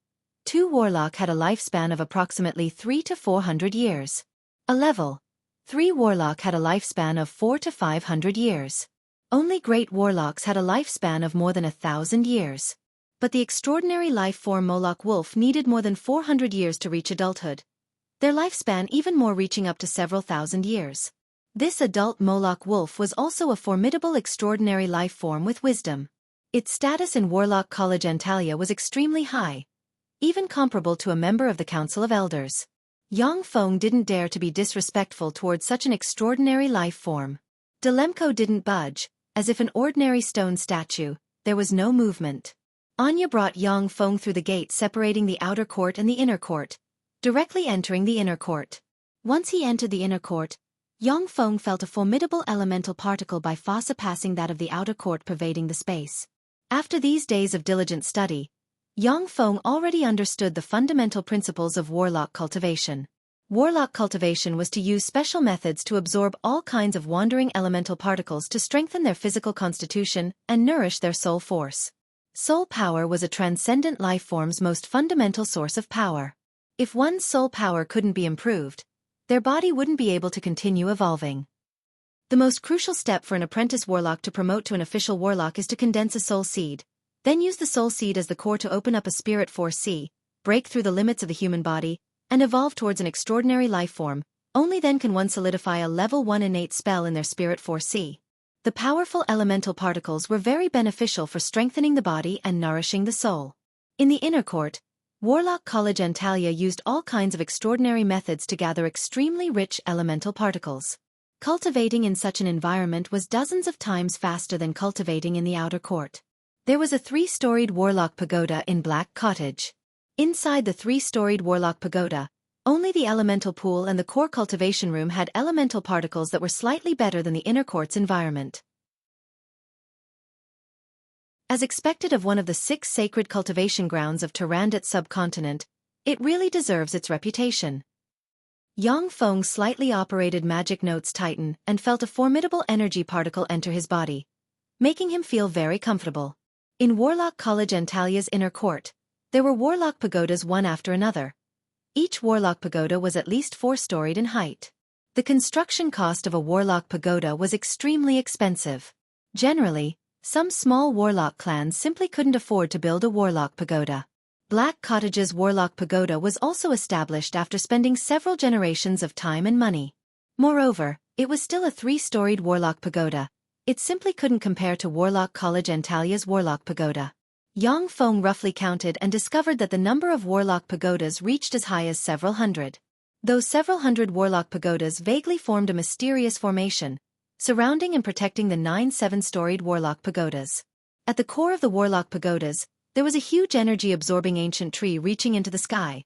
2 warlock had a lifespan of approximately 300 to 400 years. A level 3 warlock had a lifespan of 400 to 500 years. Only great warlocks had a lifespan of more than 1,000 years. But the extraordinary life form Moloch wolf needed more than 400 years to reach adulthood. Their lifespan even more reaching up to several thousand years. This adult Moloch wolf was also a formidable extraordinary life form with wisdom. Its status in Warlock College Antalya was extremely high, even comparable to a member of the Council of Elders. Xiaofan didn't dare to be disrespectful towards such an extraordinary life form. Delemko didn't budge, as if an ordinary stone statue, there was no movement. Anya brought Xiaofan through the gate separating the outer court and the inner court, directly entering the inner court. Once he entered the inner court, Xiaofan felt a formidable elemental particle by far surpassing that of the outer court pervading the space. After these days of diligent study, Xiaofan already understood the fundamental principles of warlock cultivation. Warlock cultivation was to use special methods to absorb all kinds of wandering elemental particles to strengthen their physical constitution and nourish their soul force. Soul power was a transcendent life form's most fundamental source of power. If one's soul power couldn't be improved, their body wouldn't be able to continue evolving. The most crucial step for an apprentice warlock to promote to an official warlock is to condense a soul seed, then use the soul seed as the core to open up a spirit force C, break through the limits of the human body, and evolve towards an extraordinary life form. Only then can one solidify a level 1 innate spell in their spirit force C. The powerful elemental particles were very beneficial for strengthening the body and nourishing the soul. In the inner court, Warlock College Antalya used all kinds of extraordinary methods to gather extremely rich elemental particles. Cultivating in such an environment was dozens of times faster than cultivating in the outer court. There was a 3-storied Warlock Pagoda in Black Cottage. Inside the 3-storied Warlock Pagoda, only the elemental pool and the core cultivation room had elemental particles that were slightly better than the inner court's environment. As expected of one of the 6 sacred cultivation grounds of Tarandit subcontinent, it really deserves its reputation. Xiaofan slightly operated magic notes tighten and felt a formidable energy particle enter his body, making him feel very comfortable. In Warlock College Antalya's inner court, there were Warlock Pagodas one after another. Each Warlock Pagoda was at least 4-storied in height. The construction cost of a Warlock Pagoda was extremely expensive. Generally, some small Warlock clans simply couldn't afford to build a Warlock Pagoda. Black Cottage's Warlock Pagoda was also established after spending several generations of time and money. Moreover, it was still a 3-storied Warlock Pagoda. It simply couldn't compare to Warlock College Antalya's Warlock Pagoda. Xiaofan roughly counted and discovered that the number of Warlock Pagodas reached as high as several hundred. Those several hundred Warlock Pagodas vaguely formed a mysterious formation, surrounding and protecting the 9 7-storied Warlock Pagodas. At the core of the Warlock Pagodas, there was a huge energy-absorbing ancient tree reaching into the sky.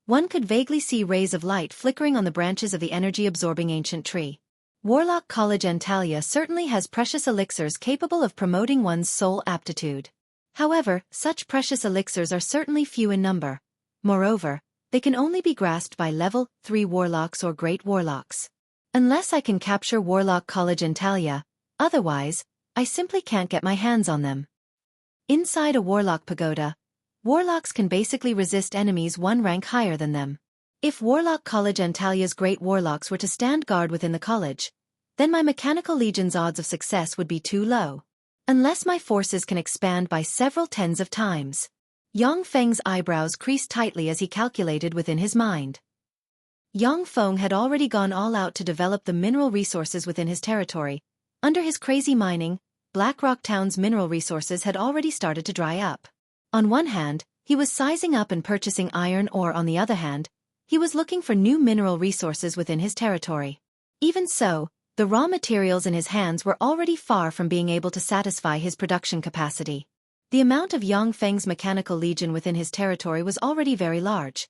One could vaguely see rays of light flickering on the branches of the energy-absorbing ancient tree. Warlock College Antalya certainly has precious elixirs capable of promoting one's soul aptitude. However, such precious elixirs are certainly few in number. Moreover, they can only be grasped by level 3 warlocks or great warlocks. Unless I can capture Warlock College Antalya, otherwise, I simply can't get my hands on them. Inside a warlock pagoda, warlocks can basically resist enemies one rank higher than them. If Warlock College Antalia's great warlocks were to stand guard within the college, then my Mechanical Legion's odds of success would be too low. Unless my forces can expand by several tens of times. Yang Feng's eyebrows creased tightly as he calculated within his mind. Yang Feng had already gone all out to develop the mineral resources within his territory. Under his crazy mining, Black Rock Town's mineral resources had already started to dry up. On one hand, he was sizing up and purchasing iron ore. On the other hand, he was looking for new mineral resources within his territory. Even so, the raw materials in his hands were already far from being able to satisfy his production capacity. The amount of Yang Feng's Mechanical Legion within his territory was already very large,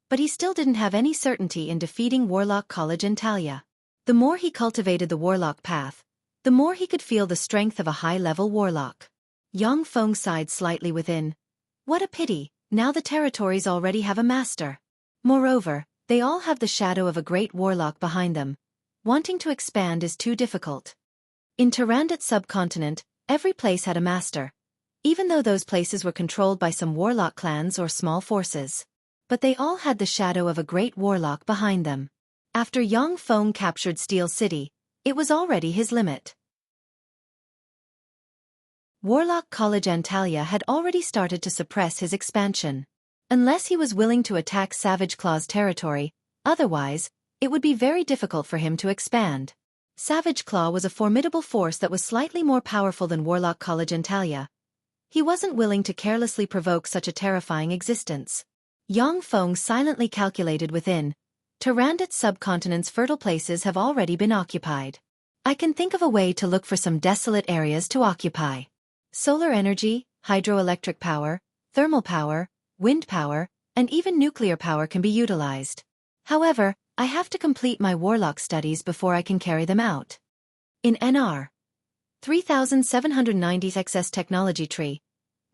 but he still didn't have any certainty in defeating Warlock College Antalya. The more he cultivated the warlock path, the more he could feel the strength of a high-level warlock. Yang Feng sighed slightly within. What a pity, now the territories already have a master. Moreover, they all have the shadow of a great warlock behind them. Wanting to expand is too difficult. In Tyrandot subcontinent, every place had a master, even though those places were controlled by some warlock clans or small forces. But they all had the shadow of a great warlock behind them. After Yang Feng captured Steel City, it was already his limit. Warlock College Antalya had already started to suppress his expansion. Unless he was willing to attack Savage Claw's territory, otherwise, it would be very difficult for him to expand. Savage Claw was a formidable force that was slightly more powerful than Warlock College Antalya. He wasn't willing to carelessly provoke such a terrifying existence. Yang Feng silently calculated within. Tyrandot subcontinent's fertile places have already been occupied. I can think of a way to look for some desolate areas to occupy. Solar energy, hydroelectric power, thermal power, wind power, and even nuclear power can be utilized. However, I have to complete my warlock studies before I can carry them out. In NR 3790 XS technology tree,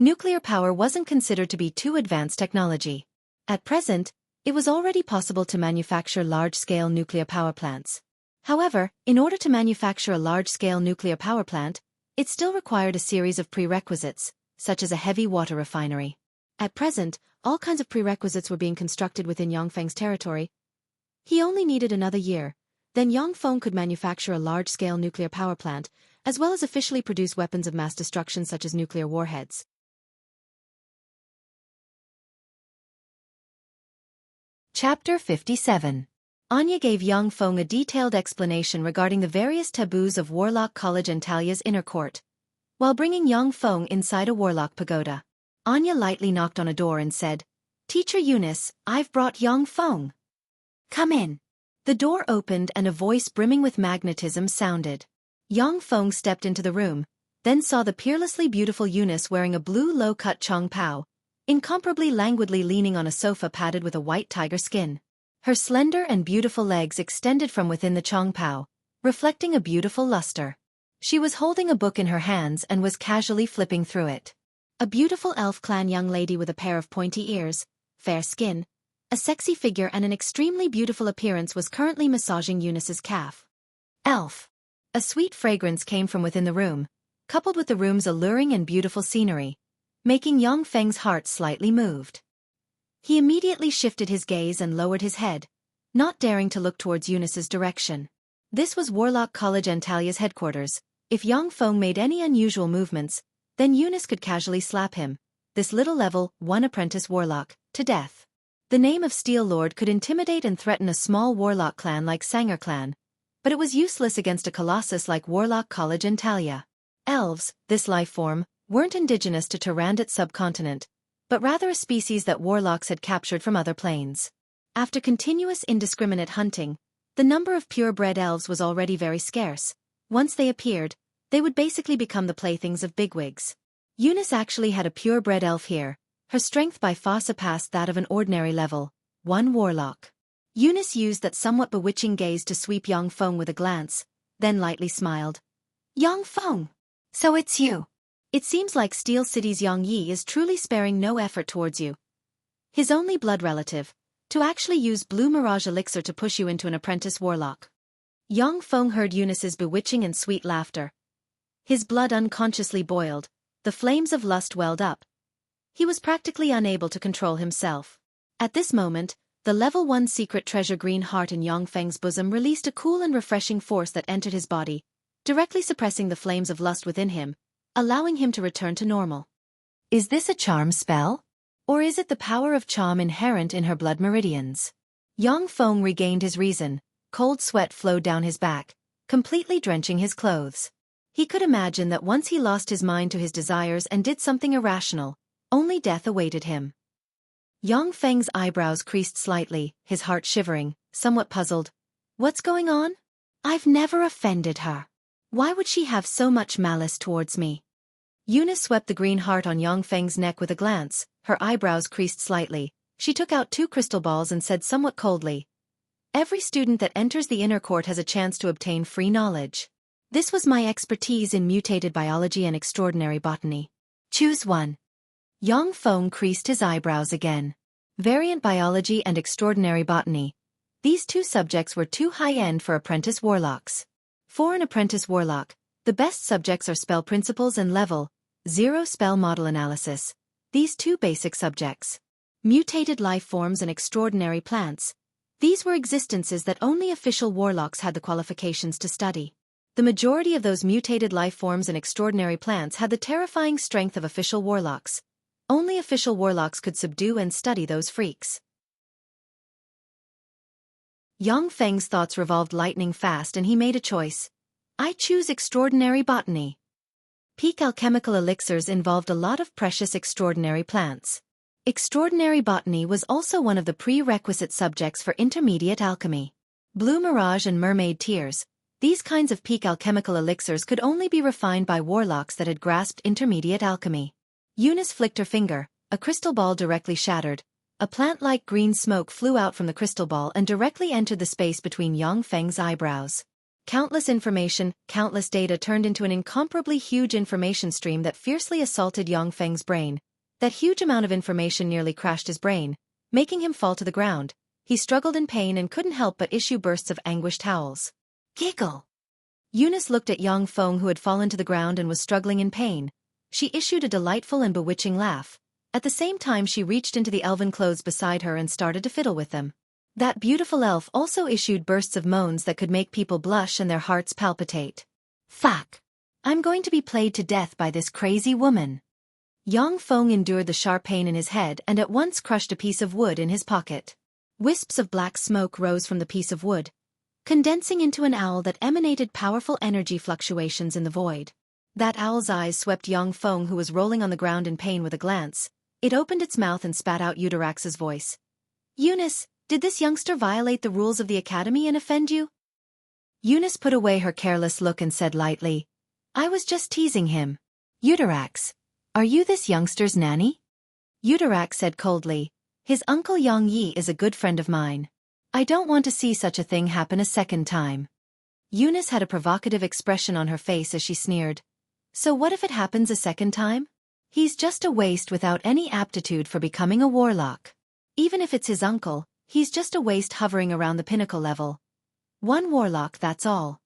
nuclear power wasn't considered to be too advanced technology. At present, it was already possible to manufacture large-scale nuclear power plants. However, in order to manufacture a large-scale nuclear power plant, it still required a series of prerequisites, such as a heavy water refinery. At present, all kinds of prerequisites were being constructed within Yang Feng's territory. He only needed another year, then Yang Feng could manufacture a large-scale nuclear power plant, as well as officially produce weapons of mass destruction such as nuclear warheads. Chapter 57. Anya gave Yang Feng a detailed explanation regarding the various taboos of Warlock College Antalya's inner court, while bringing Yang Feng inside a warlock pagoda. Anya lightly knocked on a door and said, "Teacher Eunice, I've brought Yang Feng. Come in." The door opened and a voice brimming with magnetism sounded. Yang Feng stepped into the room, then saw the peerlessly beautiful Eunice wearing a blue low-cut chong pao, incomparably languidly leaning on a sofa padded with a white tiger skin. Her slender and beautiful legs extended from within the chong pao, reflecting a beautiful luster. She was holding a book in her hands and was casually flipping through it. A beautiful elf clan young lady with a pair of pointy ears, fair skin, a sexy figure and an extremely beautiful appearance was currently massaging Eunice's calf. Elf. A sweet fragrance came from within the room, coupled with the room's alluring and beautiful scenery, making Yang Feng's heart slightly moved. He immediately shifted his gaze and lowered his head, not daring to look towards Eunice's direction. This was Warlock College Antalya's headquarters. If Yang Feng made any unusual movements, then Eunice could casually slap him, this little level 1 apprentice warlock, to death. The name of Steel Lord could intimidate and threaten a small warlock clan like Sanger clan, but it was useless against a colossus like Warlock College Antalya. Elves, this life form, weren't indigenous to Tyrandot subcontinent, but rather a species that warlocks had captured from other planes. After continuous indiscriminate hunting, the number of purebred elves was already very scarce. Once they appeared, they would basically become the playthings of bigwigs. Eunice actually had a purebred elf here. Her strength by far surpassed that of an ordinary level 1 warlock. Eunice used that somewhat bewitching gaze to sweep Yang Feng with a glance, then lightly smiled. "Yang Feng! So it's you. It seems like Steel City's Yang Yi is truly sparing no effort towards you. His only blood relative, to actually use blue mirage elixir to push you into an apprentice warlock." Yang Feng heard Eunice's bewitching and sweet laughter. His blood unconsciously boiled, the flames of lust welled up. He was practically unable to control himself. At this moment, the level 1 secret treasure green heart in Yongfeng's bosom released a cool and refreshing force that entered his body, directly suppressing the flames of lust within him, allowing him to return to normal. Is this a charm spell? Or is it the power of charm inherent in her blood meridians? Yongfeng regained his reason. Cold sweat flowed down his back, completely drenching his clothes. He could imagine that once he lost his mind to his desires and did something irrational, only death awaited him. Yongfeng's eyebrows creased slightly, his heart shivering, somewhat puzzled. What's going on? I've never offended her. Why would she have so much malice towards me? Eunice swept the green heart on Yongfeng's neck with a glance, her eyebrows creased slightly. She took out 2 crystal balls and said somewhat coldly, "Every student that enters the inner court has a chance to obtain free knowledge. This was my expertise in mutated biology and extraordinary botany. Choose one." Yongfeng creased his eyebrows again. Variant biology and extraordinary botany. These 2 subjects were too high-end for apprentice warlocks. For an apprentice warlock, the best subjects are spell principles and level 0 spell model analysis. These 2 basic subjects. Mutated life forms and extraordinary plants. These were existences that only official warlocks had the qualifications to study. The majority of those mutated life forms and extraordinary plants had the terrifying strength of official warlocks. Only official warlocks could subdue and study those freaks. Yongfeng's thoughts revolved lightning fast and he made a choice. I choose extraordinary botany. Peak alchemical elixirs involved a lot of precious extraordinary plants. Extraordinary botany was also one of the prerequisite subjects for intermediate alchemy. Blue mirage and mermaid tears. These kinds of peak alchemical elixirs could only be refined by warlocks that had grasped intermediate alchemy. Eunice flicked her finger, a crystal ball directly shattered. A plant-like green smoke flew out from the crystal ball and directly entered the space between Yongfeng's eyebrows. Countless information, countless data turned into an incomparably huge information stream that fiercely assaulted Yongfeng's brain. That huge amount of information nearly crashed his brain, making him fall to the ground. He struggled in pain and couldn't help but issue bursts of anguished howls. Giggle! Eunice looked at Yongfeng, who had fallen to the ground and was struggling in pain. She issued a delightful and bewitching laugh. At the same time she reached into the elven clothes beside her and started to fiddle with them. That beautiful elf also issued bursts of moans that could make people blush and their hearts palpitate. Fuck! I'm going to be played to death by this crazy woman. Yongfeng endured the sharp pain in his head and at once crushed a piece of wood in his pocket. Wisps of black smoke rose from the piece of wood, condensing into an owl that emanated powerful energy fluctuations in the void. That owl's eyes swept Yongfeng, who was rolling on the ground in pain, with a glance. It opened its mouth and spat out Eudirax's voice. Eunice, did this youngster violate the rules of the academy and offend you? Eunice put away her careless look and said lightly, I was just teasing him. Eudirax, are you this youngster's nanny? Eudirax said coldly, his uncle Yang Yi is a good friend of mine. I don't want to see such a thing happen a second time. Eunice had a provocative expression on her face as she sneered. So what if it happens a second time? He's just a waste without any aptitude for becoming a warlock. Even if it's his uncle, he's just a waste hovering around the pinnacle level. One warlock, that's all.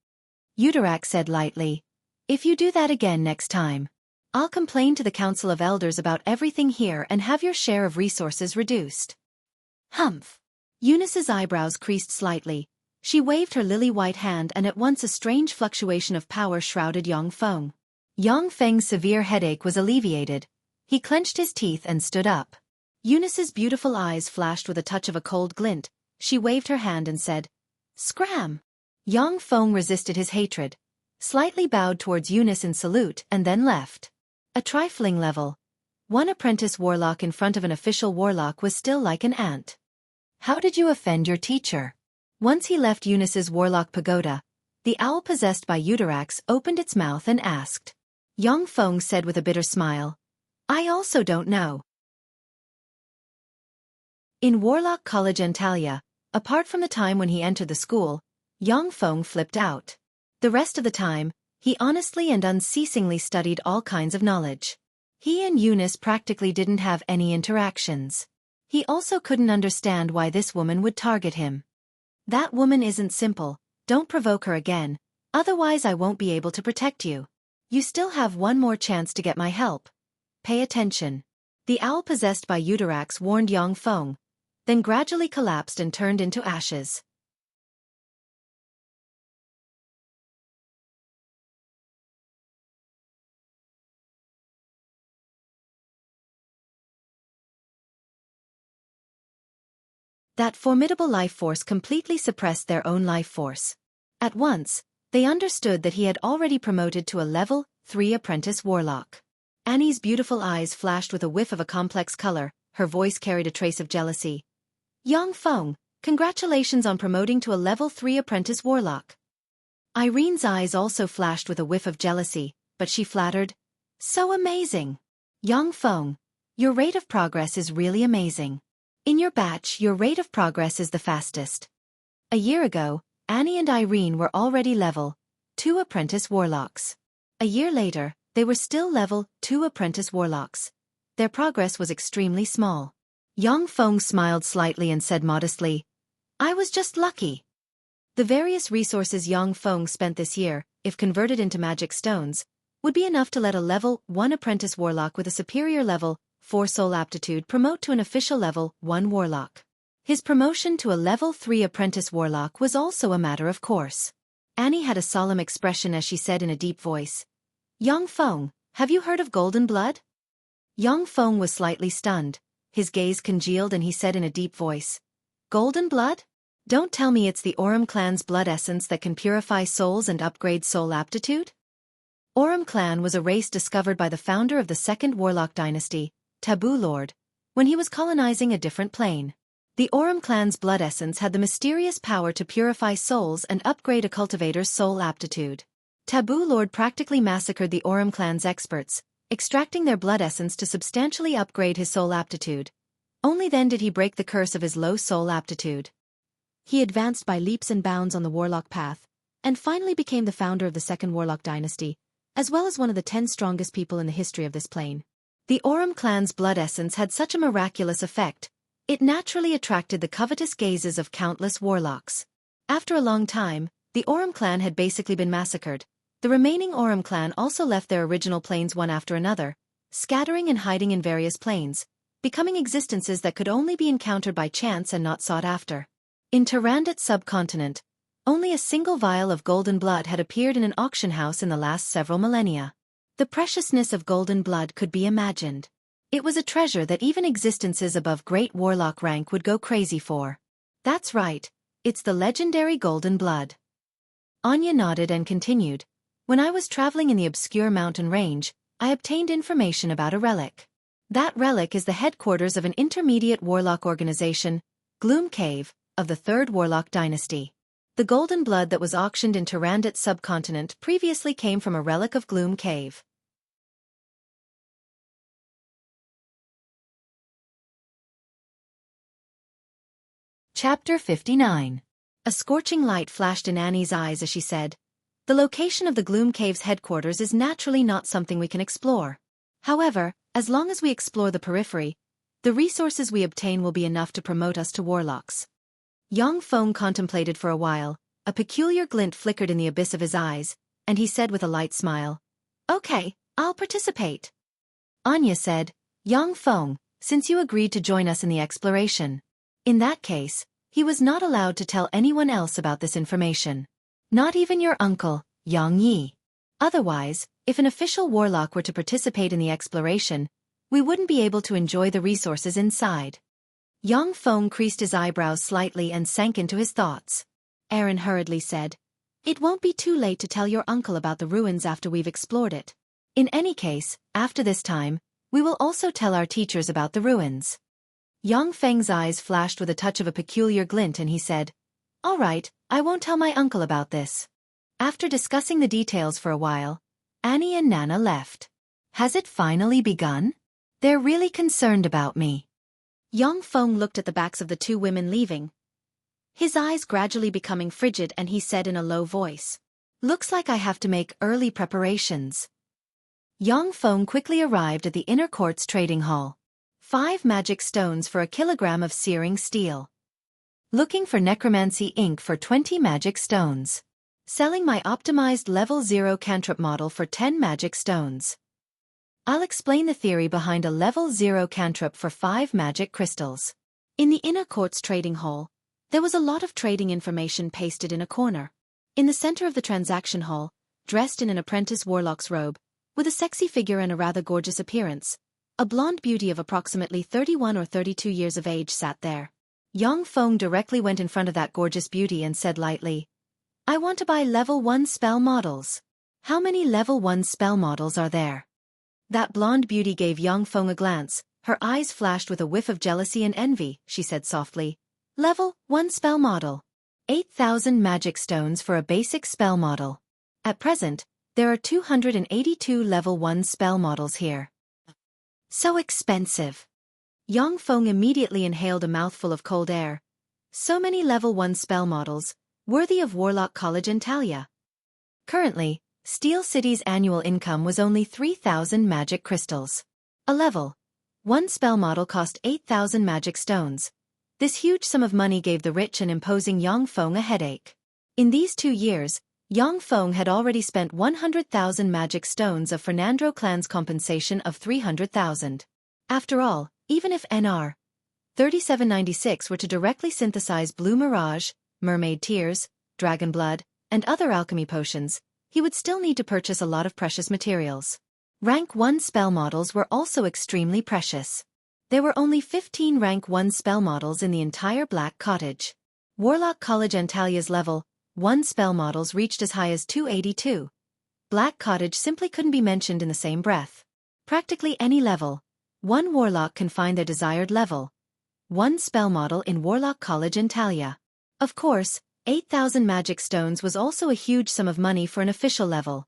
Eudirax said lightly, if you do that again next time, I'll complain to the Council of Elders about everything here and have your share of resources reduced. Humph. Eunice's eyebrows creased slightly. She waved her lily-white hand and at once a strange fluctuation of power shrouded Yongfeng. Yongfeng's severe headache was alleviated. He clenched his teeth and stood up. Eunice's beautiful eyes flashed with a touch of a cold glint. She waved her hand and said, Scram! Yongfeng resisted his hatred, slightly bowed towards Eunice in salute and then left. A trifling level. One apprentice warlock in front of an official warlock was still like an ant. How did you offend your teacher? Once he left Eunice's warlock pagoda, the owl possessed by Eudirax opened its mouth and asked. Yongfeng said with a bitter smile, I also don't know. In Warlock College Antalya, apart from the time when he entered the school, Yongfeng flipped out. The rest of the time, he honestly and unceasingly studied all kinds of knowledge. He and Eunice practically didn't have any interactions. He also couldn't understand why this woman would target him. That woman isn't simple, don't provoke her again, otherwise I won't be able to protect you. You still have one more chance to get my help. Pay attention. The owl possessed by Eutirax warned Yang Feng, then gradually collapsed and turned into ashes. That formidable life force completely suppressed their own life force. At once, they understood that he had already promoted to a level 3 apprentice warlock. Annie's beautiful eyes flashed with a whiff of a complex color, her voice carried a trace of jealousy. Yang Feng, congratulations on promoting to a level 3 apprentice warlock. Irene's eyes also flashed with a whiff of jealousy, but she flattered. So amazing. Yang Feng, your rate of progress is really amazing. In your batch, your rate of progress is the fastest. A year ago, Annie and Irene were already level 2 apprentice warlocks. A year later, they were still level 2 apprentice warlocks. Their progress was extremely small. Yang Feng smiled slightly and said modestly, I was just lucky. The various resources Yang Feng spent this year, if converted into magic stones, would be enough to let a level 1 apprentice warlock with a superior level 4 soul aptitude promote to an official level 1 warlock. His promotion to a level 3 apprentice warlock was also a matter of course. Annie had a solemn expression as she said in a deep voice, Yang Feng, have you heard of golden blood? Yang Feng was slightly stunned, his gaze congealed and he said in a deep voice, Golden blood? Don't tell me it's the Aurum clan's blood essence that can purify souls and upgrade soul aptitude? Aurum clan was a race discovered by the founder of the second warlock dynasty, Taboo Lord, when he was colonizing a different plane. The Aurum clan's blood essence had the mysterious power to purify souls and upgrade a cultivator's soul aptitude. Taboo Lord practically massacred the Aurum clan's experts, extracting their blood essence to substantially upgrade his soul aptitude. Only then did he break the curse of his low soul aptitude. He advanced by leaps and bounds on the warlock path, and finally became the founder of the second warlock dynasty, as well as one of the 10 strongest people in the history of this plane. The Aurum clan's blood essence had such a miraculous effect, it naturally attracted the covetous gazes of countless warlocks. After a long time, the Aurum clan had basically been massacred. The remaining Aurum clan also left their original planes one after another, scattering and hiding in various planes, becoming existences that could only be encountered by chance and not sought after. In Tyrannid subcontinent, only a single vial of golden blood had appeared in an auction house in the last several millennia. The preciousness of golden blood could be imagined. It was a treasure that even existences above great warlock rank would go crazy for. That's right, it's the legendary golden blood. Anya nodded and continued, when I was traveling in the obscure mountain range, I obtained information about a relic. That relic is the headquarters of an intermediate warlock organization, Gloom Cave, of the Third Warlock Dynasty. The golden blood that was auctioned in Tyrannid subcontinent previously came from a relic of Gloom Cave. Chapter 59. A scorching light flashed in Annie's eyes as she said, the location of the Gloom Cave's headquarters is naturally not something we can explore. However, as long as we explore the periphery, the resources we obtain will be enough to promote us to warlocks. Yang Feng contemplated for a while, a peculiar glint flickered in the abyss of his eyes, and he said with a light smile, Okay, I'll participate. Anya said, Yang Feng, since you agreed to join us in the exploration. In that case, he was not allowed to tell anyone else about this information. Not even your uncle, Yang Yi. Otherwise, if an official warlock were to participate in the exploration, we wouldn't be able to enjoy the resources inside. Yang Feng creased his eyebrows slightly and sank into his thoughts. Aaron hurriedly said, It won't be too late to tell your uncle about the ruins after we've explored it. In any case, after this time, we will also tell our teachers about the ruins. Yang Feng's eyes flashed with a touch of a peculiar glint and he said, All right, I won't tell my uncle about this. After discussing the details for a while, Annie and Nana left. Has it finally begun? They're really concerned about me. Yang Feng looked at the backs of the two women leaving, his eyes gradually becoming frigid, and he said in a low voice, Looks like I have to make early preparations. Yang Feng quickly arrived at the inner court's trading hall. 5 magic stones for a kilogram of searing steel. Looking for necromancy ink for 20 magic stones. Selling my optimized level 0 cantrip model for 10 magic stones. I'll explain the theory behind a level 0 cantrip for 5 magic crystals. In the inner court's trading hall, there was a lot of trading information pasted in a corner. In the center of the transaction hall, dressed in an apprentice warlock's robe, with a sexy figure and a rather gorgeous appearance, a blonde beauty of approximately 31 or 32 years of age sat there. Yang Feng directly went in front of that gorgeous beauty and said lightly, "I want to buy level 1 spell models. How many level 1 spell models are there?" That blonde beauty gave Yang Feng a glance. Her eyes flashed with a whiff of jealousy and envy. She said softly, "Level 1 spell model. 8,000 magic stones for a basic spell model. At present, there are 282 level 1 spell models here. So expensive." Yang Feng immediately inhaled a mouthful of cold air. So many level 1 spell models, worthy of Warlock College in Talia. Currently, Steel City's annual income was only 3,000 magic crystals. A level 1 spell model cost 8,000 magic stones. This huge sum of money gave the rich and imposing Yang Feng a headache. In these 2 years, Yang Feng had already spent 100,000 magic stones of Fernandro clan's compensation of 300,000. After all, even if NR 3796 were to directly synthesize Blue Mirage, Mermaid Tears, Dragon Blood, and other alchemy potions, he would still need to purchase a lot of precious materials. Rank 1 spell models were also extremely precious. There were only 15 rank 1 spell models in the entire Black Cottage. Warlock College Antalia's level 1 spell models reached as high as 282. Black Cottage simply couldn't be mentioned in the same breath. Practically any level 1 warlock can find their desired level 1 spell model in Warlock College Antalya. Of course, 8,000 magic stones was also a huge sum of money for an official level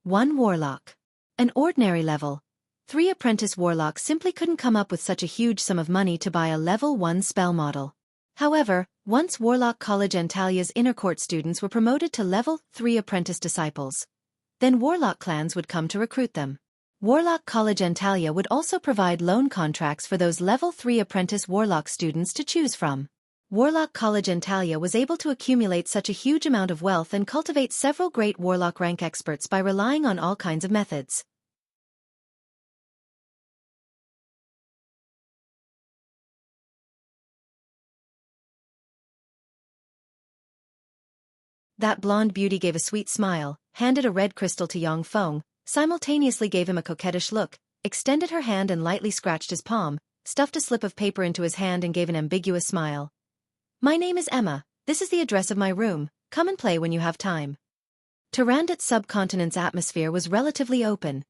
1 warlock. An ordinary level 3 apprentice warlocks simply couldn't come up with such a huge sum of money to buy a level 1 spell model. However, once Warlock College Antalya's inner court students were promoted to level 3 apprentice disciples, then warlock clans would come to recruit them. Warlock College Antalya would also provide loan contracts for those level 3 apprentice warlock students to choose from. Warlock College Antalya was able to accumulate such a huge amount of wealth and cultivate several great warlock rank experts by relying on all kinds of methods. That blonde beauty gave a sweet smile, handed a red crystal to Yang Feng, simultaneously gave him a coquettish look, extended her hand and lightly scratched his palm, stuffed a slip of paper into his hand and gave an ambiguous smile. "My name is Emma, this is the address of my room, come and play when you have time." Tarandit's subcontinent's atmosphere was relatively open.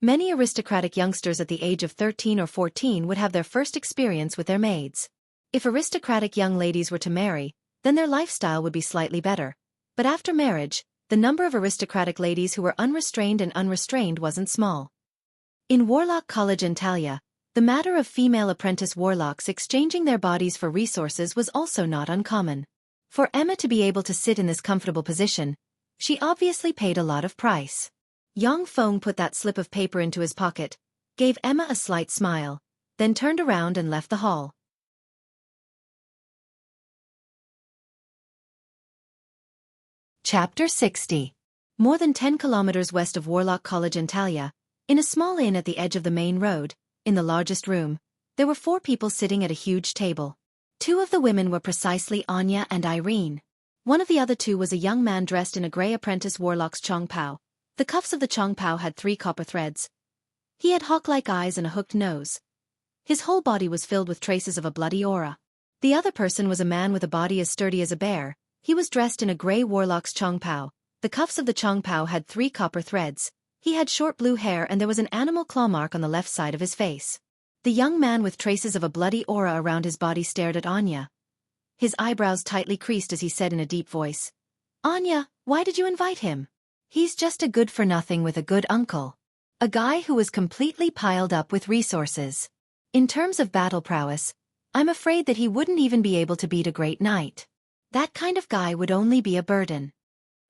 Many aristocratic youngsters at the age of 13 or 14 would have their first experience with their maids. If aristocratic young ladies were to marry, then their lifestyle would be slightly better. But after marriage, the number of aristocratic ladies who were unrestrained and unrestrained wasn't small. In Warlock College Antalya, the matter of female apprentice warlocks exchanging their bodies for resources was also not uncommon. For Emma to be able to sit in this comfortable position, she obviously paid a lot of price. Yang Feng put that slip of paper into his pocket, gave Emma a slight smile, then turned around and left the hall. Chapter 60. More than 10 kilometers west of Warlock College Antalya, in a small inn at the edge of the main road, in the largest room, there were 4 people sitting at a huge table. 2 of the women were precisely Anya and Irene. One of the other 2 was a young man dressed in a grey apprentice warlock's chongpao. The cuffs of the chongpao had 3 copper threads. He had hawk-like eyes and a hooked nose. His whole body was filled with traces of a bloody aura. The other person was a man with a body as sturdy as a bear. He was dressed in a grey warlock's chongpao. The cuffs of the chongpao had 3 copper threads. He had short blue hair and there was an animal claw mark on the left side of his face. The young man with traces of a bloody aura around his body stared at Anya. His eyebrows tightly creased as he said in a deep voice, "Anya, why did you invite him? He's just a good-for-nothing with a good uncle. A guy who was completely piled up with resources. In terms of battle prowess, I'm afraid that he wouldn't even be able to beat a great knight. That kind of guy would only be a burden."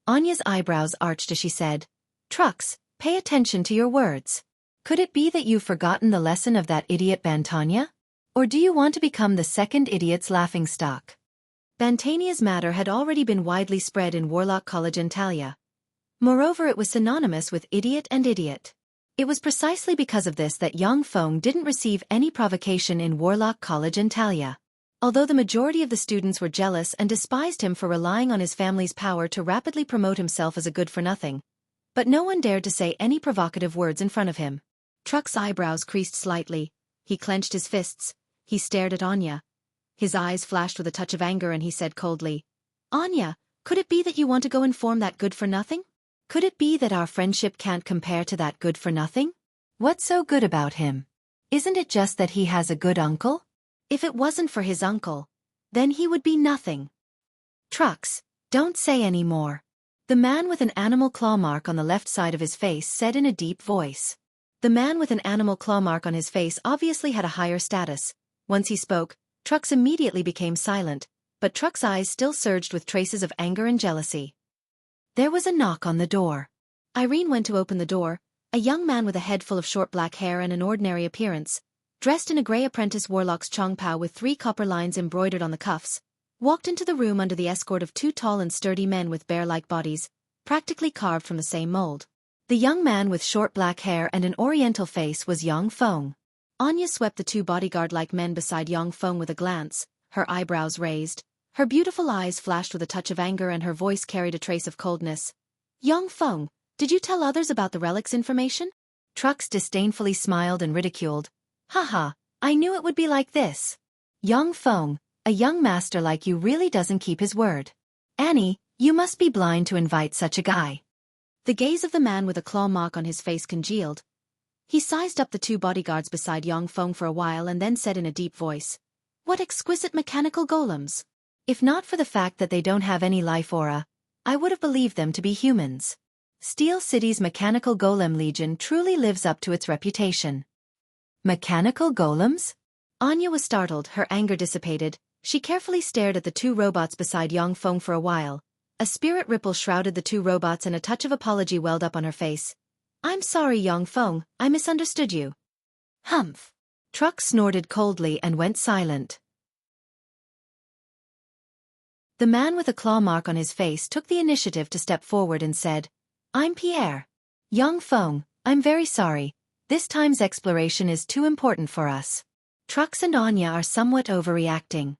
Anya's eyebrows arched as she said, "Trux, pay attention to your words. Could it be that you've forgotten the lesson of that idiot Bantanya? Or do you want to become the second idiot's laughingstock?" Bantania's matter had already been widely spread in Warlock College Antalya. Moreover, it was synonymous with idiot and idiot. It was precisely because of this that Yang Feng didn't receive any provocation in Warlock College Antalya. Although the majority of the students were jealous and despised him for relying on his family's power to rapidly promote himself as a good-for-nothing, but no one dared to say any provocative words in front of him. Truck's eyebrows creased slightly, he clenched his fists, he stared at Anya. His eyes flashed with a touch of anger and he said coldly, "Anya, could it be that you want to go inform that good-for-nothing? Could it be that our friendship can't compare to that good-for-nothing? What's so good about him? Isn't it just that he has a good uncle? If it wasn't for his uncle, then he would be nothing." "Trucks, don't say any more," the man with an animal claw mark on the left side of his face said in a deep voice. The man with an animal claw mark on his face obviously had a higher status. Once he spoke, Trucks immediately became silent, but Truck's eyes still surged with traces of anger and jealousy. There was a knock on the door. Irene went to open the door. A young man with a head full of short black hair and an ordinary appearance, dressed in a grey apprentice warlock's chongpao with 3 copper lines embroidered on the cuffs, walked into the room under the escort of 2 tall and sturdy men with bear-like bodies, practically carved from the same mold. The young man with short black hair and an oriental face was Yang Feng. Anya swept the 2 bodyguard-like men beside Yang Feng with a glance, her eyebrows raised. Her beautiful eyes flashed with a touch of anger and her voice carried a trace of coldness. "Yang Feng, did you tell others about the relic's information?" Trucks disdainfully smiled and ridiculed. "Haha, I knew it would be like this. Yang Feng, a young master like you really doesn't keep his word. Annie, you must be blind to invite such a guy." The gaze of the man with a claw mark on his face congealed. He sized up the 2 bodyguards beside Yang Feng for a while and then said in a deep voice, "What exquisite mechanical golems. If not for the fact that they don't have any life aura, I would have believed them to be humans. Steel City's Mechanical Golem Legion truly lives up to its reputation." "Mechanical golems?" Anya was startled, her anger dissipated. She carefully stared at the 2 robots beside Yang Feng for a while. A spirit ripple shrouded the 2 robots and a touch of apology welled up on her face. "I'm sorry, Yang Feng, I misunderstood you." "Humph." Truck snorted coldly and went silent. The man with a claw mark on his face took the initiative to step forward and said, "I'm Pierre. Yang Feng, I'm very sorry. This time's exploration is too important for us. Trucks and Anya are somewhat overreacting."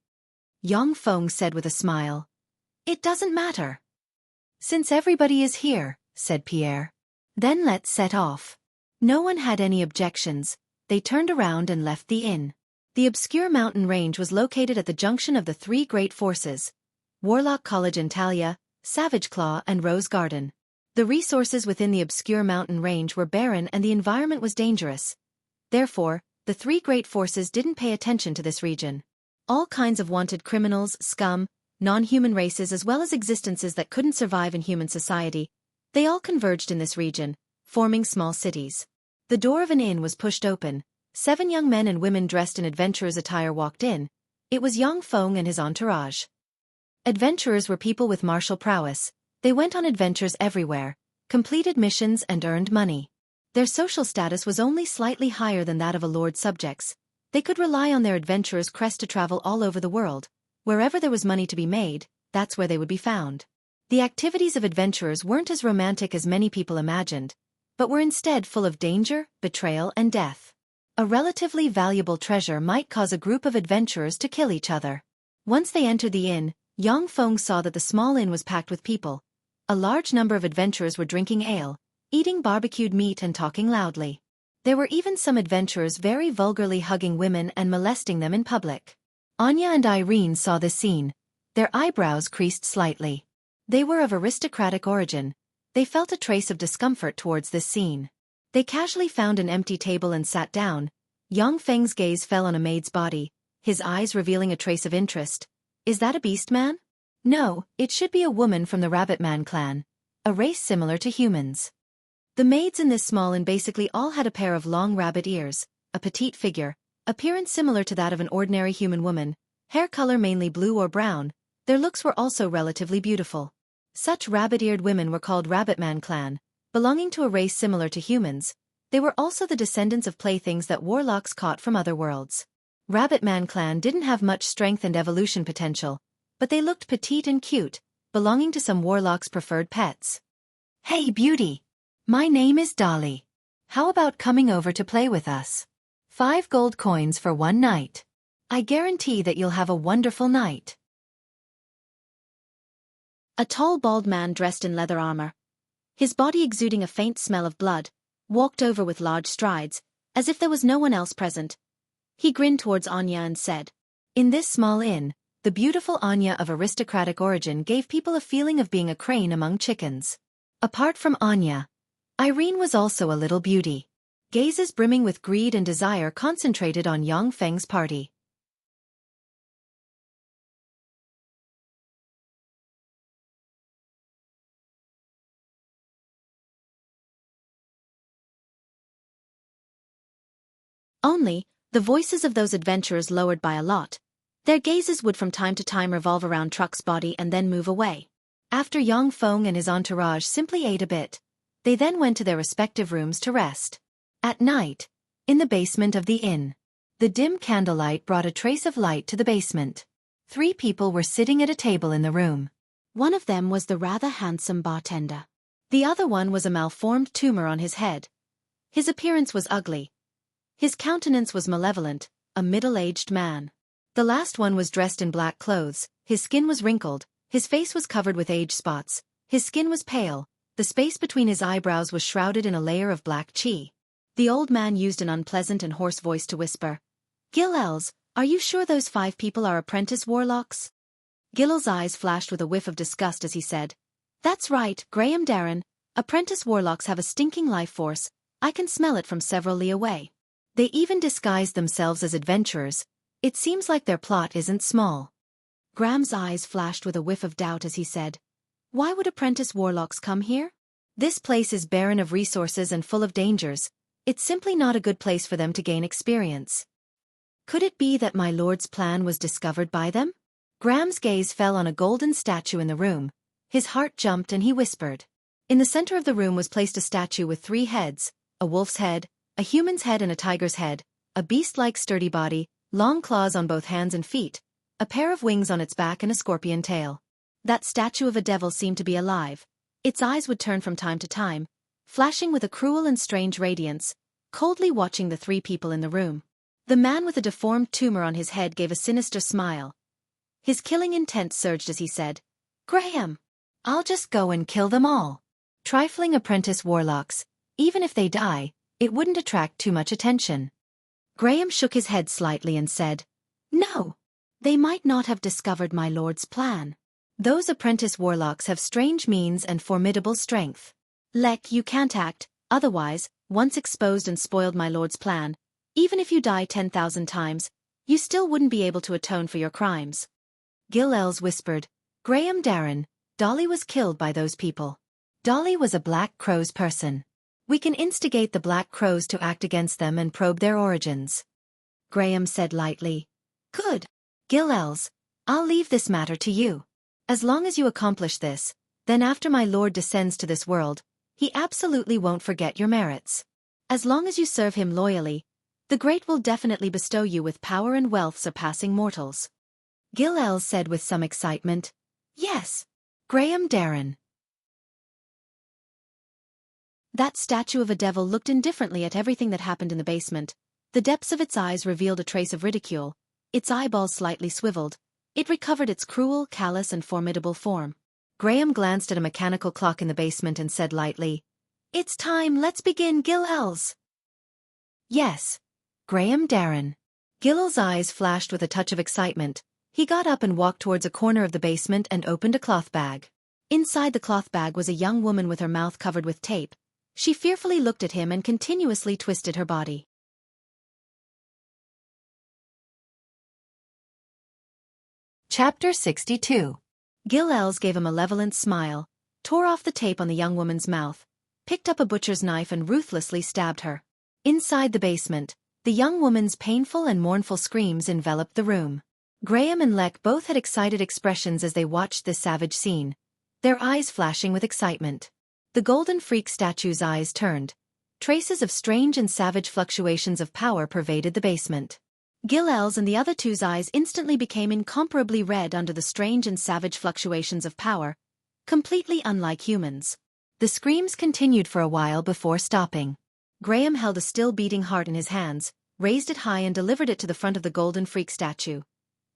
Yang Feng said with a smile, "It doesn't matter. Since everybody is here," said Pierre. "Then let's set off." No one had any objections. They turned around and left the inn. The obscure mountain range was located at the junction of the 3 great forces: Warlock College Antalya, Savage Claw and Rose Garden. The resources within the obscure mountain range were barren and the environment was dangerous. Therefore, the 3 great forces didn't pay attention to this region. All kinds of wanted criminals, scum, non-human races as well as existences that couldn't survive in human society, they all converged in this region, forming small cities. The door of an inn was pushed open. 7 young men and women dressed in adventurers' attire walked in. It was Yang Feng and his entourage. Adventurers were people with martial prowess. They went on adventures everywhere, completed missions and earned money. Their social status was only slightly higher than that of a lord's subjects. They could rely on their adventurer's crest to travel all over the world. Wherever there was money to be made, that's where they would be found. The activities of adventurers weren't as romantic as many people imagined, but were instead full of danger, betrayal and death. A relatively valuable treasure might cause a group of adventurers to kill each other. Once they entered the inn, Yang Feng saw that the small inn was packed with people. A large number of adventurers were drinking ale, eating barbecued meat and talking loudly. There were even some adventurers very vulgarly hugging women and molesting them in public. Anya and Irene saw this scene. Their eyebrows creased slightly. They were of aristocratic origin. They felt a trace of discomfort towards this scene. They casually found an empty table and sat down. Yang Feng's gaze fell on a maid's body, his eyes revealing a trace of interest. "Is that a beast man?" "No, it should be a woman from the Rabbit Man clan, a race similar to humans." The maids in this small inn basically all had a pair of long rabbit ears, a petite figure, appearance similar to that of an ordinary human woman, hair color mainly blue or brown. Their looks were also relatively beautiful. Such rabbit-eared women were called Rabbit Man clan, belonging to a race similar to humans. They were also the descendants of playthings that warlocks caught from other worlds. Rabbit Man clan didn't have much strength and evolution potential, but they looked petite and cute, belonging to some warlock's preferred pets. "Hey, beauty! My name is Dolly. How about coming over to play with us? 5 gold coins for one night. I guarantee that you'll have a wonderful night." A tall bald man dressed in leather armor, his body exuding a faint smell of blood, walked over with large strides, as if there was no one else present. He grinned towards Anya and said, "In this small inn, the beautiful Anya of aristocratic origin gave people a feeling of being a crane among chickens." Apart from Anya, Irene was also a little beauty. Gazes brimming with greed and desire concentrated on Yang Feng's party. Only, the voices of those adventurers lowered by a lot. Their gazes would from time to time revolve around Truck's body and then move away. After Yang Feng and his entourage simply ate a bit, they then went to their respective rooms to rest. At night, in the basement of the inn, the dim candlelight brought a trace of light to the basement. 3 people were sitting at a table in the room. One of them was the rather handsome bartender. The other one was a malformed tumor on his head. His appearance was ugly. His countenance was malevolent, a middle-aged man. The last one was dressed in black clothes, his skin was wrinkled, his face was covered with age spots, his skin was pale, the space between his eyebrows was shrouded in a layer of black chi. The old man used an unpleasant and hoarse voice to whisper, "Gil-Els, are you sure those 5 people are apprentice warlocks?" Gil-Els' eyes flashed with a whiff of disgust as he said, "That's right, Graham Darren, apprentice warlocks have a stinking life force, I can smell it from several li away. They even disguise themselves as adventurers. It seems like their plot isn't small." Graham's eyes flashed with a whiff of doubt as he said, "Why would apprentice warlocks come here? This place is barren of resources and full of dangers. It's simply not a good place for them to gain experience. Could it be that my lord's plan was discovered by them?" Graham's gaze fell on a golden statue in the room. His heart jumped and he whispered. In the center of the room was placed a statue with 3 heads, a wolf's head, a human's head and a tiger's head, a beast-like sturdy body, long claws on both hands and feet, a pair of wings on its back and a scorpion tail. That statue of a devil seemed to be alive. Its eyes would turn from time to time, flashing with a cruel and strange radiance, coldly watching the 3 people in the room. The man with a deformed tumor on his head gave a sinister smile. His killing intent surged as he said, "Graham, I'll just go and kill them all. Trifling apprentice warlocks, even if they die, it wouldn't attract too much attention." Graham shook his head slightly and said, "No. They might not have discovered my lord's plan. Those apprentice warlocks have strange means and formidable strength. Lek, you can't act, otherwise, once exposed and spoiled my lord's plan, even if you die 10,000 times, you still wouldn't be able to atone for your crimes." Gil-Els whispered, "Graham Darren, Dolly was killed by those people. Dolly was a Black Crow's person. We can instigate the Black Crows to act against them and probe their origins." Graham said lightly, "Good. Gil-Els, I'll leave this matter to you. As long as you accomplish this, then after my lord descends to this world, he absolutely won't forget your merits. As long as you serve him loyally, the Great will definitely bestow you with power and wealth surpassing mortals." Gil-Els said with some excitement, "Yes, Graham Darren." That statue of a devil looked indifferently at everything that happened in the basement. The depths of its eyes revealed a trace of ridicule. Its eyeballs slightly swiveled. It recovered its cruel, callous and formidable form. Graham glanced at a mechanical clock in the basement and said lightly, "It's time, let's begin, Gil-Els." "Yes, Graham Darren." Gil-Els' eyes flashed with a touch of excitement. He got up and walked towards a corner of the basement and opened a cloth bag. Inside the cloth bag was a young woman with her mouth covered with tape. She fearfully looked at him and continuously twisted her body. Chapter 62. Gil-Els gave a malevolent smile, tore off the tape on the young woman's mouth, picked up a butcher's knife and ruthlessly stabbed her. Inside the basement, the young woman's painful and mournful screams enveloped the room. Graham and Lek both had excited expressions as they watched this savage scene, their eyes flashing with excitement. The golden freak statue's eyes turned. Traces of strange and savage fluctuations of power pervaded the basement. Gil-L's and the other two's eyes instantly became incomparably red under the strange and savage fluctuations of power, completely unlike humans. The screams continued for a while before stopping. Graham held a still beating heart in his hands, raised it high and delivered it to the front of the golden freak statue.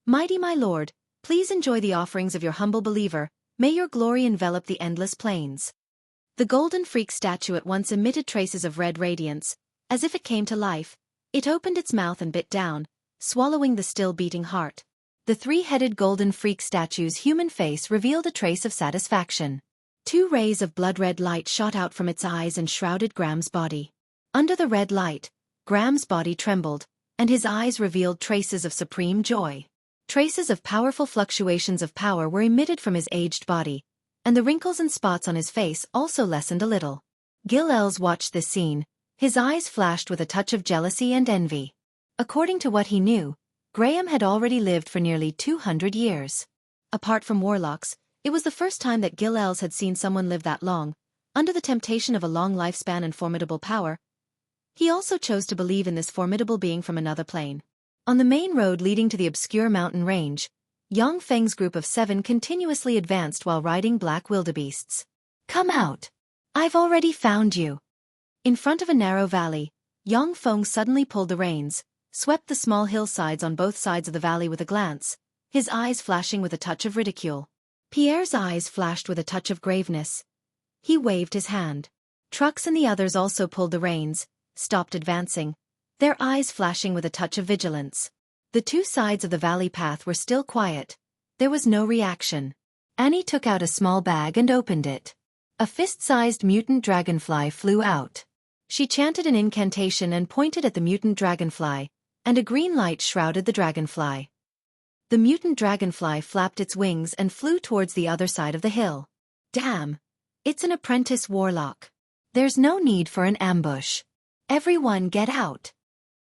"Mighty my lord, please enjoy the offerings of your humble believer, may your glory envelop the endless plains." The golden freak statue at once emitted traces of red radiance. As if it came to life, it opened its mouth and bit down, swallowing the still beating heart. The three-headed golden freak statue's human face revealed a trace of satisfaction. 2 rays of blood-red light shot out from its eyes and shrouded Graham's body. Under the red light, Graham's body trembled, and his eyes revealed traces of supreme joy. Traces of powerful fluctuations of power were emitted from his aged body, and the wrinkles and spots on his face also lessened a little. Gil-L's watched this scene. His eyes flashed with a touch of jealousy and envy. According to what he knew, Graham had already lived for nearly 200 years. Apart from warlocks, it was the first time that Gil-L's had seen someone live that long, under the temptation of a long lifespan and formidable power. He also chose to believe in this formidable being from another plane. On the main road leading to the obscure mountain range, Yang Feng's group of 7 continuously advanced while riding black wildebeests. "Come out! I've already found you." In front of a narrow valley, Yang Feng suddenly pulled the reins, swept the small hillsides on both sides of the valley with a glance, his eyes flashing with a touch of ridicule. Pierre's eyes flashed with a touch of graveness. He waved his hand. Trucks and the others also pulled the reins, stopped advancing, their eyes flashing with a touch of vigilance. The 2 sides of the valley path were still quiet. There was no reaction. Annie took out a small bag and opened it. A fist-sized mutant dragonfly flew out. She chanted an incantation and pointed at the mutant dragonfly, and a green light shrouded the dragonfly. The mutant dragonfly flapped its wings and flew towards the other side of the hill. "Damn! It's an apprentice warlock. There's no need for an ambush. Everyone get out."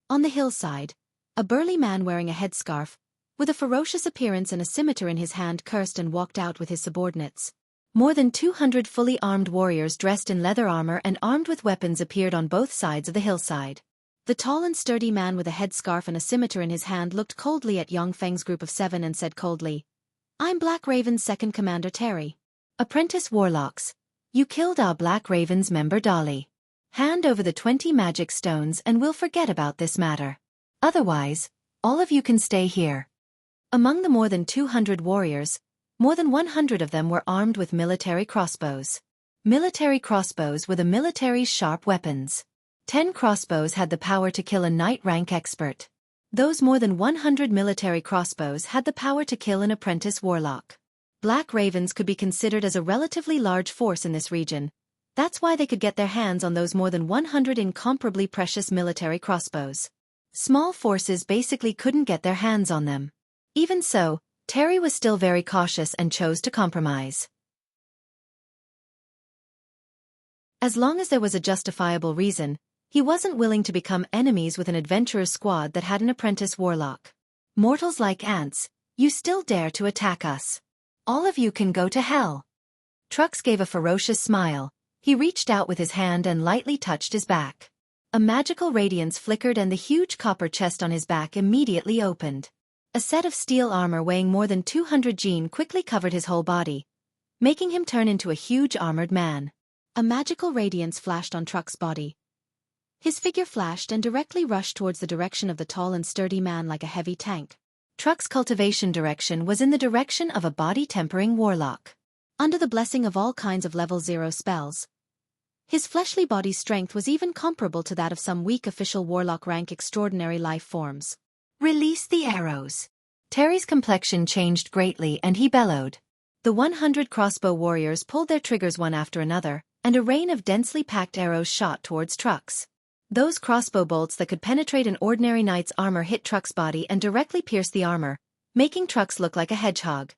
On the hillside, a burly man wearing a headscarf, with a ferocious appearance and a scimitar in his hand, cursed and walked out with his subordinates. More than 200 fully armed warriors dressed in leather armor and armed with weapons appeared on both sides of the hillside. The tall and sturdy man with a headscarf and a scimitar in his hand looked coldly at Yang Feng's group of 7 and said coldly, "I'm Black Raven's second commander Terry. Apprentice warlocks, you killed our Black Raven's member Dolly. Hand over the 20 magic stones and we'll forget about this matter. Otherwise, all of you can stay here." Among the more than 200 warriors, more than 100 of them were armed with military crossbows. Military crossbows were the military's sharp weapons. 10 crossbows had the power to kill a knight rank expert. Those more than 100 military crossbows had the power to kill an apprentice warlock. Black Ravens could be considered as a relatively large force in this region. That's why they could get their hands on those more than 100 incomparably precious military crossbows. Small forces basically couldn't get their hands on them. Even so, Terry was still very cautious and chose to compromise. As long as there was a justifiable reason, he wasn't willing to become enemies with an adventurer's squad that had an apprentice warlock. "Mortals like ants, you still dare to attack us. All of you can go to hell." Trux gave a ferocious smile. He reached out with his hand and lightly touched his back. A magical radiance flickered and the huge copper chest on his back immediately opened. A set of steel armor weighing more than 200 Jin quickly covered his whole body, making him turn into a huge armored man. A magical radiance flashed on Truck's body. His figure flashed and directly rushed towards the direction of the tall and sturdy man like a heavy tank. Truck's cultivation direction was in the direction of a body-tempering warlock. Under the blessing of all kinds of level 0 spells, his fleshly body's strength was even comparable to that of some weak official warlock rank extraordinary life forms. "Release the arrows." Terry's complexion changed greatly and he bellowed. The 100 crossbow warriors pulled their triggers one after another, and a rain of densely packed arrows shot towards Trux. Those crossbow bolts that could penetrate an ordinary knight's armor hit Truck's body and directly pierced the armor, making Trux look like a hedgehog.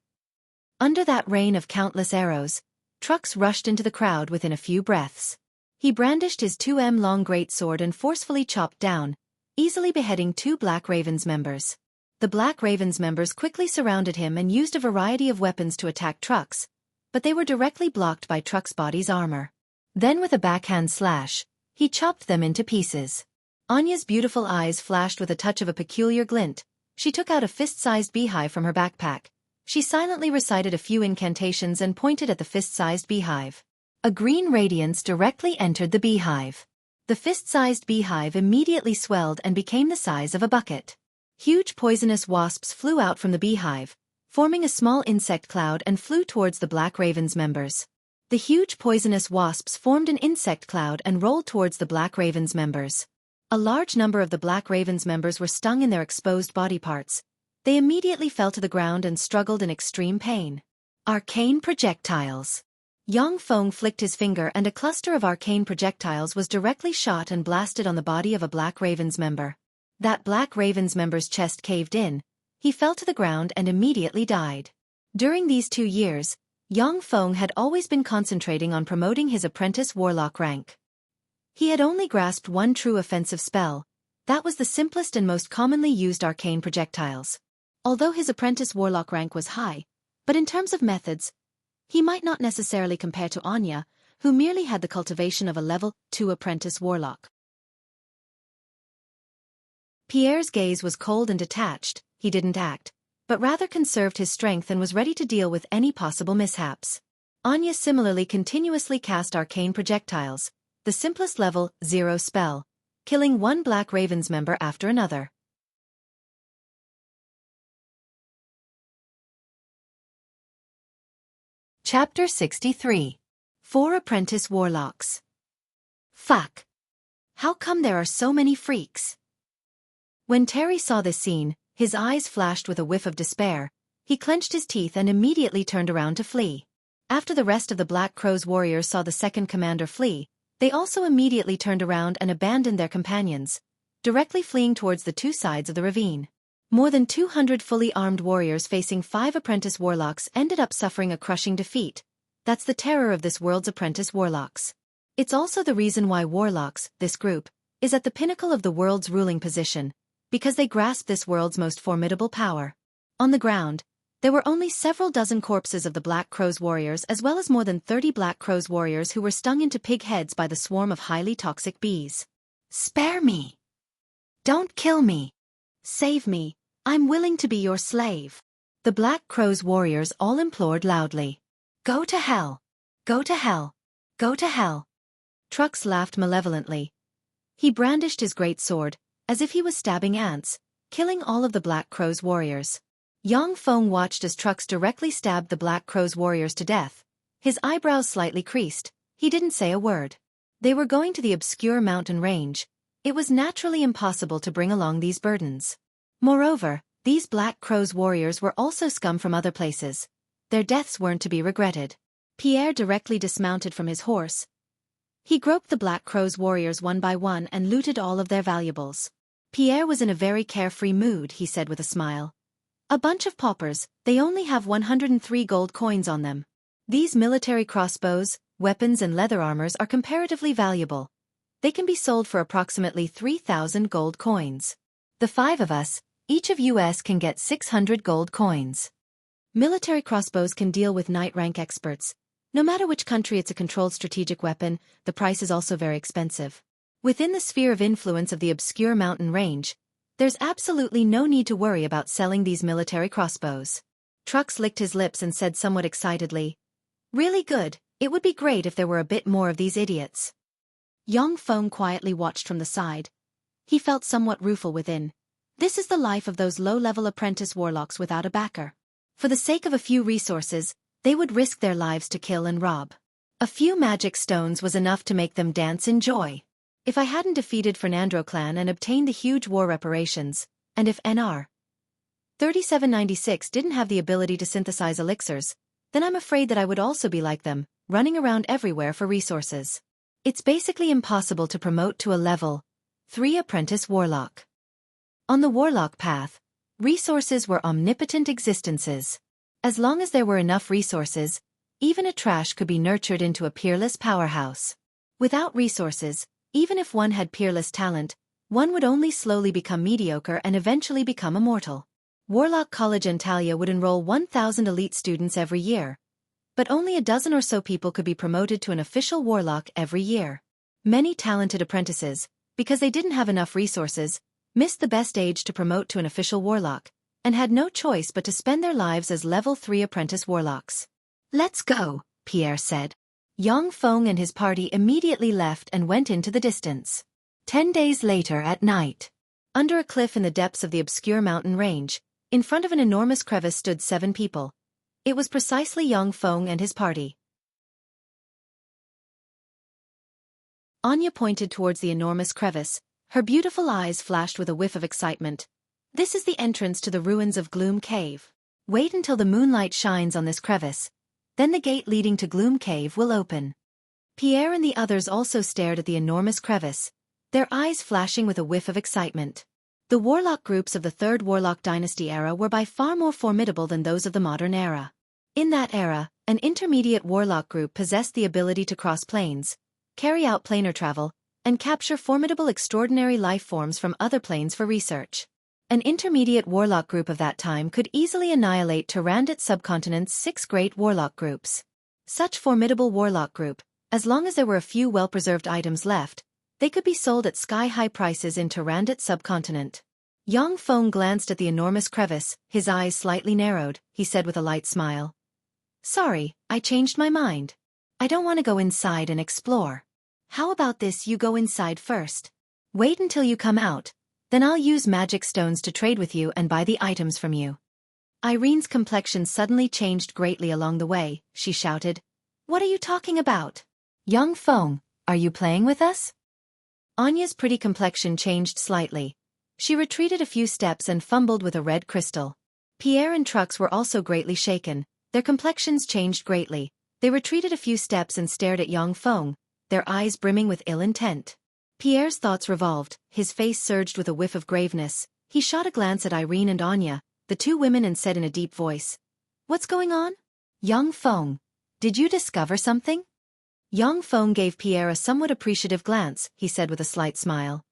Under that rain of countless arrows, Trux rushed into the crowd within a few breaths. He brandished his 2m-long greatsword and forcefully chopped down, easily beheading 2 Black Ravens members. The Black Ravens members quickly surrounded him and used a variety of weapons to attack Trux, but they were directly blocked by Truck's body's armor. Then with a backhand slash, he chopped them into pieces. Anya's beautiful eyes flashed with a touch of a peculiar glint. She took out a fist-sized beehive from her backpack. She silently recited a few incantations and pointed at the fist-sized beehive. A green radiance directly entered the beehive. The fist-sized beehive immediately swelled and became the size of a bucket. Huge poisonous wasps flew out from the beehive, forming a small insect cloud and flew towards the Black Raven's members. The huge poisonous wasps formed an insect cloud and rolled towards the Black Raven's members. A large number of the Black Raven's members were stung in their exposed body parts. They immediately fell to the ground and struggled in extreme pain. Arcane projectiles. Yang Feng flicked his finger and a cluster of arcane projectiles was directly shot and blasted on the body of a Black Raven's member. That Black Raven's member's chest caved in. He fell to the ground and immediately died. During these 2 years, Yang Feng had always been concentrating on promoting his apprentice warlock rank. He had only grasped one true offensive spell. That was the simplest and most commonly used arcane projectiles. Although his apprentice warlock rank was high, but in terms of methods, he might not necessarily compare to Anya, who merely had the cultivation of a level 2 apprentice warlock. Pierre's gaze was cold and detached. He didn't act, but rather conserved his strength and was ready to deal with any possible mishaps. Anya similarly continuously cast arcane projectiles, the simplest level 0 spell, killing one Black Raven's member after another. Chapter 63. 4 Apprentice Warlocks. Fuck. How come there are so many freaks? When Terry saw this scene, his eyes flashed with a whiff of despair. He clenched his teeth and immediately turned around to flee. After the rest of the Black Crow's warriors saw the second commander flee, they also immediately turned around and abandoned their companions, directly fleeing towards the 2 sides of the ravine. More than 200 fully armed warriors facing 5 apprentice warlocks ended up suffering a crushing defeat. That's the terror of this world's apprentice warlocks. It's also the reason why warlocks, this group, is at the pinnacle of the world's ruling position, because they grasp this world's most formidable power. On the ground, there were only several dozen corpses of the Black Crow's warriors as well as more than 30 Black Crow's warriors who were stung into pig heads by the swarm of highly toxic bees. Spare me! Don't kill me! Save me! I'm willing to be your slave. The Black Crow's warriors all implored loudly. Go to hell! Go to hell! Go to hell! Trux laughed malevolently. He brandished his great sword, as if he was stabbing ants, killing all of the Black Crow's warriors. Yang Feng watched as Trux directly stabbed the Black Crow's warriors to death. His eyebrows slightly creased. He didn't say a word. They were going to the obscure mountain range. It was naturally impossible to bring along these burdens. Moreover, these Black Crow's warriors were also scum from other places. Their deaths weren't to be regretted. Pierre directly dismounted from his horse. He groped the Black Crow's warriors one by one and looted all of their valuables. Pierre was in a very carefree mood, he said with a smile. A bunch of paupers, they only have 103 gold coins on them. These military crossbows, weapons and leather armors are comparatively valuable. They can be sold for approximately 3,000 gold coins. The 5 of us, each of us can get 600 gold coins. Military crossbows can deal with knight rank experts. No matter which country it's a controlled strategic weapon, the price is also very expensive. Within the sphere of influence of the obscure mountain range, there's absolutely no need to worry about selling these military crossbows. Trux licked his lips and said somewhat excitedly, Really good, it would be great if there were a bit more of these idiots. Yang Feng quietly watched from the side. He felt somewhat rueful within. This is the life of those low-level apprentice warlocks without a backer. For the sake of a few resources, they would risk their lives to kill and rob. A few magic stones was enough to make them dance in joy. If I hadn't defeated Fernando clan and obtained the huge war reparations, and if NR 3796 didn't have the ability to synthesize elixirs, then I'm afraid that I would also be like them, running around everywhere for resources. It's basically impossible to promote to a level 3 apprentice warlock. On the warlock path, resources were omnipotent existences. As long as there were enough resources, even a trash could be nurtured into a peerless powerhouse. Without resources, even if one had peerless talent, one would only slowly become mediocre and eventually become immortal. Warlock College Antalya would enroll 1,000 elite students every year. But only a dozen or so people could be promoted to an official warlock every year. Many talented apprentices, because they didn't have enough resources, missed the best age to promote to an official warlock, and had no choice but to spend their lives as level 3 apprentice warlocks. "Let's go," Pierre said. Yang Feng and his party immediately left and went into the distance. 10 days later at night. Under a cliff in the depths of the obscure mountain range, in front of an enormous crevice stood 7 people. It was precisely Yang Feng and his party. Anya pointed towards the enormous crevice. Her beautiful eyes flashed with a whiff of excitement. "This is the entrance to the ruins of Gloom Cave. Wait until the moonlight shines on this crevice. Then the gate leading to Gloom Cave will open." Pierre and the others also stared at the enormous crevice, their eyes flashing with a whiff of excitement. The warlock groups of the Third Warlock Dynasty era were by far more formidable than those of the modern era. In that era, an intermediate warlock group possessed the ability to cross planes, carry out planar travel, and capture formidable extraordinary life forms from other planes for research. An intermediate warlock group of that time could easily annihilate Tyrannid subcontinent's 6 great warlock groups. Such formidable warlock group, as long as there were a few well-preserved items left, they could be sold at sky-high prices in Tyrannid subcontinent. Yang Feng glanced at the enormous crevice, his eyes slightly narrowed. He said with a light smile, "Sorry, I changed my mind. I don't want to go inside and explore. How about this, you go inside first? Wait until you come out, then I'll use magic stones to trade with you and buy the items from you." Irene's complexion suddenly changed greatly along the way. She shouted, "What are you talking about? Yang Feng, are you playing with us?" Anya's pretty complexion changed slightly. She retreated a few steps and fumbled with a red crystal. Pierre and Trux were also greatly shaken. Their complexions changed greatly. They retreated a few steps and stared at Yang Feng, their eyes brimming with ill intent. Pierre's thoughts revolved, his face surged with a whiff of graveness. He shot a glance at Irene and Anya, the 2 women, and said in a deep voice, "What's going on? Yang Feng, did you discover something?" Yang Feng gave Pierre a somewhat appreciative glance. He said with a slight smile,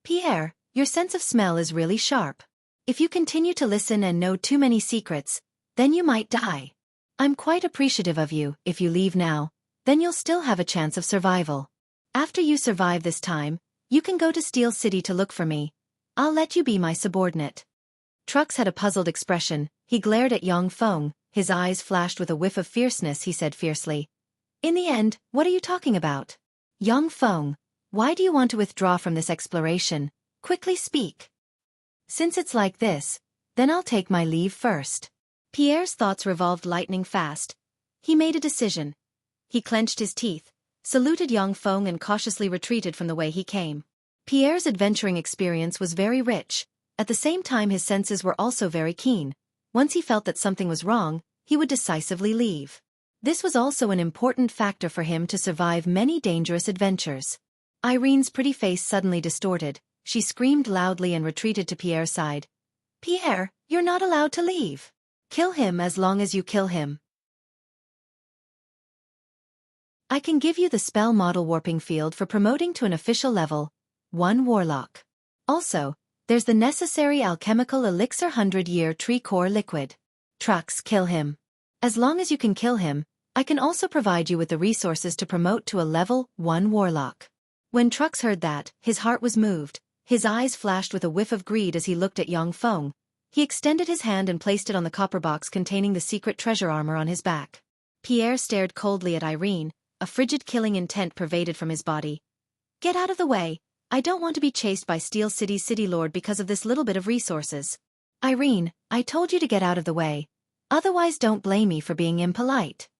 "Pierre, your sense of smell is really sharp. If you continue to listen and know too many secrets, then you might die. I'm quite appreciative of you. If you leave now, then you'll still have a chance of survival. After you survive this time, you can go to Steel City to look for me. I'll let you be my subordinate." Trux had a puzzled expression. He glared at Yang Feng, his eyes flashed with a whiff of fierceness. He said fiercely, "In the end, what are you talking about? Yang Feng, why do you want to withdraw from this exploration? Quickly speak. Since it's like this, then I'll take my leave first." Pierre's thoughts revolved lightning fast. He made a decision. He clenched his teeth, saluted Yang Feng and cautiously retreated from the way he came. Pierre's adventuring experience was very rich. At the same time his senses were also very keen. Once he felt that something was wrong, he would decisively leave. This was also an important factor for him to survive many dangerous adventures. Irene's pretty face suddenly distorted. She screamed loudly and retreated to Pierre's side. "Pierre, you're not allowed to leave. Kill him as long as you kill him. I can give you the spell model warping field for promoting to an official level 1 warlock. Also, there's the necessary alchemical elixir 100-year tree core liquid. Trux, kill him. As long as you can kill him, I can also provide you with the resources to promote to a level 1 warlock." When Trux heard that, his heart was moved. His eyes flashed with a whiff of greed as he looked at Yang Feng. He extended his hand and placed it on the copper box containing the secret treasure armor on his back. Pierre stared coldly at Irene. A frigid killing intent pervaded from his body. "Get out of the way. I don't want to be chased by Steel City's city lord because of this little bit of resources. Irene, I told you to get out of the way. Otherwise don't blame me for being impolite."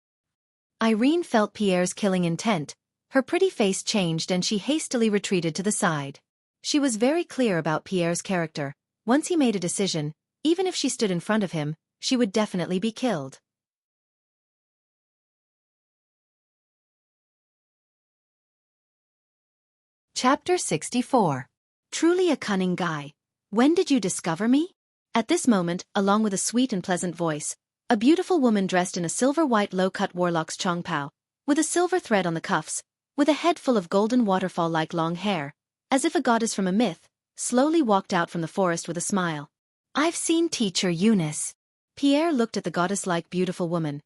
Irene felt Pierre's killing intent. Her pretty face changed and she hastily retreated to the side. She was very clear about Pierre's character. Once he made a decision, even if she stood in front of him, she would definitely be killed. Chapter 64. Truly a cunning guy. When did you discover me? At this moment, along with a sweet and pleasant voice, a beautiful woman dressed in a silver-white low-cut warlock's chongpao, with a silver thread on the cuffs, with a head full of golden waterfall-like long hair, as if a goddess from a myth, slowly walked out from the forest with a smile. "I've seen Teacher Eunice." Pierre looked at the goddess-like beautiful woman.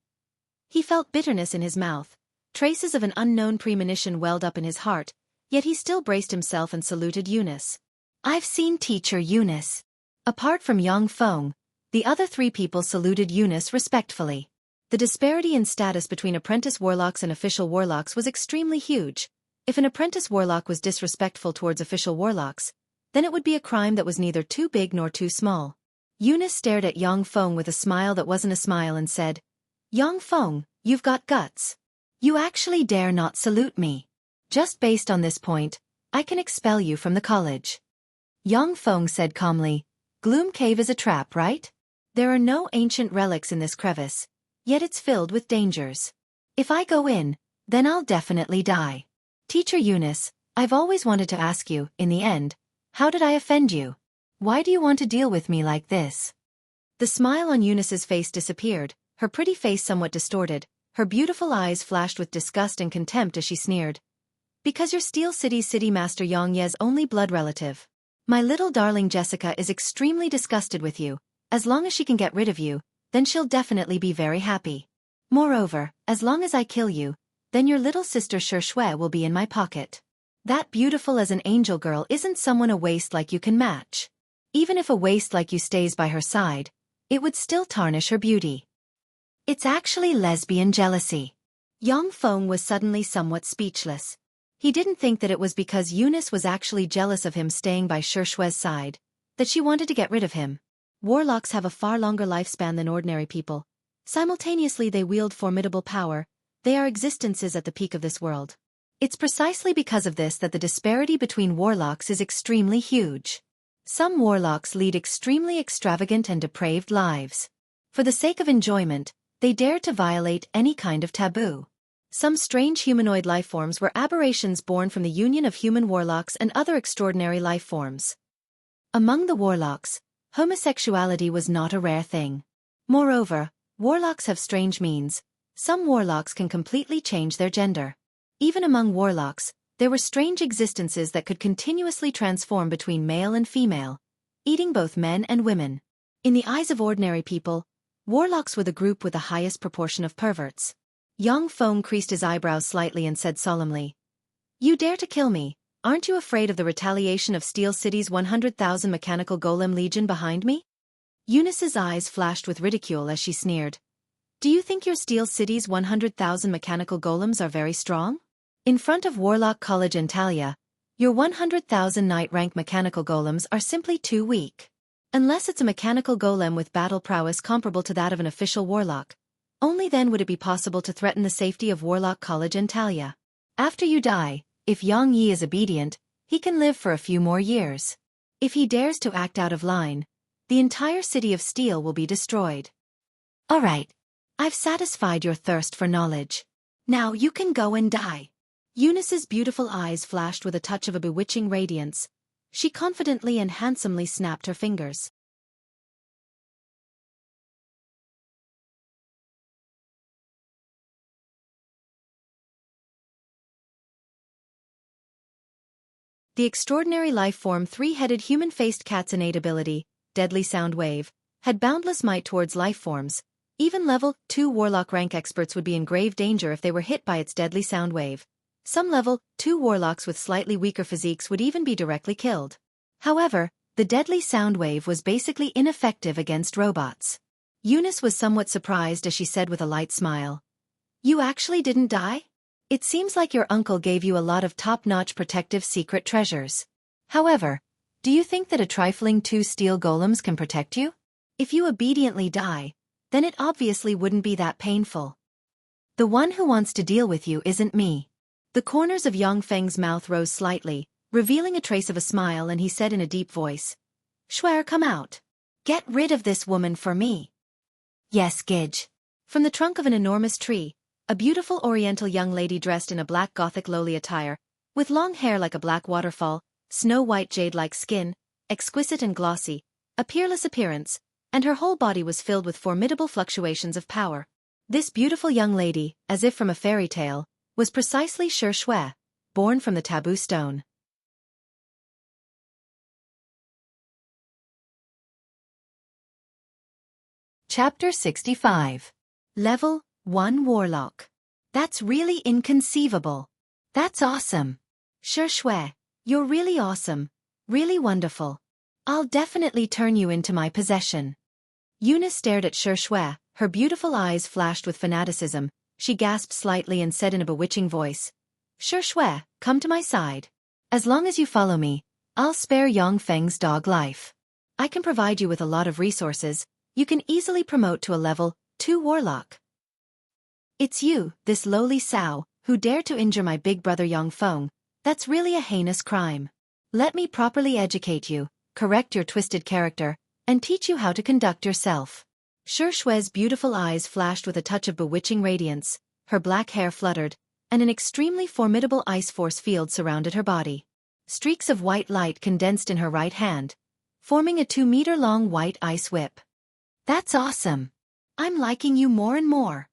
He felt bitterness in his mouth. Traces of an unknown premonition welled up in his heart. Yet he still braced himself and saluted Eunice. "I've seen Teacher Eunice." Apart from Yang Feng, the other three people saluted Eunice respectfully. The disparity in status between apprentice warlocks and official warlocks was extremely huge. If an apprentice warlock was disrespectful towards official warlocks, then it would be a crime that was neither too big nor too small. Eunice stared at Yang Feng with a smile that wasn't a smile and said, "Yang Feng, you've got guts. You actually dare not salute me. Just based on this point, I can expel you from the college." Yang Feng said calmly, "Gloom Cave is a trap, right? There are no ancient relics in this crevice, yet it's filled with dangers. If I go in, then I'll definitely die. Teacher Eunice, I've always wanted to ask you, in the end, how did I offend you? Why do you want to deal with me like this?" The smile on Eunice's face disappeared, her pretty face somewhat distorted, her beautiful eyes flashed with disgust and contempt as she sneered. "Because you're Steel City's city master Yang Ye's only blood relative. My little darling Jessica is extremely disgusted with you. As long as she can get rid of you, then she'll definitely be very happy. Moreover, as long as I kill you, then your little sister Shui will be in my pocket. That beautiful as an angel girl isn't someone a waist like you can match. Even if a waist like you stays by her side, it would still tarnish her beauty. It's actually lesbian jealousy." Yang Feng was suddenly somewhat speechless. He didn't think that it was because Eunice was actually jealous of him staying by Shui's side, that she wanted to get rid of him. Warlocks have a far longer lifespan than ordinary people. Simultaneously they wield formidable power, they are existences at the peak of this world. It's precisely because of this that the disparity between warlocks is extremely huge. Some warlocks lead extremely extravagant and depraved lives. For the sake of enjoyment, they dare to violate any kind of taboo. Some strange humanoid lifeforms were aberrations born from the union of human warlocks and other extraordinary lifeforms. Among the warlocks, homosexuality was not a rare thing. Moreover, warlocks have strange means. Some warlocks can completely change their gender. Even among warlocks, there were strange existences that could continuously transform between male and female, eating both men and women. In the eyes of ordinary people, warlocks were the group with the highest proportion of perverts. Yang Feng creased his eyebrows slightly and said solemnly, "You dare to kill me, aren't you afraid of the retaliation of Steel City's 100,000 mechanical golem legion behind me?" Eunice's eyes flashed with ridicule as she sneered. "Do you think your Steel City's 100,000 mechanical golems are very strong? In front of Warlock College and Talia, your 100,000 night rank mechanical golems are simply too weak. Unless it's a mechanical golem with battle prowess comparable to that of an official warlock. Only then would it be possible to threaten the safety of Warlock College and Talia. After you die, if Yang Yi is obedient, he can live for a few more years. If he dares to act out of line, the entire city of Steel will be destroyed. All right. I've satisfied your thirst for knowledge. Now you can go and die." Eunice's beautiful eyes flashed with a touch of a bewitching radiance. She confidently and handsomely snapped her fingers. The extraordinary life-form three-headed human-faced cat's innate ability, Deadly Sound Wave, had boundless might towards life-forms. Even level 2 warlock rank experts would be in grave danger if they were hit by its deadly sound wave. Some level 2 warlocks with slightly weaker physiques would even be directly killed. However, the deadly sound wave was basically ineffective against robots. Eunice was somewhat surprised as she said with a light smile, "You actually didn't die? It seems like your uncle gave you a lot of top-notch protective secret treasures. However, do you think that a trifling 2 steel golems can protect you? If you obediently die, then it obviously wouldn't be that painful. The one who wants to deal with you isn't me." The corners of Yang Feng's mouth rose slightly, revealing a trace of a smile, and he said in a deep voice, "Shui, come out. Get rid of this woman for me." "Yes, Gidge." From the trunk of an enormous tree, a beautiful oriental young lady dressed in a black Gothic lowly attire, with long hair like a black waterfall, snow-white jade-like skin, exquisite and glossy, a peerless appearance, and her whole body was filled with formidable fluctuations of power. This beautiful young lady, as if from a fairy tale, was precisely Shui, born from the taboo stone. Chapter 65. Level 1 Warlock. That's really inconceivable. That's awesome. Shui, you're really awesome. Really wonderful. I'll definitely turn you into my possession. Eunice stared at Shui, her beautiful eyes flashed with fanaticism. She gasped slightly and said in a bewitching voice, Shui, come to my side. As long as you follow me, I'll spare Yang Feng's dog life. I can provide you with a lot of resources. You can easily promote to a level 2 warlock. It's you, this lowly sow, who dare to injure my big brother Yang Feng. That's really a heinous crime. Let me properly educate you, correct your twisted character, and teach you how to conduct yourself. Shui's beautiful eyes flashed with a touch of bewitching radiance, her black hair fluttered, and an extremely formidable ice force field surrounded her body. Streaks of white light condensed in her right hand, forming a 2-meter-long white ice whip. That's awesome. I'm liking you more and more.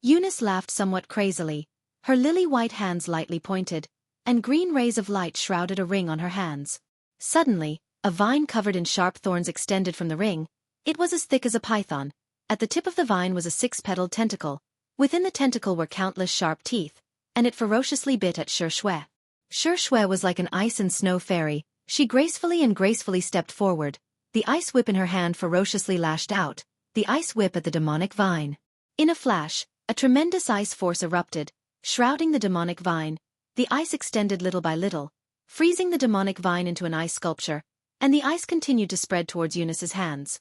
Eunice laughed somewhat crazily, her lily-white hands lightly pointed, and green rays of light shrouded a ring on her hands. Suddenly, a vine covered in sharp thorns extended from the ring. It was as thick as a python. At the tip of the vine was a 6-petaled tentacle. Within the tentacle were countless sharp teeth, and it ferociously bit at Shui. Shui was like an ice and snow fairy. She gracefully stepped forward, the ice whip in her hand ferociously lashed out, the ice whip at the demonic vine. In a flash, a tremendous ice force erupted, shrouding the demonic vine. The ice extended little by little, freezing the demonic vine into an ice sculpture, and the ice continued to spread towards Eunice's hands.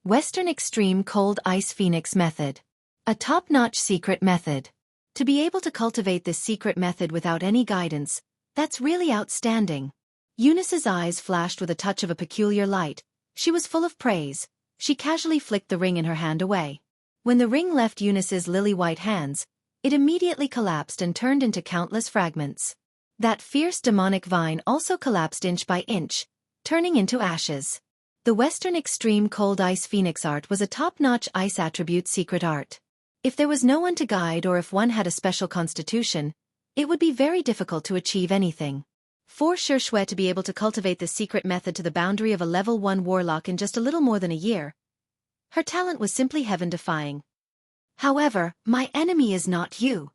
Western Extreme Cold Ice Phoenix Method. A top-notch secret method. To be able to cultivate this secret method without any guidance, that's really outstanding. Eunice's eyes flashed with a touch of a peculiar light. She was full of praise. She casually flicked the ring in her hand away. When the ring left Eunice's lily-white hands, it immediately collapsed and turned into countless fragments. That fierce demonic vine also collapsed inch by inch, turning into ashes. The Western Extreme Cold Ice Phoenix art was a top-notch ice attribute secret art. If there was no one to guide or if one had a special constitution, it would be very difficult to achieve anything. For Shui to be able to cultivate this secret method to the boundary of a level 1 warlock in just a little more than a year, her talent was simply heaven-defying. However, my enemy is not you.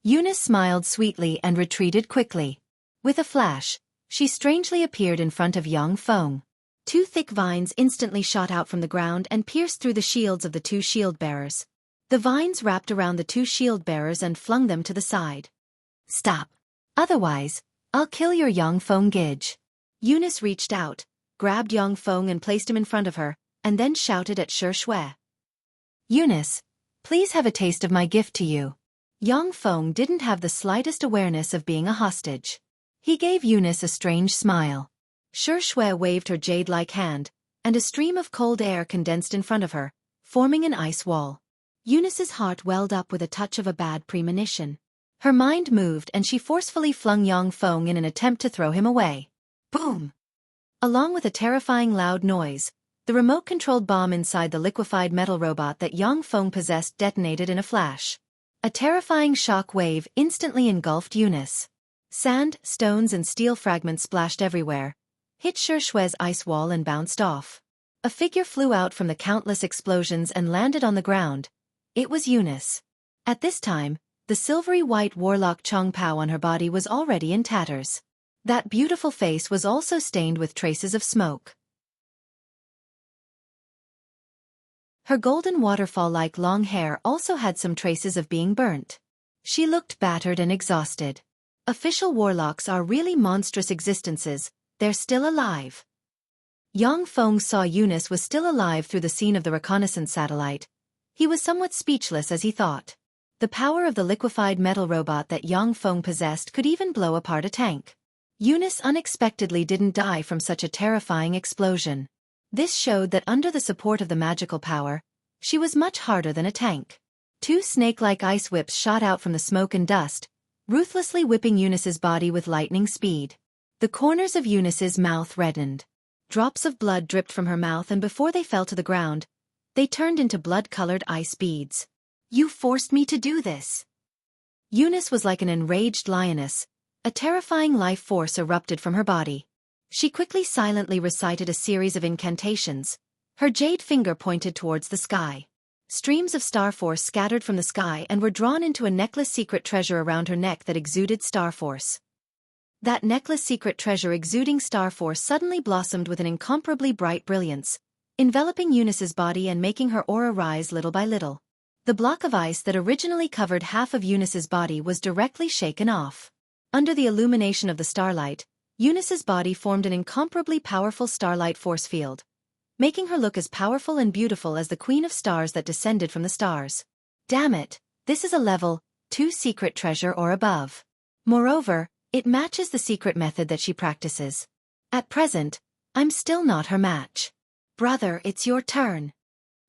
Eunice smiled sweetly and retreated quickly. With a flash, she strangely appeared in front of Yang Feng. 2 thick vines instantly shot out from the ground and pierced through the shields of the 2 shield-bearers. The vines wrapped around the 2 shield-bearers and flung them to the side. Stop. Otherwise, I'll kill your Yang Feng Gidge. Eunice reached out, grabbed Yang Feng and placed him in front of her, and then shouted at Shui. Eunice, please have a taste of my gift to you. Yang Feng didn't have the slightest awareness of being a hostage. He gave Eunice a strange smile. Shui waved her jade-like hand, and a stream of cold air condensed in front of her, forming an ice wall. Eunice's heart welled up with a touch of a bad premonition. Her mind moved and she forcefully flung Yang Feng in an attempt to throw him away. Boom! Along with a terrifying loud noise, the remote-controlled bomb inside the liquefied metal robot that Yang Feng possessed detonated in a flash. A terrifying shock wave instantly engulfed Eunice. Sand, stones and steel fragments splashed everywhere, hit Shui's ice wall and bounced off. A figure flew out from the countless explosions and landed on the ground. It was Eunice. At this time, the silvery white warlock Chong Pao on her body was already in tatters. That beautiful face was also stained with traces of smoke. Her golden waterfall-like long hair also had some traces of being burnt. She looked battered and exhausted. Official warlocks are really monstrous existences. They're still alive. Yang Feng saw Eunice was still alive through the scene of the reconnaissance satellite. He was somewhat speechless as he thought. The power of the liquefied metal robot that Yang Feng possessed could even blow apart a tank. Eunice unexpectedly didn't die from such a terrifying explosion. This showed that under the support of the magical power, she was much harder than a tank. 2 snake-like ice whips shot out from the smoke and dust, ruthlessly whipping Eunice's body with lightning speed. The corners of Eunice's mouth reddened. Drops of blood dripped from her mouth and before they fell to the ground, they turned into blood-colored ice beads. You forced me to do this. Eunice was like an enraged lioness. A terrifying life force erupted from her body. She quickly silently recited a series of incantations. Her jade finger pointed towards the sky. Streams of star force scattered from the sky and were drawn into a necklace secret treasure around her neck that exuded star force. That necklace secret treasure exuding star force suddenly blossomed with an incomparably bright brilliance, enveloping Eunice's body and making her aura rise little by little. The block of ice that originally covered half of Eunice's body was directly shaken off. Under the illumination of the starlight, Eunice's body formed an incomparably powerful starlight force field, making her look as powerful and beautiful as the queen of stars that descended from the stars. Damn it, this is a level 2 secret treasure or above. Moreover, it matches the secret method that she practices. At present, I'm still not her match. Brother, it's your turn.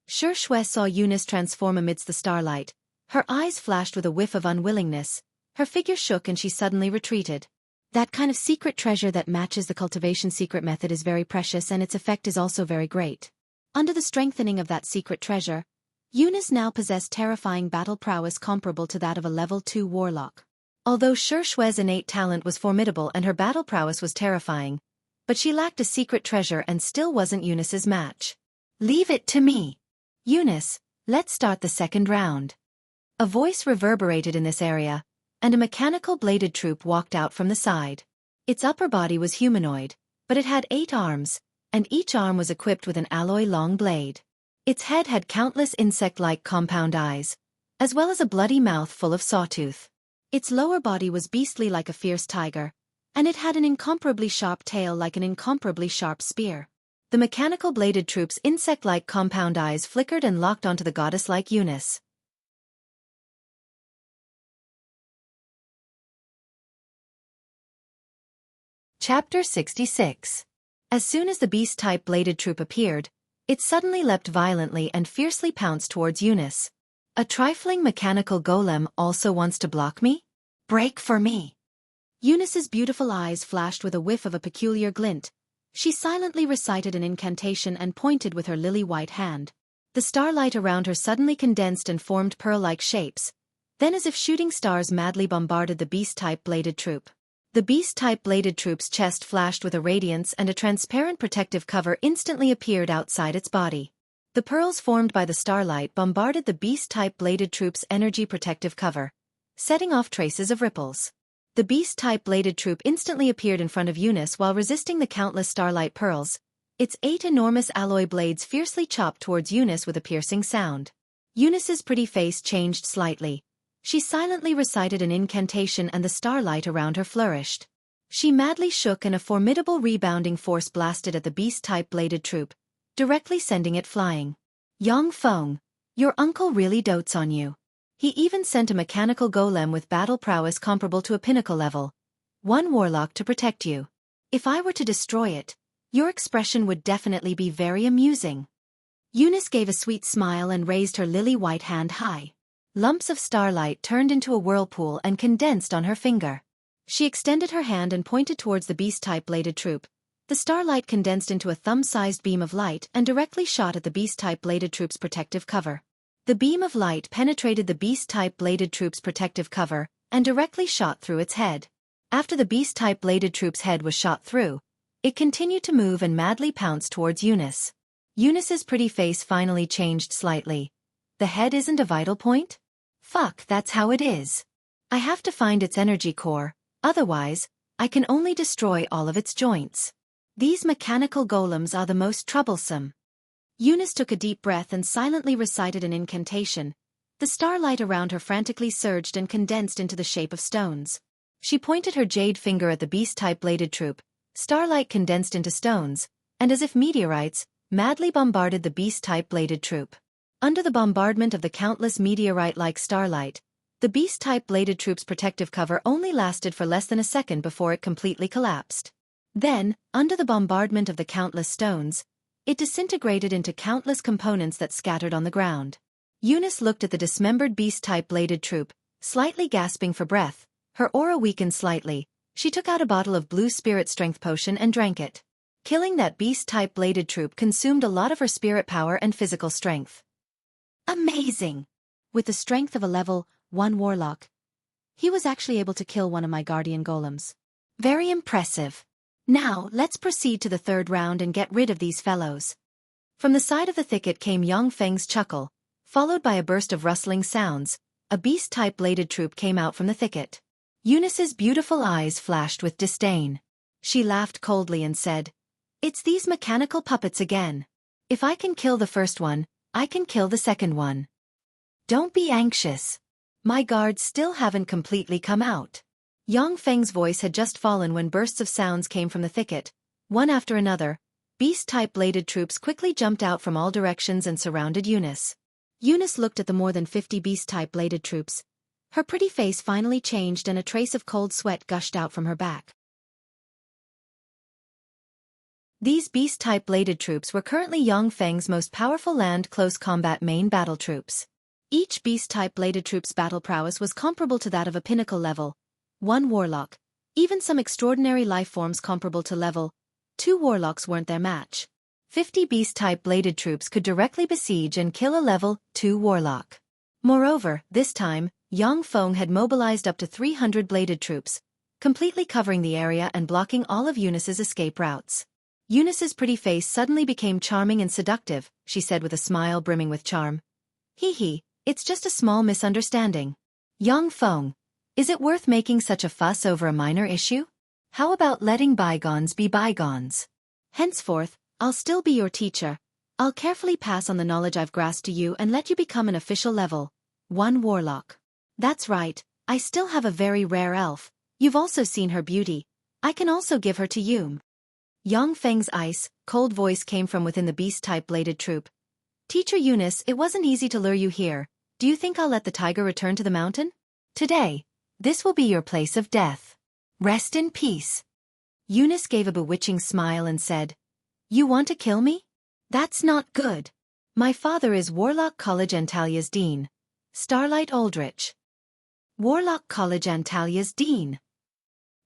Xiaofan saw Eunice transform amidst the starlight. Her eyes flashed with a whiff of unwillingness. Her figure shook and she suddenly retreated. That kind of secret treasure that matches the cultivation secret method is very precious and its effect is also very great. Under the strengthening of that secret treasure, Eunice now possessed terrifying battle prowess comparable to that of a level 2 warlock. Although Xiaofan's innate talent was formidable and her battle prowess was terrifying, but she lacked a secret treasure and still wasn't Eunice's match. Leave it to me. Eunice, let's start the second round. A voice reverberated in this area, and a mechanical bladed troop walked out from the side. Its upper body was humanoid, but it had 8 arms, and each arm was equipped with an alloy-long blade. Its head had countless insect-like compound eyes, as well as a bloody mouth full of sawtooth. Its lower body was beastly like a fierce tiger, and it had an incomparably sharp tail like an incomparably sharp spear. The mechanical bladed troop's insect-like compound eyes flickered and locked onto the goddess-like Eunice. Chapter 66. As soon as the beast-type bladed troop appeared, it suddenly leapt violently and fiercely pounced towards Eunice. A trifling mechanical golem also wants to block me? Break for me! Eunice's beautiful eyes flashed with a whiff of a peculiar glint. She silently recited an incantation and pointed with her lily-white hand. The starlight around her suddenly condensed and formed pearl-like shapes. Then as if shooting stars madly bombarded the beast-type bladed troop. The beast-type bladed troop's chest flashed with a radiance and a transparent protective cover instantly appeared outside its body. The pearls formed by the starlight bombarded the beast-type bladed troop's energy protective cover, setting off traces of ripples. The beast-type bladed troop instantly appeared in front of Eunice while resisting the countless starlight pearls. Its 8 enormous alloy blades fiercely chopped towards Eunice with a piercing sound. Eunice's pretty face changed slightly. She silently recited an incantation and the starlight around her flourished. She madly shook and a formidable rebounding force blasted at the beast-type bladed troop, directly sending it flying. Yang Feng, your uncle really dotes on you. He even sent a mechanical golem with battle prowess comparable to a pinnacle level 1 warlock to protect you. If I were to destroy it, your expression would definitely be very amusing. Eunice gave a sweet smile and raised her lily-white hand high. Lumps of starlight turned into a whirlpool and condensed on her finger. She extended her hand and pointed towards the beast-type bladed troop. The starlight condensed into a thumb-sized beam of light and directly shot at the beast-type bladed troop's protective cover. The beam of light penetrated the beast-type bladed troop's protective cover and directly shot through its head. After the beast-type bladed troop's head was shot through, it continued to move and madly pounced towards Eunice. Eunice's pretty face finally changed slightly. The head isn't a vital point? Fuck, that's how it is. I have to find its energy core, otherwise, I can only destroy all of its joints. These mechanical golems are the most troublesome. Eunice took a deep breath and silently recited an incantation. The starlight around her frantically surged and condensed into the shape of stones. She pointed her jade finger at the beast-type bladed troop. Starlight condensed into stones, and as if meteorites, madly bombarded the beast-type bladed troop. Under the bombardment of the countless meteorite-like starlight, the beast-type bladed troop's protective cover only lasted for less than a second before it completely collapsed. Then, under the bombardment of the countless stones, it disintegrated into countless components that scattered on the ground. Eunice looked at the dismembered beast-type bladed troop, slightly gasping for breath. Her aura weakened slightly. She took out a bottle of blue spirit strength potion and drank it. Killing that beast-type bladed troop consumed a lot of her spirit power and physical strength. Amazing! With the strength of a level 1 warlock, he was actually able to kill one of my guardian golems. Very impressive. Now, let's proceed to the third round and get rid of these fellows. From the side of the thicket came Yang Feng's chuckle, followed by a burst of rustling sounds. A beast-type bladed troop came out from the thicket. Eunice's beautiful eyes flashed with disdain. She laughed coldly and said, "It's these mechanical puppets again. If I can kill the first one, I can kill the second one. Don't be anxious. My guards still haven't completely come out." Yang Feng's voice had just fallen when bursts of sounds came from the thicket. One after another, beast-type bladed troops quickly jumped out from all directions and surrounded Eunice. Eunice looked at the more than 50 beast-type bladed troops. Her pretty face finally changed and a trace of cold sweat gushed out from her back. These beast-type bladed troops were currently Yang Feng's most powerful land-close combat main battle troops. Each beast-type bladed troop's battle prowess was comparable to that of a pinnacle level 1 warlock. Even some extraordinary life forms comparable to level 2 warlocks weren't their match. 50 beast-type bladed troops could directly besiege and kill a level 2 warlock. Moreover, this time, Yang Feng had mobilized up to 300 bladed troops, completely covering the area and blocking all of Eunice's escape routes. Eunice's pretty face suddenly became charming and seductive, she said with a smile brimming with charm. "Hee, it's just a small misunderstanding. Yang Feng, is it worth making such a fuss over a minor issue? How about letting bygones be bygones? Henceforth, I'll still be your teacher. I'll carefully pass on the knowledge I've grasped to you and let you become an official level 1 warlock. That's right, I still have a very rare elf. You've also seen her beauty. I can also give her to you." Yang Feng's ice, cold voice came from within the beast-type bladed troop. "Teacher Eunice, it wasn't easy to lure you here. Do you think I'll let the tiger return to the mountain? Today, this will be your place of death. Rest in peace." Eunice gave a bewitching smile and said, "You want to kill me? That's not good. My father is Warlock College Antalia's dean. Starlight Aldrich." Warlock College Antalia's dean.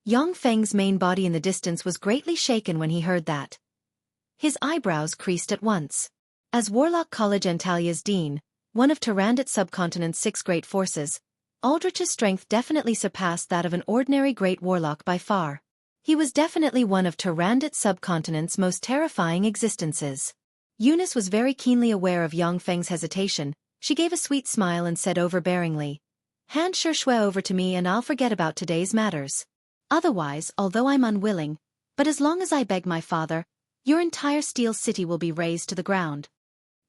Yang Feng's main body in the distance was greatly shaken when he heard that. His eyebrows creased at once. As Warlock College Antalia's dean, one of Tyrandot subcontinent's 6 great forces, Aldrich's strength definitely surpassed that of an ordinary great warlock by far. He was definitely one of Tyrandot subcontinent's most terrifying existences. Eunice was very keenly aware of Yang Feng's hesitation. She gave a sweet smile and said overbearingly, "Hand Shui over to me and I'll forget about today's matters. Otherwise, although I'm unwilling, but as long as I beg my father, your entire steel city will be razed to the ground."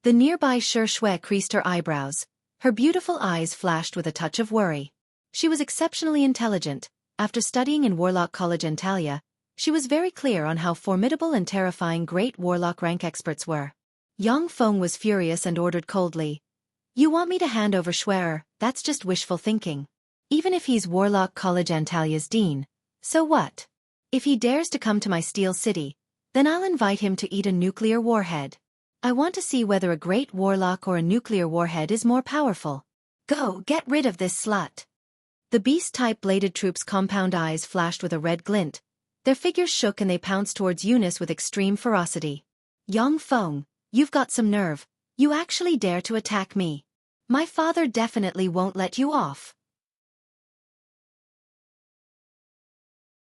The nearby Shui creased her eyebrows. Her beautiful eyes flashed with a touch of worry. She was exceptionally intelligent. After studying in Warlock College Antalya, she was very clear on how formidable and terrifying great warlock rank experts were. Yang Feng was furious and ordered coldly, "You want me to hand over Schwerer? That's just wishful thinking. Even if he's Warlock College Antalya's dean, so what? If he dares to come to my steel city, then I'll invite him to eat a nuclear warhead. I want to see whether a great warlock or a nuclear warhead is more powerful. Go, get rid of this slut." The beast-type bladed troops' compound eyes flashed with a red glint. Their figures shook and they pounced towards Eunice with extreme ferocity. "Yang Feng, you've got some nerve. You actually dare to attack me. My father definitely won't let you off."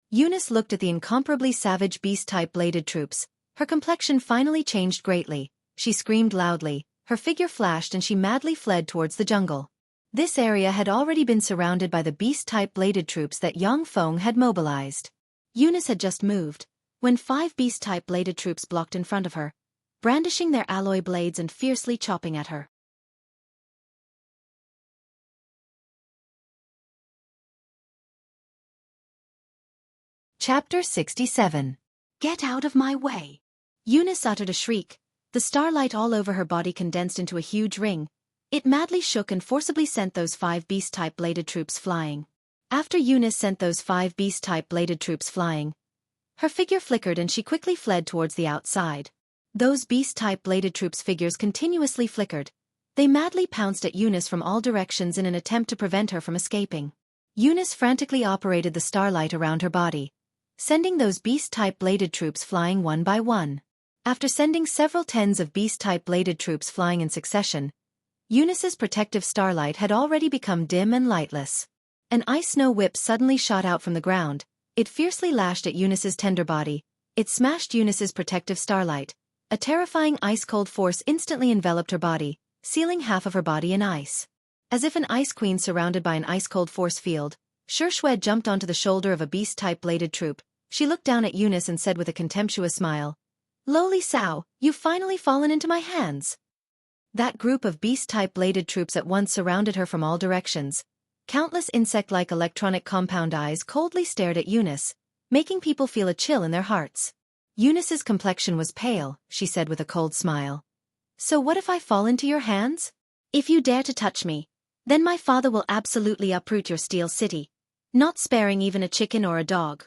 Eunice looked at the incomparably savage beast-type bladed troops. Her complexion finally changed greatly. She screamed loudly, her figure flashed and she madly fled towards the jungle. This area had already been surrounded by the beast-type bladed troops that Yang Feng had mobilized. Eunice had just moved, when 5 beast-type bladed troops blocked in front of her, brandishing their alloy blades and fiercely chopping at her. Chapter 67. Get out of my way. Eunice uttered a shriek. The starlight all over her body condensed into a huge ring. It madly shook and forcibly sent those 5 beast-type bladed troops flying. After Eunice sent those 5 beast-type bladed troops flying, her figure flickered and she quickly fled towards the outside. Those beast-type bladed troops' figures continuously flickered. They madly pounced at Eunice from all directions in an attempt to prevent her from escaping. Eunice frantically operated the starlight around her body, sending those beast-type bladed troops flying one by one. After sending several tens of beast-type bladed troops flying in succession, Eunice's protective starlight had already become dim and lightless. An ice-snow whip suddenly shot out from the ground. It fiercely lashed at Eunice's tender body. It smashed Eunice's protective starlight. A terrifying ice-cold force instantly enveloped her body, sealing half of her body in ice. As if an ice queen surrounded by an ice-cold force field, Shui jumped onto the shoulder of a beast-type bladed troop. She looked down at Eunice and said with a contemptuous smile, "Lowly sow, you've finally fallen into my hands." That group of beast-type bladed troops at once surrounded her from all directions. Countless insect-like electronic compound eyes coldly stared at Eunice, making people feel a chill in their hearts. Eunice's complexion was pale, she said with a cold smile. "So what if I fall into your hands? If you dare to touch me, then my father will absolutely uproot your steel city, not sparing even a chicken or a dog."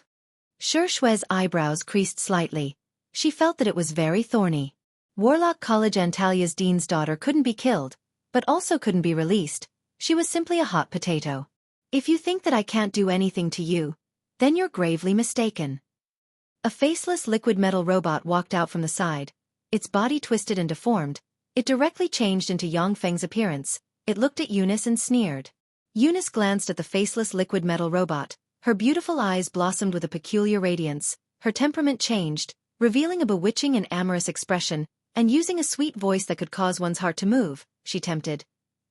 Shui's eyebrows creased slightly. She felt that it was very thorny. Warlock College Antalia's dean's daughter couldn't be killed, but also couldn't be released. She was simply a hot potato. "If you think that I can't do anything to you, then you're gravely mistaken." A faceless liquid metal robot walked out from the side. Its body twisted and deformed. It directly changed into Yangfeng's appearance. It looked at Eunice and sneered. Eunice glanced at the faceless liquid metal robot. Her beautiful eyes blossomed with a peculiar radiance. Her temperament changed, revealing a bewitching and amorous expression, and using a sweet voice that could cause one's heart to move, she tempted.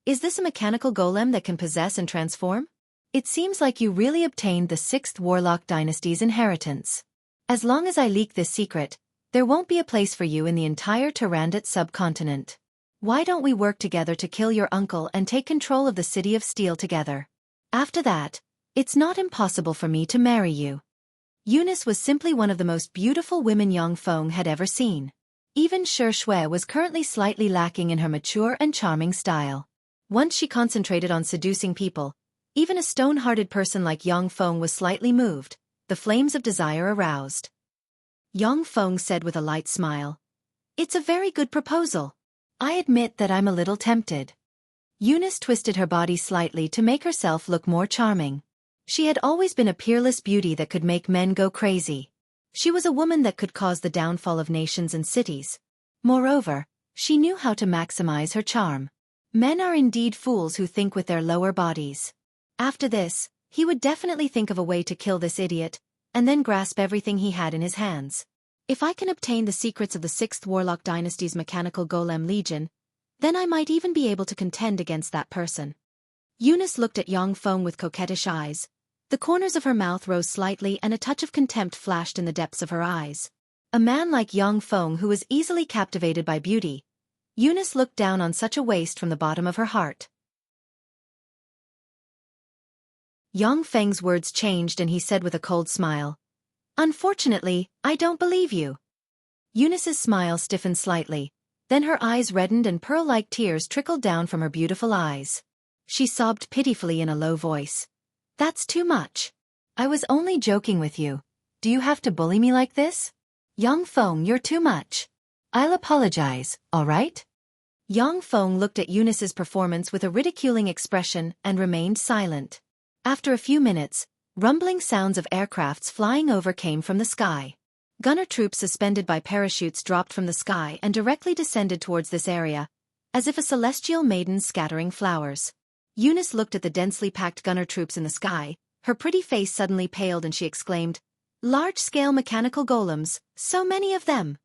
"Is this a mechanical golem that can possess and transform? It seems like you really obtained the 6th Warlock Dynasty's inheritance. As long as I leak this secret, there won't be a place for you in the entire Tyrannid subcontinent. Why don't we work together to kill your uncle and take control of the City of Steel together? After that, it's not impossible for me to marry you." Eunice was simply one of the most beautiful women Yangfeng had ever seen. Even Shui was currently slightly lacking in her mature and charming style. Once she concentrated on seducing people, even a stone-hearted person like Yangfeng was slightly moved, the flames of desire aroused. Yangfeng said with a light smile, "It's a very good proposal. I admit that I'm a little tempted." Eunice twisted her body slightly to make herself look more charming. She had always been a peerless beauty that could make men go crazy. She was a woman that could cause the downfall of nations and cities. Moreover, she knew how to maximize her charm. Men are indeed fools who think with their lower bodies. After this, he would definitely think of a way to kill this idiot, and then grasp everything he had in his hands. If I can obtain the secrets of the 6th Warlock Dynasty's mechanical golem legion, then I might even be able to contend against that person. Eunice looked at Yangfeng with coquettish eyes. The corners of her mouth rose slightly and a touch of contempt flashed in the depths of her eyes. A man like Yangfeng who was easily captivated by beauty. Eunice looked down on such a waste from the bottom of her heart. Yangfeng's words changed and he said with a cold smile, "Unfortunately, I don't believe you." Eunice's smile stiffened slightly. Then her eyes reddened and pearl-like tears trickled down from her beautiful eyes. She sobbed pitifully in a low voice. "That's too much. I was only joking with you. Do you have to bully me like this? Yangfeng, you're too much. I'll apologize, all right?" Yangfeng looked at Eunice's performance with a ridiculing expression and remained silent. After a few minutes, rumbling sounds of aircrafts flying over came from the sky. Gunner troops suspended by parachutes dropped from the sky and directly descended towards this area, as if a celestial maiden scattering flowers. Eunice looked at the densely packed gunner troops in the sky. Her pretty face suddenly paled and she exclaimed, "Large-scale mechanical golems, so many of them!"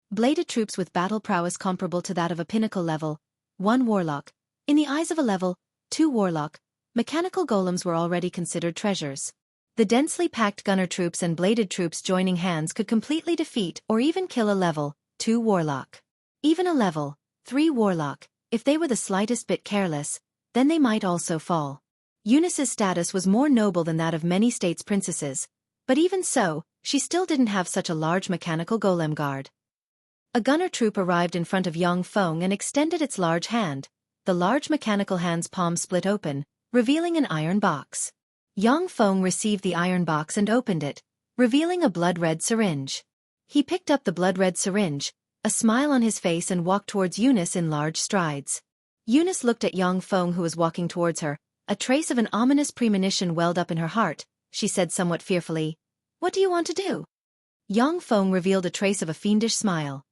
Bladed troops with battle prowess comparable to that of a pinnacle level 1 warlock. In the eyes of a level 2 warlock, mechanical golems were already considered treasures. The densely packed gunner troops and bladed troops joining hands could completely defeat or even kill a level 2 warlock. Even a level 3 warlock, if they were the slightest bit careless, then they might also fall. Eunice's status was more noble than that of many states' princesses, but even so, she still didn't have such a large mechanical golem guard. A gunner troop arrived in front of Yangfeng and extended its large hand. The large mechanical hand's palm split open, revealing an iron box. Yangfeng received the iron box and opened it, revealing a blood-red syringe. He picked up the blood-red syringe, a smile on his face, and walked towards Eunice in large strides. Eunice looked at Yangfeng who was walking towards her. A trace of an ominous premonition welled up in her heart. She said somewhat fearfully, "What do you want to do?" Yangfeng revealed a trace of a fiendish smile.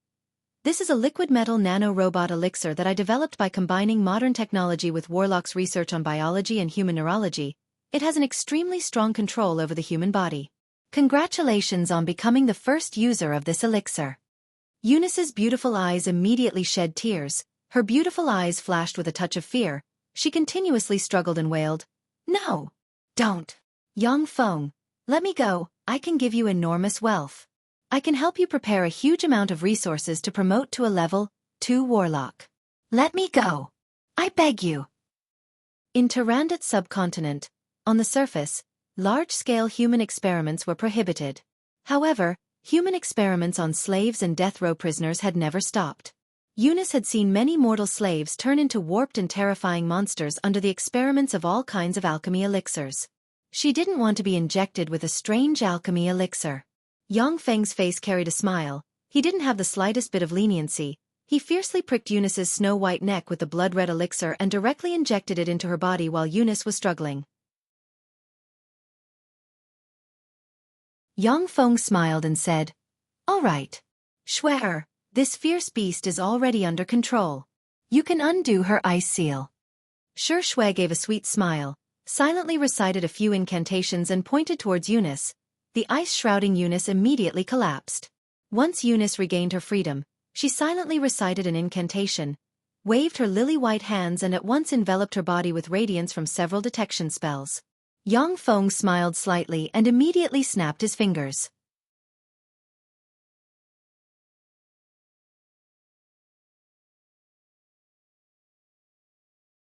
"This is a liquid metal nano-robot elixir that I developed by combining modern technology with Warlock's research on biology and human neurology. It has an extremely strong control over the human body. Congratulations on becoming the first user of this elixir." Eunice's beautiful eyes immediately shed tears. Her beautiful eyes flashed with a touch of fear. She continuously struggled and wailed, "No! Don't! Yang Feng, let me go, I can give you enormous wealth. I can help you prepare a huge amount of resources to promote to a level 2 warlock. Let me go. I beg you. In Tyrandot subcontinent, on the surface, large-scale human experiments were prohibited. However, human experiments on slaves and death row prisoners had never stopped. Eunice had seen many mortal slaves turn into warped and terrifying monsters under the experiments of all kinds of alchemy elixirs. She didn't want to be injected with a strange alchemy elixir. Yang Feng's face carried a smile. He didn't have the slightest bit of leniency. He fiercely pricked Eunice's snow-white neck with the blood-red elixir and directly injected it into her body while Eunice was struggling. Yang Feng smiled and said, "All right. Shuer, this fierce beast is already under control. You can undo her ice seal." Shui gave a sweet smile, silently recited a few incantations and pointed towards Eunice. The ice-shrouding Eunice immediately collapsed. Once Eunice regained her freedom, she silently recited an incantation, waved her lily-white hands and at once enveloped her body with radiance from several detection spells. Yang Feng smiled slightly and immediately snapped his fingers.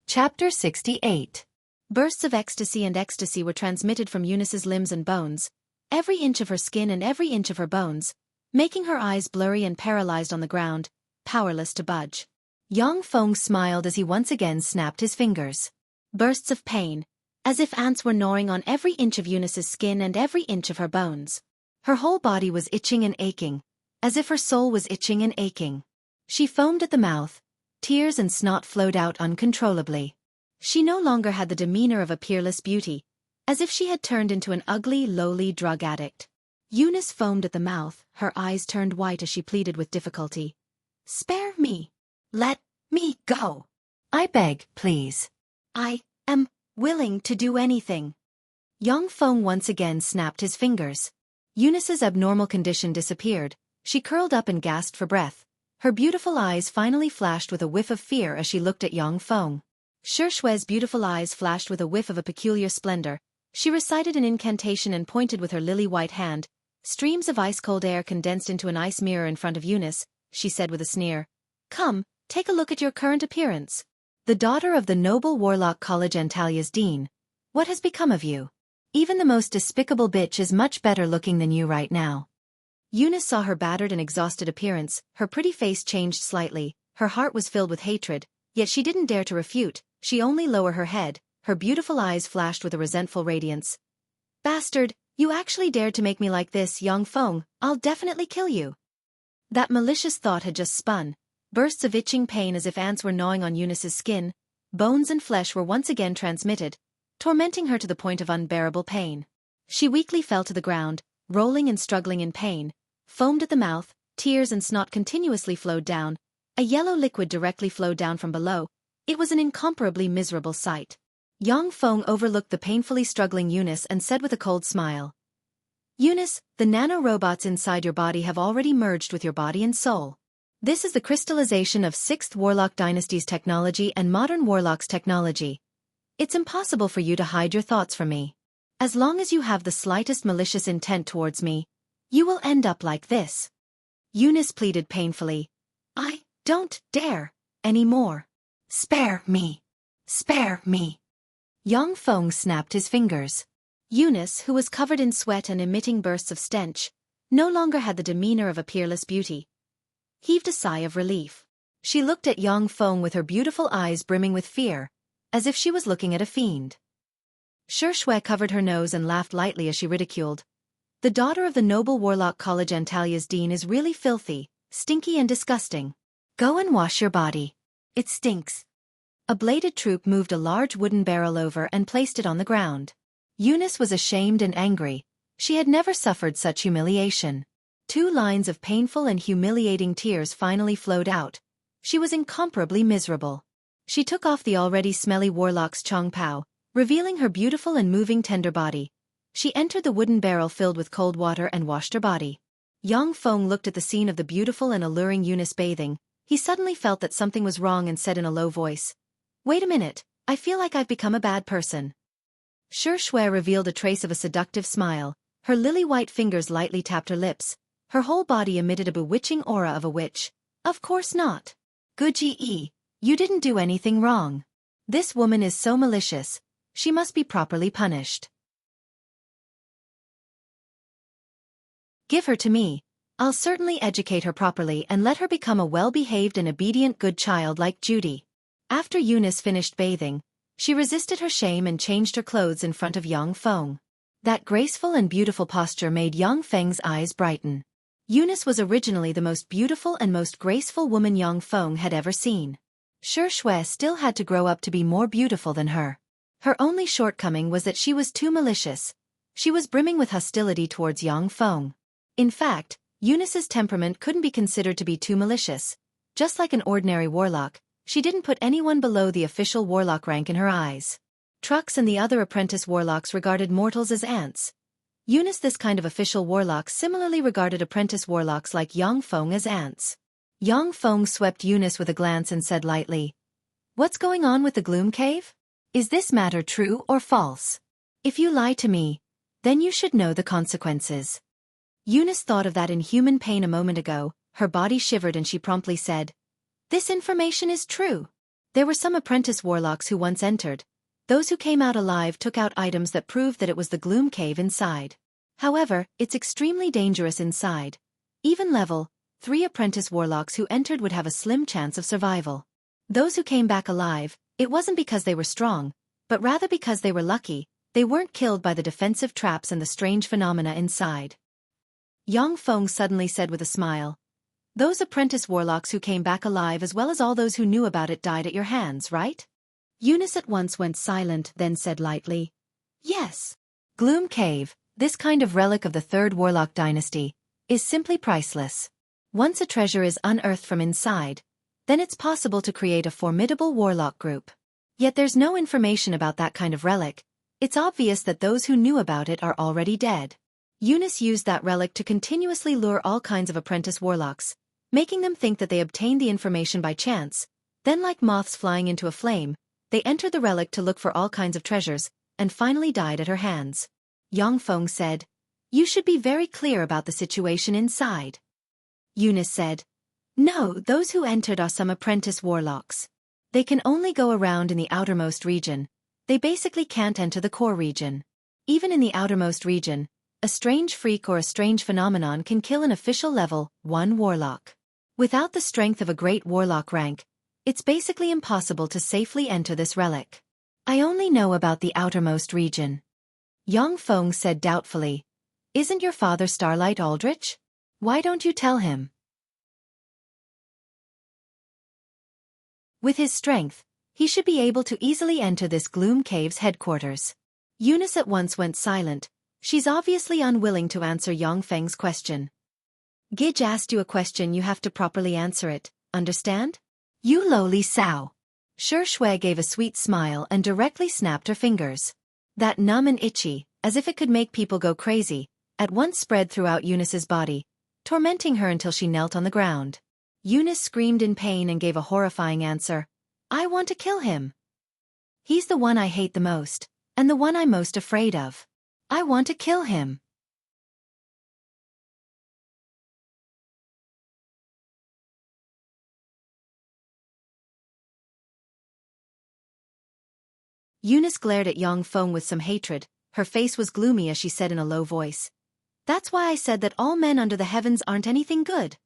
Chapter 68. Bursts of ecstasy and ecstasy were transmitted from Eunice's limbs and bones, every inch of her skin and every inch of her bones, making her eyes blurry and paralyzed on the ground, powerless to budge. Yang Feng smiled as he once again snapped his fingers. Bursts of pain, as if ants were gnawing on every inch of Eunice's skin and every inch of her bones. Her whole body was itching and aching, as if her soul was itching and aching. She foamed at the mouth. Tears and snot flowed out uncontrollably. She no longer had the demeanor of a peerless beauty, as if she had turned into an ugly, lowly drug addict. Eunice foamed at the mouth, her eyes turned white as she pleaded with difficulty. "Spare me! Let me go! I beg, please. I am willing to do anything." Yang Feng once again snapped his fingers. Eunice's abnormal condition disappeared. She curled up and gasped for breath. Her beautiful eyes finally flashed with a whiff of fear as she looked at Yang Feng. Shui's beautiful eyes flashed with a whiff of a peculiar splendor. She recited an incantation and pointed with her lily-white hand. Streams of ice-cold air condensed into an ice mirror in front of Eunice. She said with a sneer, "Come, take a look at your current appearance. The daughter of the noble warlock College Antalia's dean. What has become of you? Even the most despicable bitch is much better looking than you right now." Eunice saw her battered and exhausted appearance. Her pretty face changed slightly. Her heart was filled with hatred, yet she didn't dare to refute. She only lowered her head. Her beautiful eyes flashed with a resentful radiance. "Bastard, you actually dared to make me like this, Yang Feng. I'll definitely kill you." That malicious thought had just spun. Bursts of itching pain as if ants were gnawing on Eunice's skin. Bones and flesh were once again transmitted, tormenting her to the point of unbearable pain. She weakly fell to the ground, rolling and struggling in pain, foamed at the mouth, tears and snot continuously flowed down. A yellow liquid directly flowed down from below. It was an incomparably miserable sight. Yang Feng overlooked the painfully struggling Eunice and said with a cold smile, "Eunice, the nano-robots inside your body have already merged with your body and soul. This is the crystallization of 6th Warlock Dynasty's technology and modern Warlock's technology. It's impossible for you to hide your thoughts from me. As long as you have the slightest malicious intent towards me, you will end up like this." Eunice pleaded painfully, "I don't dare anymore. Spare me. Spare me." Yang Feng snapped his fingers. Eunice, who was covered in sweat and emitting bursts of stench, no longer had the demeanor of a peerless beauty, heaved a sigh of relief. She looked at Yang Feng with her beautiful eyes brimming with fear, as if she was looking at a fiend. Shui covered her nose and laughed lightly as she ridiculed. "The daughter of the noble warlock College Antalia's dean is really filthy, stinky and disgusting. Go and wash your body. It stinks." A bladed troop moved a large wooden barrel over and placed it on the ground. Eunice was ashamed and angry. She had never suffered such humiliation. 2 lines of painful and humiliating tears finally flowed out. She was incomparably miserable. She took off the already smelly warlock's chongpao, revealing her beautiful and moving tender body. She entered the wooden barrel filled with cold water and washed her body. Yang Feng looked at the scene of the beautiful and alluring Eunice bathing. He suddenly felt that something was wrong and said in a low voice, "Wait a minute, I feel like I've become a bad person." Shui revealed a trace of a seductive smile. Her lily-white fingers lightly tapped her lips. Her whole body emitted a bewitching aura of a witch. Of course not. Guji, you didn't do anything wrong. This woman is so malicious. She must be properly punished. Give her to me. I'll certainly educate her properly and let her become a well-behaved and obedient good child like Judy. After Eunice finished bathing, she resisted her shame and changed her clothes in front of Yang Feng. That graceful and beautiful posture made Yang Feng's eyes brighten. Eunice was originally the most beautiful and most graceful woman Yang Feng had ever seen. Shui still had to grow up to be more beautiful than her. Her only shortcoming was that she was too malicious. She was brimming with hostility towards Yang Feng. In fact, Eunice's temperament couldn't be considered to be too malicious. Just like an ordinary warlock, she didn't put anyone below the official warlock rank in her eyes. Trux and the other apprentice warlocks regarded mortals as ants. Eunice, this kind of official warlock, similarly regarded apprentice warlocks like Yang Feng as ants. Yang Feng swept Eunice with a glance and said lightly, "What's going on with the Gloom Cave? Is this matter true or false? If you lie to me, then you should know the consequences." Eunice thought of that inhuman pain a moment ago. Her body shivered and she promptly said, "This information is true. There were some apprentice warlocks who once entered. Those who came out alive took out items that proved that it was the Gloom Cave inside. However, it's extremely dangerous inside. Even level 3 apprentice warlocks who entered would have a slim chance of survival. Those who came back alive, it wasn't because they were strong, but rather because they were lucky. They weren't killed by the defensive traps and the strange phenomena inside." Yang Feng suddenly said with a smile, "Those apprentice warlocks who came back alive as well as all those who knew about it died at your hands, right?" Eunice at once went silent, then said lightly, "Yes. Gloom Cave, this kind of relic of the 3rd Warlock dynasty, is simply priceless. Once a treasure is unearthed from inside, then it's possible to create a formidable warlock group. Yet there's no information about that kind of relic. It's obvious that those who knew about it are already dead." Eunice used that relic to continuously lure all kinds of apprentice warlocks, making them think that they obtained the information by chance. Then, like moths flying into a flame, they entered the relic to look for all kinds of treasures, and finally died at her hands. Yang Feng said, "You should be very clear about the situation inside." Eunice said, "No, those who entered are some apprentice warlocks. They can only go around in the outermost region. They basically can't enter the core region. Even in the outermost region, a strange freak or a strange phenomenon can kill an official level 1 warlock. Without the strength of a great warlock rank, it's basically impossible to safely enter this relic. I only know about the outermost region." Yang Feng said doubtfully, "Isn't your father Starlight Aldrich? Why don't you tell him? With his strength, he should be able to easily enter this Gloom Cave's headquarters." Eunice at once went silent. She's obviously unwilling to answer Yang Feng's question. "Gij asked you a question, you have to properly answer it, understand? You lowly sow." Shui gave a sweet smile and directly snapped her fingers. That numb and itchy, as if it could make people go crazy, at once spread throughout Eunice's body, tormenting her until she knelt on the ground. Eunice screamed in pain and gave a horrifying answer, "I want to kill him. He's the one I hate the most, and the one I'm most afraid of. I want to kill him." Eunice glared at Yang Feng with some hatred. Her face was gloomy as she said in a low voice, "That's why I said that all men under the heavens aren't anything good.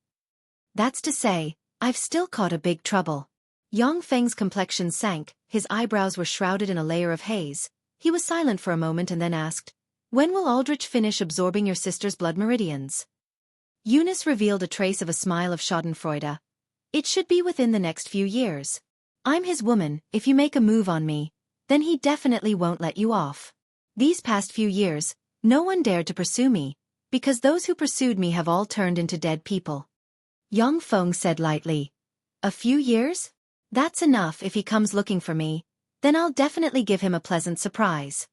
That's to say, I've still caught a big trouble." Yang Feng's complexion sank, his eyebrows were shrouded in a layer of haze. He was silent for a moment and then asked, "When will Aldrich finish absorbing your sister's blood meridians?" Eunice revealed a trace of a smile of schadenfreude. "It should be within the next few years. I'm his woman. If you make a move on me, then he definitely won't let you off. These past few years, no one dared to pursue me, because those who pursued me have all turned into dead people." Yang Feng said lightly, "A few years? That's enough. If he comes looking for me, then I'll definitely give him a pleasant surprise."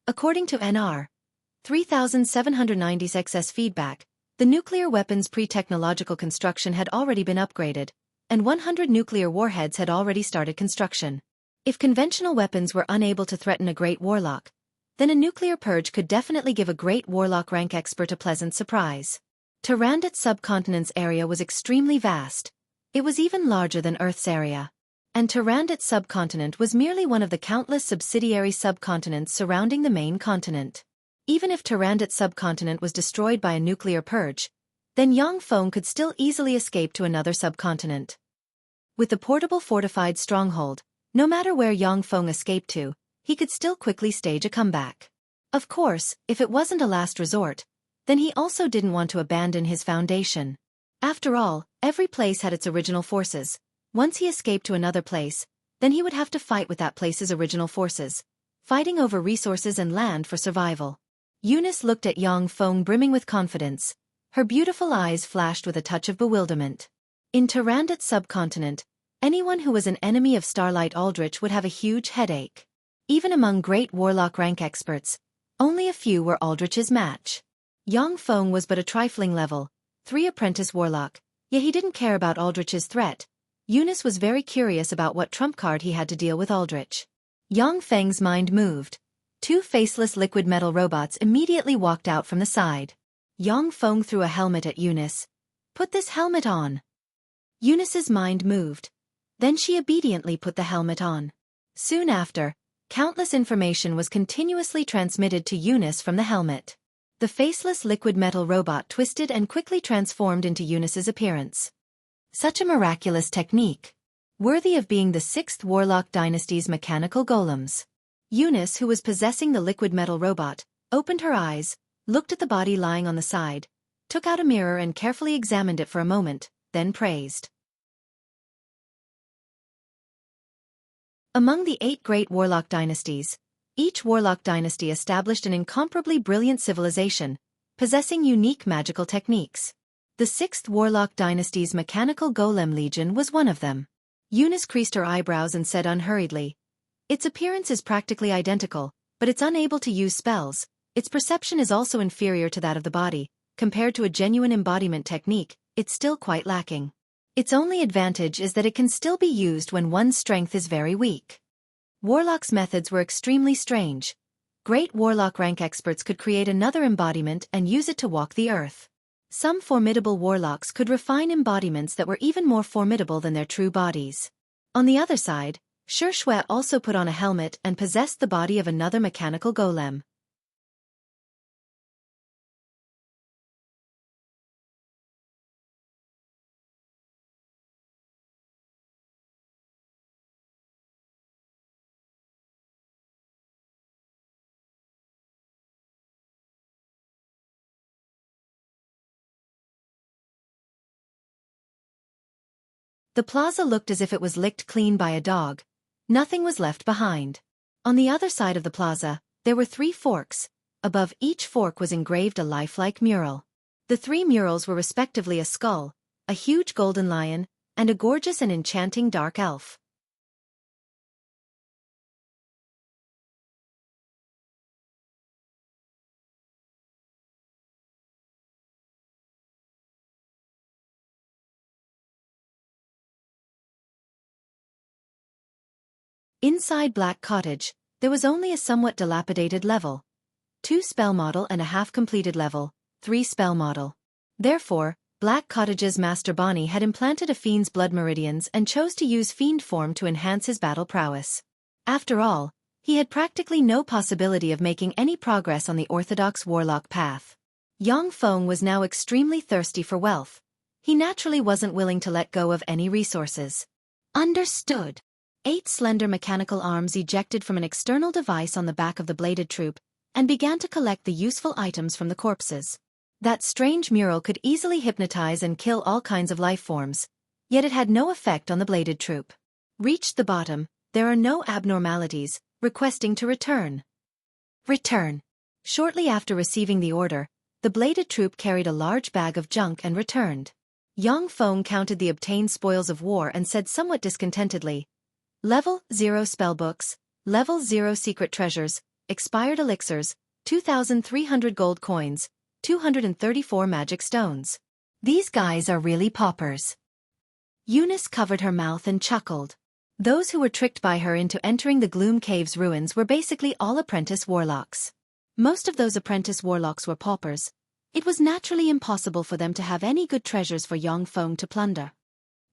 According to NR 3796's feedback, the nuclear weapons pre-technological construction had already been upgraded, and 100 nuclear warheads had already started construction. If conventional weapons were unable to threaten a great warlock, then a nuclear purge could definitely give a great warlock rank expert a pleasant surprise. Tyrandot's subcontinent's area was extremely vast. It was even larger than Earth's area. And Tyrandot's subcontinent was merely one of the countless subsidiary subcontinents surrounding the main continent. Even if Tyrandot's subcontinent was destroyed by a nuclear purge, then Yangfeng could still easily escape to another subcontinent. With the portable fortified stronghold, no matter where Yangfeng escaped to, he could still quickly stage a comeback. Of course, if it wasn't a last resort, then he also didn't want to abandon his foundation. After all, every place had its original forces. Once he escaped to another place, then he would have to fight with that place's original forces, fighting over resources and land for survival. Eunice looked at Yangfeng brimming with confidence. Her beautiful eyes flashed with a touch of bewilderment. In Tyrandot's subcontinent, anyone who was an enemy of Starlight Aldrich would have a huge headache. Even among great warlock rank experts, only a few were Aldrich's match. Yangfeng was but a trifling level 3 apprentice warlock, yet he didn't care about Aldrich's threat. Eunice was very curious about what trump card he had to deal with Aldrich. Yangfeng's mind moved. 2 faceless liquid metal robots immediately walked out from the side. Yangfeng threw a helmet at Eunice. "Put this helmet on." Eunice's mind moved. Then she obediently put the helmet on. Soon after, countless information was continuously transmitted to Eunice from the helmet. The faceless liquid metal robot twisted and quickly transformed into Eunice's appearance. Such a miraculous technique. Worthy of being the 6th Warlock Dynasty's mechanical golems. Eunice, who was possessing the liquid metal robot, opened her eyes, looked at the body lying on the side, took out a mirror and carefully examined it for a moment, then praised. Among the 8 great warlock dynasties, each warlock dynasty established an incomparably brilliant civilization, possessing unique magical techniques. The 6th Warlock Dynasty's Mechanical Golem Legion was one of them. Eunice creased her eyebrows and said unhurriedly, "Its appearance is practically identical, but it's unable to use spells. Its perception is also inferior to that of the body. Compared to a genuine embodiment technique, it's still quite lacking. Its only advantage is that it can still be used when one's strength is very weak." Warlock's methods were extremely strange. Great warlock rank experts could create another embodiment and use it to walk the earth. Some formidable warlocks could refine embodiments that were even more formidable than their true bodies. On the other side, Shui also put on a helmet and possessed the body of another mechanical golem. The plaza looked as if it was licked clean by a dog. Nothing was left behind. On the other side of the plaza, there were 3 forks. Above each fork was engraved a lifelike mural. The 3 murals were respectively a skull, a huge golden lion, and a gorgeous and enchanting dark elf. Inside Black Cottage, there was only a somewhat dilapidated level. 2 spell model and a half-completed level, 3 spell model. Therefore, Black Cottage's Master Bonnie had implanted a fiend's blood meridians and chose to use fiend form to enhance his battle prowess. After all, he had practically no possibility of making any progress on the orthodox warlock path. Yangfeng was now extremely thirsty for wealth. He naturally wasn't willing to let go of any resources. Understood. 8 slender mechanical arms ejected from an external device on the back of the bladed troop, and began to collect the useful items from the corpses. That strange mural could easily hypnotize and kill all kinds of life forms, yet it had no effect on the bladed troop. Reached the bottom, there are no abnormalities, requesting to return. Return. Shortly after receiving the order, the bladed troop carried a large bag of junk and returned. Yangfeng counted the obtained spoils of war and said somewhat discontentedly, Level 0 spellbooks, Level 0 secret treasures, expired elixirs, 2,300 gold coins, 234 magic stones. These guys are really paupers. Eunice covered her mouth and chuckled. Those who were tricked by her into entering the Gloom Cave's ruins were basically all apprentice warlocks. Most of those apprentice warlocks were paupers. It was naturally impossible for them to have any good treasures for Xiaofan to plunder.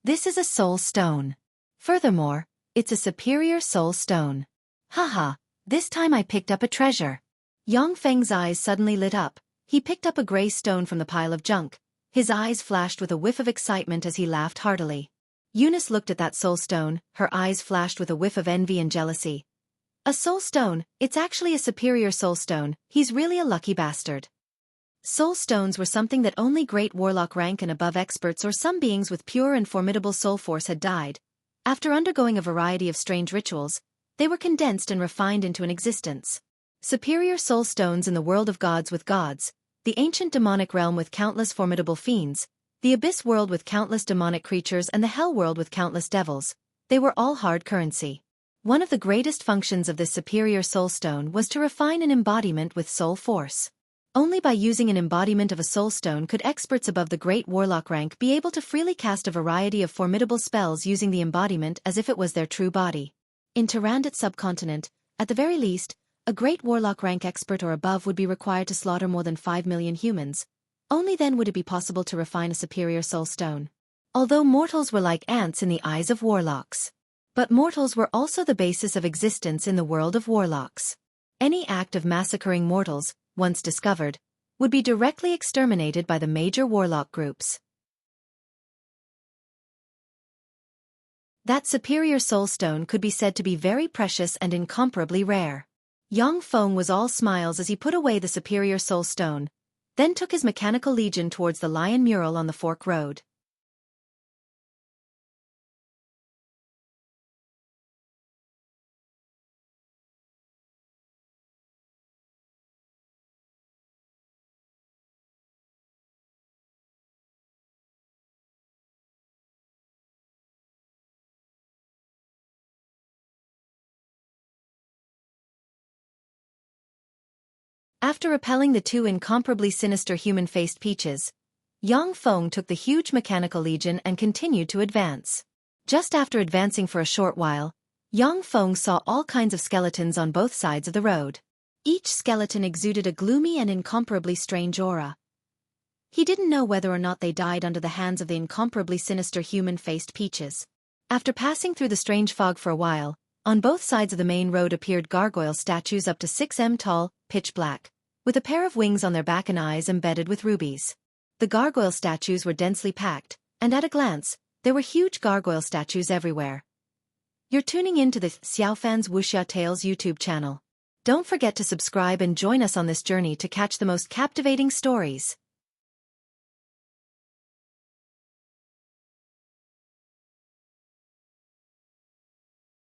This is a soul stone. Furthermore, it's a superior soul stone. Haha, this time I picked up a treasure. Xiaofan's eyes suddenly lit up. He picked up a gray stone from the pile of junk. His eyes flashed with a whiff of excitement as he laughed heartily. Eunice looked at that soul stone, her eyes flashed with a whiff of envy and jealousy. A soul stone, it's actually a superior soul stone, he's really a lucky bastard. Soul stones were something that only great warlock rank and above experts or some beings with pure and formidable soul force had died. After undergoing a variety of strange rituals, they were condensed and refined into an existence. Superior soul stones in the world of gods with gods, the ancient demonic realm with countless formidable fiends, the abyss world with countless demonic creatures and the hell world with countless devils, they were all hard currency. One of the greatest functions of this superior soul stone was to refine an embodiment with soul force. Only by using an embodiment of a soul stone could experts above the great warlock rank be able to freely cast a variety of formidable spells using the embodiment as if it was their true body. In Tyrandot subcontinent, at the very least, a great warlock rank expert or above would be required to slaughter more than 5 million humans. Only then would it be possible to refine a superior soul stone. Although mortals were like ants in the eyes of warlocks. But mortals were also the basis of existence in the world of warlocks. Any act of massacring mortals, once discovered, would be directly exterminated by the major warlock groups. That superior soul stone could be said to be very precious and incomparably rare. Xiaofan was all smiles as he put away the superior soul stone, then took his mechanical legion towards the lion mural on the fork road. After repelling the two incomparably sinister human-faced peaches, Xiaofan took the huge mechanical legion and continued to advance. Just after advancing for a short while, Xiaofan saw all kinds of skeletons on both sides of the road. Each skeleton exuded a gloomy and incomparably strange aura. He didn't know whether or not they died under the hands of the incomparably sinister human-faced peaches. After passing through the strange fog for a while, on both sides of the main road appeared gargoyle statues up to 6 m tall, pitch black, with a pair of wings on their back and eyes embedded with rubies. The gargoyle statues were densely packed, and at a glance, there were huge gargoyle statues everywhere. You're tuning into the Xiaofan's Wuxia Tales YouTube channel. Don't forget to subscribe and join us on this journey to catch the most captivating stories.